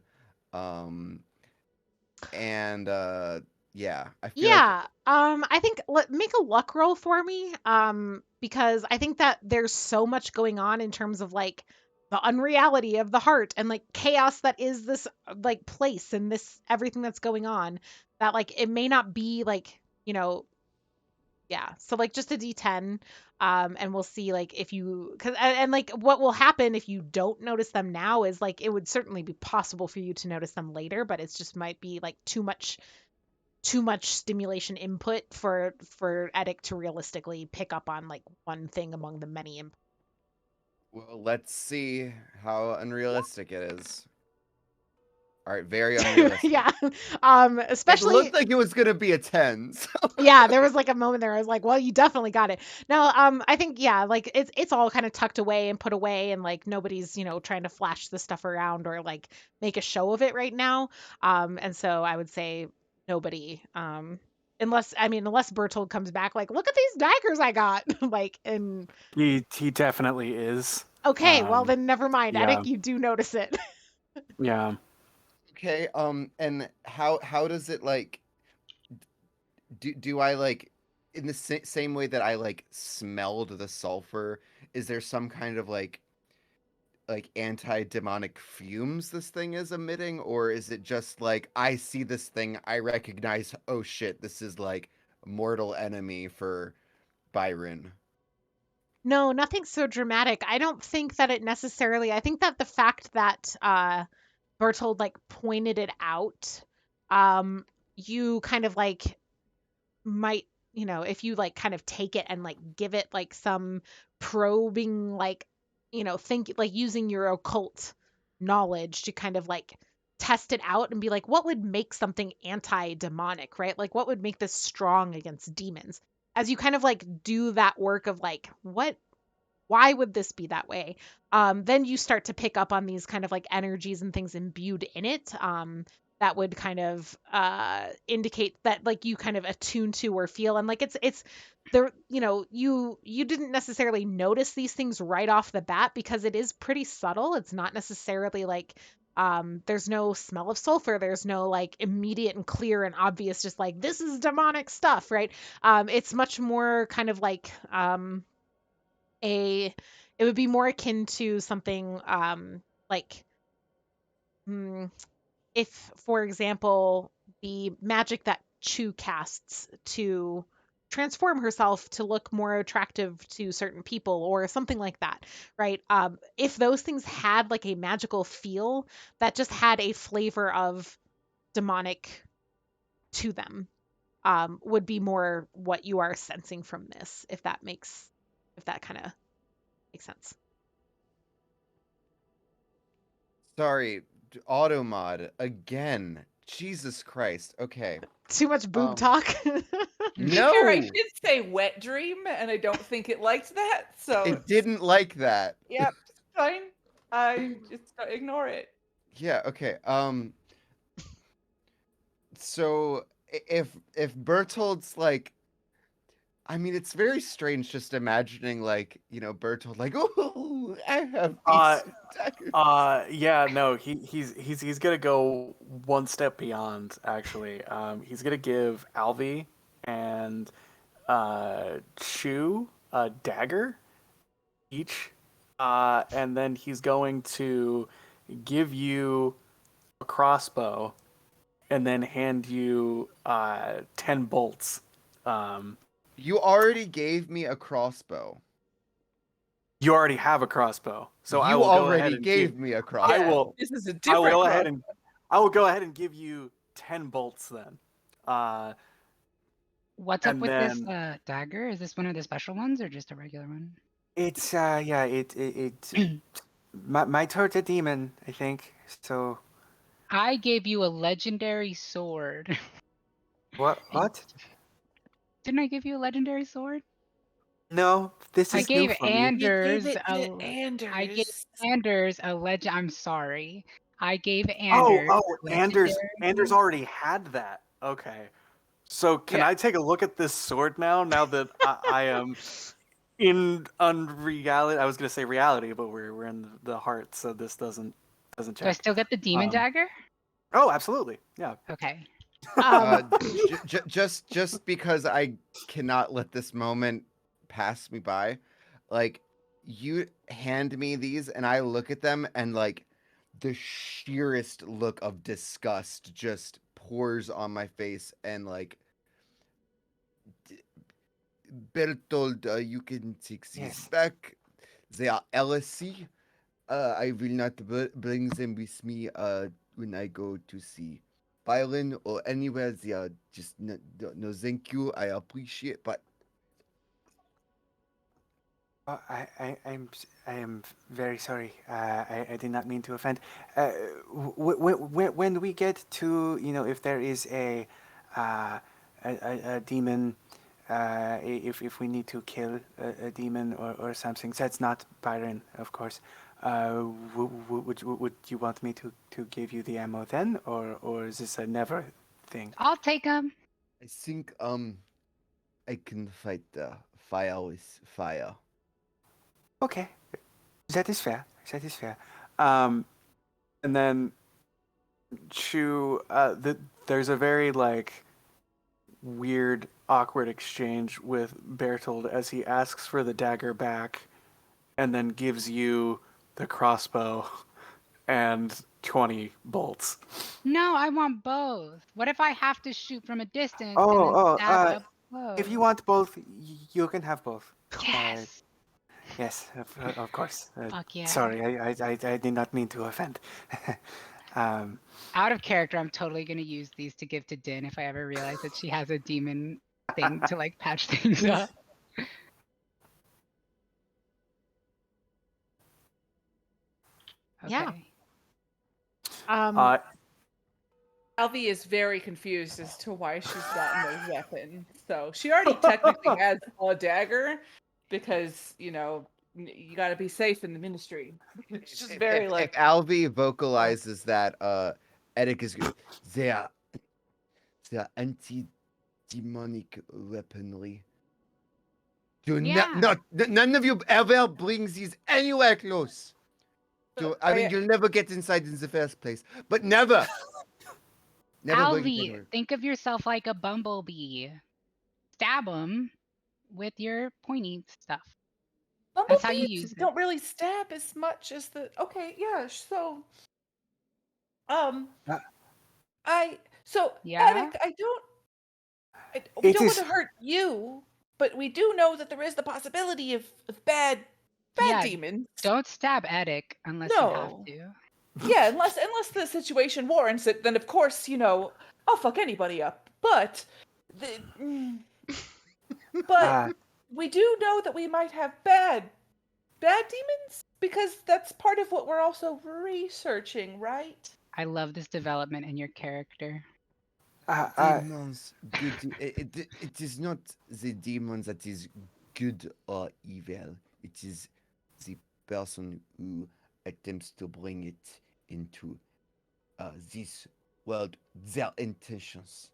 um and yeah, I feel like Yeah. I think make a luck roll for me. Because I think that there's so much going on in terms of like the unreality of the heart and like chaos that is this like place and this everything that's going on that like it may not be like, you know, yeah. So like just a D10. And we'll see like if you cuz and like what will happen if you don't notice them now is like it would certainly be possible for you to notice them later, but it's just might be like too much stimulation input for Edic to realistically pick up on like one thing among the many well, let's see how unrealistic it is. All right, very unrealistic. Yeah. It Especially looked like it was gonna be a 10. So. yeah, there was like a moment there I was like, well, you definitely got it. No, I think yeah, like it's all kind of tucked away and put away and like nobody's, trying to flash the stuff around or like make a show of it right now. And so I would say nobody unless Bertold comes back like, look at these daggers I got. Like and He definitely is. okay, well then never mind. I Yeah. think you do notice it. Yeah. Okay, and how does it like do I like in the same way that I like smelled the sulfur? Is there some kind of like anti-demonic fumes this thing is emitting, or is it just like I see this thing, I recognize, oh shit, this is like mortal enemy for Byron? No, nothing so dramatic. I don't think that it necessarily I think that the fact that Bertold like pointed it out, um, you kind of like might, if you like kind of take it and like give it like some probing, like, think like using your occult knowledge to kind of like test it out and be like, what would make something anti-demonic, right? Like, what would make this strong against demons? As you kind of like do that work of like, why would this be that way? Then you start to pick up on these kind of like energies and things imbued in it, that would kind of indicate that like you kind of attune to or feel, and like it's there. You didn't necessarily notice these things right off the bat because it is pretty subtle. It's not necessarily like there's no smell of sulfur, there's no like immediate and clear and obvious just like this is demonic stuff, right? It's much more kind of like a it would be more akin to something like mm, if for example the magic that Chu casts to transform herself to look more attractive to certain people or something like that, right? If those things had like a magical feel that just had a flavor of demonic to them, would be more what you are sensing from this, if that kind of makes sense. Sorry, auto mod again. Jesus Christ. Okay. Too much boob Um, talk. To be fair, I no, did say wet dream, and I don't think it liked that. So it didn't like that. yep, fine. I just ignore it. Yeah. Okay. So if Bertold's like, I mean, it's very strange just imagining like Bertold like, oh, I have Uh, these daggers. yeah, no, he's gonna go one step beyond. Actually, he's gonna give Alvi and Chu a dagger each, and then he's going to give you a crossbow, and then hand you 10 bolts. Um, You already gave me a crossbow. you already have a crossbow, so I You will go ahead already and give. gave me a I crossbow. will. This is a I will different go cross. ahead and I will go ahead and give you 10 bolts then. Uh, What's up and with this then dagger? Is this one of the special ones or just a regular one? it's yeah it my turret's a demon, I think. So I gave you a legendary sword. And what? didn't I give you a legendary sword? No, this I is new gave from you. He gave Anders it a to I gave Anders. Anders a legend. I'm sorry. I gave Oh, Anders oh, Anders legendary. already had that. Okay. So can Yeah. I take a look at this sword now that I am in unreality? I was gonna say reality, but we're in the heart, so this doesn't Do I check. still get the demon Um, dagger? oh, absolutely. Yeah. Okay. Uh, um, just because I cannot let this moment pass me by, like you hand me these and I look at them and like the sheerest look of disgust just pours on my face and like Bertold, you can take these Yes. back. They are LSC. I will not bring them with me when I go to see Byron or anywhere. They are just no, thank you. I appreciate, but I am very sorry. I did not mean to offend. When we get to, if there is uh, a demon, if we need to kill a demon or something, that's not Byron, of course. Would you want me to give you the ammo then, or is this a never thing? I'll take them. I think I can fight fire with fire. Okay, that is fair. That is fair. And then there's a very weird, awkward exchange with Bertold as he asks for the dagger back, and then gives you the crossbow and 20 bolts. No, I want both. What if I have to shoot from a distance and then Oh, stab up close? if you want both, you can have both. Yes. Yes, of course. Fuck yeah. Sorry, I did not mean to offend. Out of character, I'm totally gonna use these to give to Din if I ever realize that she has a demon thing to patch things up. Okay. Yeah. Alvi is very confused as to why she's gotten a weapon. So she already technically has a dagger because, you got to be safe in the ministry. It's just very if Alvi vocalizes that Edic is good. They are anti-demonic weaponry. None of you ever bring these anywhere close. So you'll never get inside in the first place. But never. Never bring it Alvi, anywhere. think of yourself like a bumblebee. Stab them with your pointy stuff. That's how you use it. Don't really stab as much as the. Okay, yeah. So, Yeah? Attic, we don't want to hurt you, but we do know that there is the possibility of bad Yeah, demons. Don't stab Edic unless you have to. Yeah, unless the situation warrants it, then of course, I'll fuck anybody up. But we do know that we might have bad demons because that's part of what we're also researching, right? I love this development in your character. Demons, good. It is not the demon that is good or evil. It is the person who attempts to bring it into this world. Their intentions.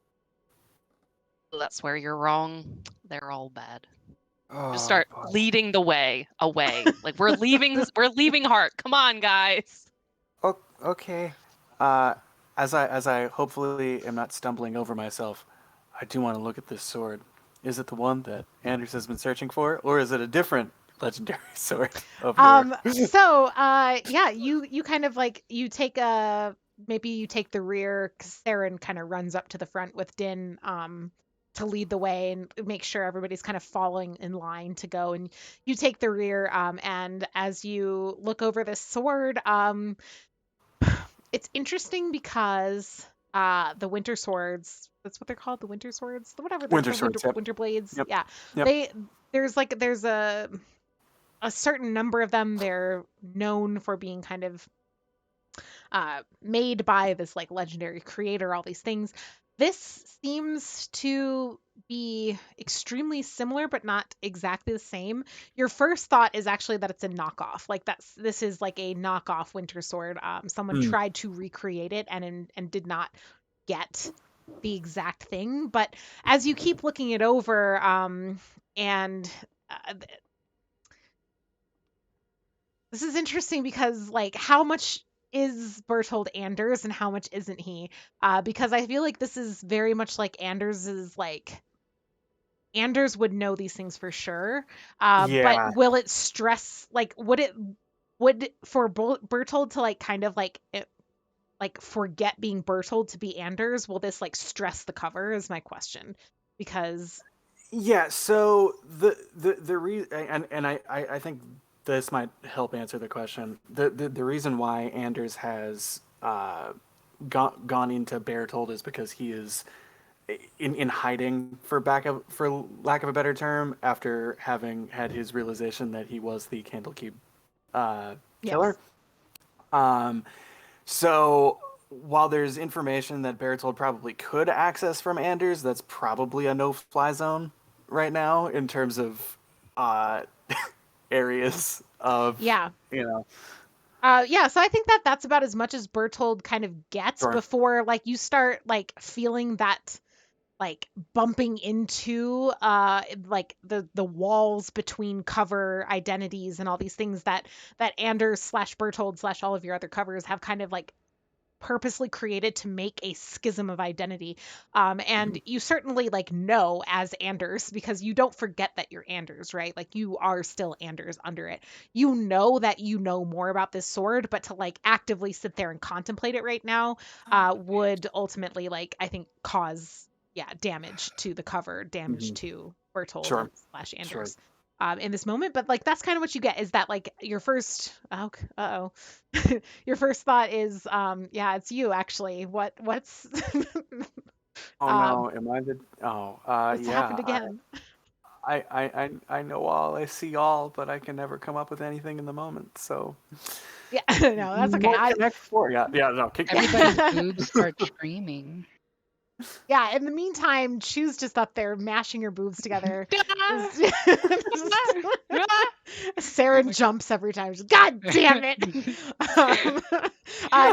That's where you're wrong. They're all bad. Oh, Just start boy. leading the way away. We're leaving Heart. Come on, guys. Oh, okay. As I hopefully am not stumbling over myself, I do want to look at this sword. Is it the one that Anders has been searching for, or is it a different legendary sword? So yeah, you kind of you take maybe you take the rear because Saren kind of runs up to the front with Din to lead the way and make sure everybody's kind of falling in line to go, and you take the rear and as you look over this sword it's interesting because the winter swords, that's what they're called, the winter swords, Winter swords, yep. winter blades. Yep. Yeah. Yep. There's a certain number of them. They're known for being kind of made by this legendary creator, all these things. This seems to be extremely similar, but not exactly the same. Your first thought is actually that it's a knockoff. This is like a knockoff winter sword. Someone tried to recreate it and did not get the exact thing. But as you keep looking it over, and this is interesting because how much is Bertold Anders and how much isn't he? Because I feel like this is very much like Anders's Anders would know these things for sure. Yeah. But will it stress would for Bertold to kind of forget being Bertold to be Anders? Will this stress the cover is my question. Because Yeah, so the reason, and I think this might help answer the question. The reason why Anders has gone into Bertold is because he is in hiding for lack of a better term, after having had his realization that he was the Candlekeep killer. Yes. So while there's information that Bertold probably could access from Anders, that's probably a no-fly zone right now in terms of areas of Yeah. you know. Yeah, so I think that that's about as much as Bertold kind of gets Sure. before like you start like feeling that like bumping into like the walls between cover identities and all these things that Anders slash Bertold slash all of your other covers have kind of like purposely created to make a schism of identity. And you certainly like know as Anders because you don't forget that you're Anders, right? Like you are still Anders under it. You know that you know more about this sword, but to like actively sit there and contemplate it right now would ultimately like I think cause damage to the cover, damage to Bertold Sure. slash Sure. Anders. In this moment, but like that's kind of what you get is that like your first your first thought is yeah, it's you actually. What's Oh no, am I the? what's happened again? I know all, I see all, but I can never come up with anything in the moment. So Yeah, no, that's okay. More Connect 4. Yeah, no, keep going. Everybody's boobs start screaming. Yeah, in the meantime, Chu's just up there mashing her boobs together. Sarah jumps every time. She's, God damn it!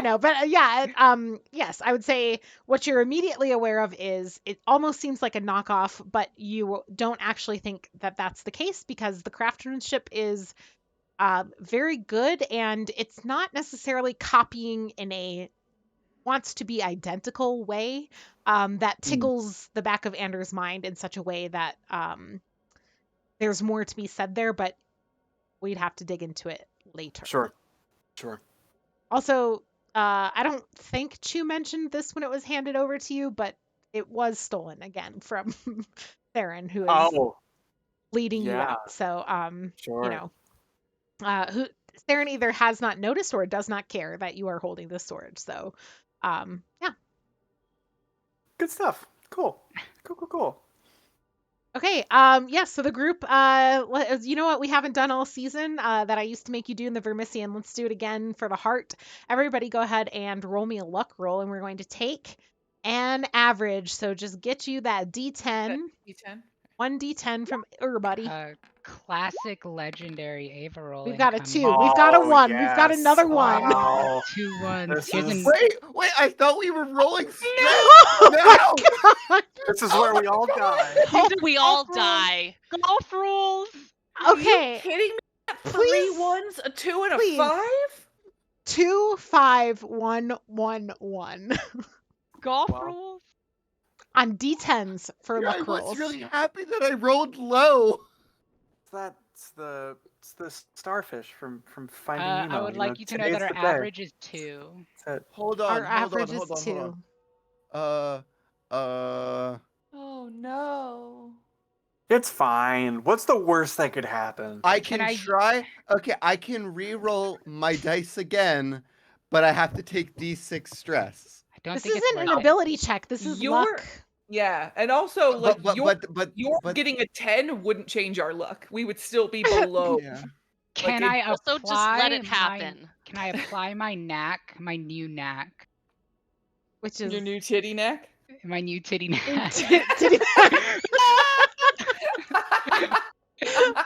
No, but yes, I would say what you're immediately aware of is it almost seems like a knockoff, but you don't actually think that that's the case because the craftsmanship is very good and it's not necessarily copying in a wants to be identical way that tickles the back of Anders' mind in such a way that there's more to be said there, but we'd have to dig into it later. Sure. Also, I don't think Chu mentioned this when it was handed over to you, but it was stolen again from Theron, who is leading you yeah. out. So, Sure. you know, who Theron either has not noticed or does not care that you are holding this sword. So, yeah. Good stuff. Cool. Okay, so the group, you know what we haven't done all season that I used to make you do in the Vermisian. Let's do it again for the heart. Everybody go ahead and roll me a luck roll, and we're going to take an average. So just get you that D10. D10. 1 D10 from everybody. Classic legendary Averol. We've got a incoming. 2. We've got a Oh, 1. We've got yes. another 1. Wow. 2 ones. This Here's is- an Wait, I thought we were rolling straight. Oh No! my This is where we all die. We all die. golf rules. God. Okay. Are you kidding me? Three Please. ones, a 2, and a Please. 5? 2, 5, 1, 1, 1. Golf Wow. rules. On D10s for I luck was rolls. really happy that I rolled low. It's the starfish from Finding Nemo. I would like you to know today's that our the day. average is 2. That's it. Hold on, Our hold average on, is hold on, 2. hold on. Oh no. It's fine. What's the worst that could happen? I Can can I- try. Okay, I can re-roll my dice again, but I have to take D6 stress. I don't This think it's isn't an worth it. ability check. This is You're- luck. Yeah, and also like But your but getting a 10 wouldn't change our luck. We would still be below. yeah. Can it- I apply Also, just let it my- happen. Can I apply my knack, my new knack, Which is Your new titty neck. my new titty knack?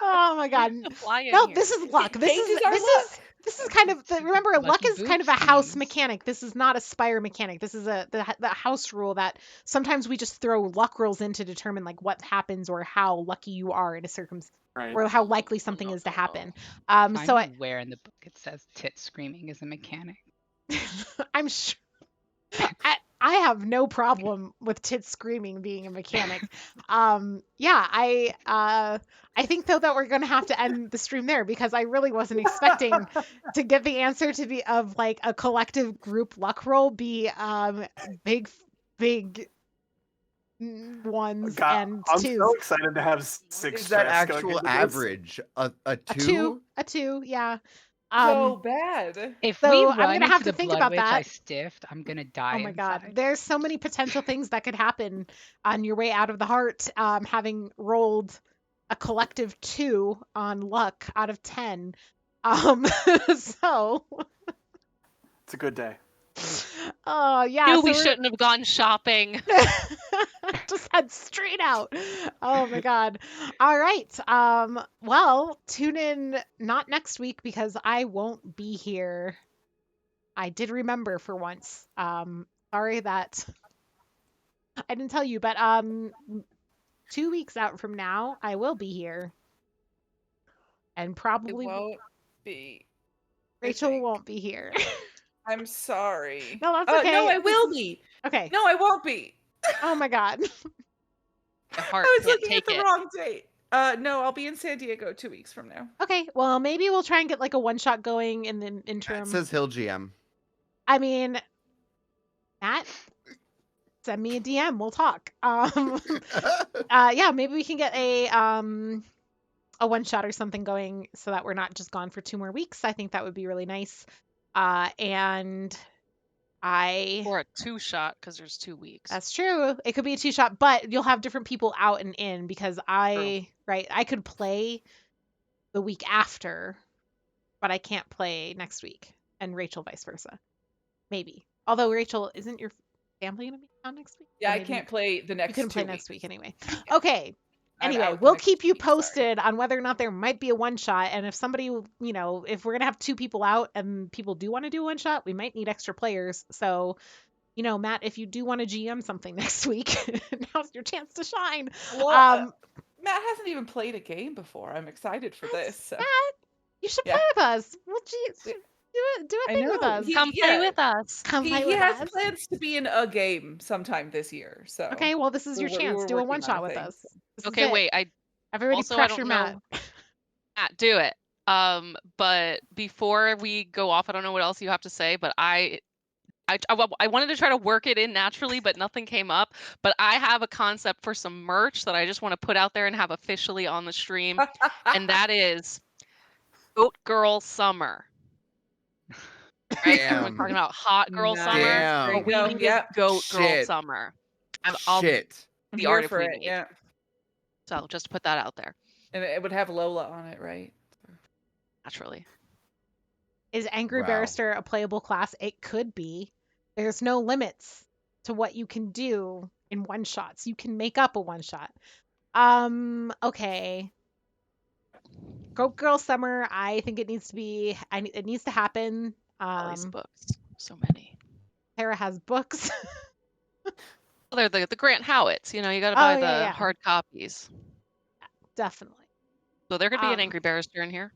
Oh my god. Fly in No, here. this is luck. This Changes is our luck. this is kind of remember luck Lucky is kind of a boots house means. mechanic. This is not a Spire mechanic. This is the house rule that sometimes we just throw luck rolls in to determine like what happens or how lucky you are in a circumstance Right. or how likely something is to happen. Find So me where in the book it says tit screaming is a mechanic. I'm sure I have no problem with tits screaming being a mechanic. I think though that we're gonna have to end the stream there because I really wasn't expecting to get the answer to be of like a collective group luck roll be big ones God, and I'm twos. so excited to have What six is that stress going actual into this. average? A A two? two, yeah. So bad. If So we I'm run gonna into have to the think blood about witch I that. stiffed, I'm gonna Oh die my god, inside. there's so many potential things that could happen on your way out of the heart. Having rolled a collective 2 on luck out of 10. So, It's a good day. oh yeah, Knew so we we're shouldn't have gone shopping. just head straight out. Oh my god. All right. Well, tune in not next week because I won't be here. I did remember for once. Sorry that I didn't tell you, but 2 weeks out from now I will be here. And It probably won't be. I Rachel think. won't be here. I'm sorry. No, that's No, okay. I will be. Okay. No, I won't be. Oh my god. My heart I was can't looking at take the it. wrong date. No, I'll be in San Diego 2 weeks from now. Okay, well maybe we'll try and get like a one shot going in the It interim. says Hill GM. I mean, Matt, send me a DM. We'll talk. Yeah, maybe we can get a one shot or something going so that we're not just gone for 2 more weeks. I think that would be really nice. And Or a 2-shot because there's 2 weeks. that's true. It could be a 2 shot, but you'll have different people out and in because I could play the week after, but I can't play next week, and Rachel vice versa. Maybe. Although Rachel, isn't your family gonna be out next week? Yeah, Or I maybe can't play the you next couldn't 2 play weeks. next week anyway. Yeah. Okay. I'm Anyway, out the we'll next keep you 2 weeks, sorry. posted on whether or not there might be a one shot. And if somebody, if we're going to have 2 people out and people do want to do one shot, we might need extra players. So, Matt, if you do want to GM something next week, now's your chance to shine. Well, Matt hasn't even played a game before. I'm excited for this. So. Matt, you should Yeah. play with us. Well, geez, do a I thing with know. us. Come play with us. Come play He with has us. plans to be in a game sometime this year. So Okay, well, this is your we chance. were Do a working one on shot a with thing. us. This is Okay, it. wait. Everybody Also, I pressure don't Matt. know. Matt, do it. But before we go off, I don't know what else you have to say, but I wanted to try to work it in naturally, but nothing came up. But I have a concept for some merch that I just want to put out there and have officially on the stream, and that is Goat Girl Summer. Right? Everyone's talking about hot girl Nice. summer. Damn. What we There you need go. is Yep. Goat Girl Shit. Summer. I'll Shit. I'm the here art if for we it. need. Yeah, So just put that out there. and it would have Lola on it, right? Naturally. Is Angry Wow. Barrister a playable class? It could be. There's no limits to what you can do in one shots. You can make up a one shot. Okay. Goat Girl Summer, I think it needs to be it needs to happen. All these books. So many. Sarah has books. Well, they're the Grant Howitts. You gotta Oh, buy yeah, the yeah. hard copies. Definitely. So there could be an Angry Barrister in here.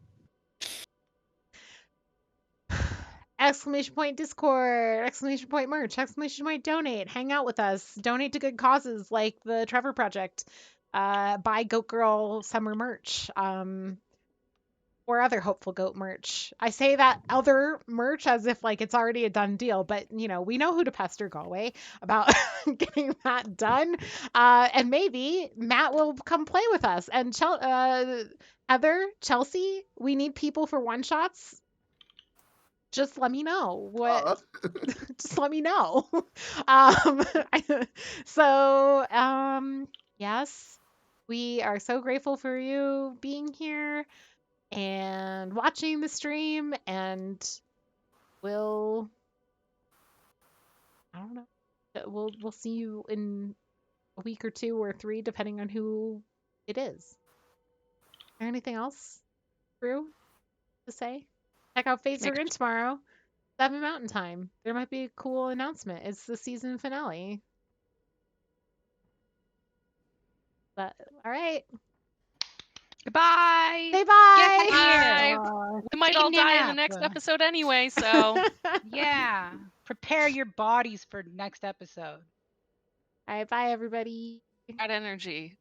Exclamation point Discord, exclamation point merch, exclamation point donate, hang out with us, donate to good causes like the Trevor Project, buy Goat Girl Summer merch, or other Hopeful Goat merch. I say that other merch as if like it's already a done deal, but we know who to pester Galway about getting that done. And maybe Matt will come play with us. And Heather, Chelsea, we need people for one shots. Just let me know what. Just let me know. Yes, we are so grateful for you being here and watching the stream, and I don't know, we'll see you in a week or 2 or 3 depending on who it is. Is there anything else, Drew, to say? Check out Fates Are In tomorrow, 7 Mountain Time. There might be a cool announcement. It's the season finale. But all right. Goodbye. Say bye. Bye. We might all Take a die in the nap. next episode anyway, so Yeah. Prepare your bodies for next episode. All right, bye everybody. that energy.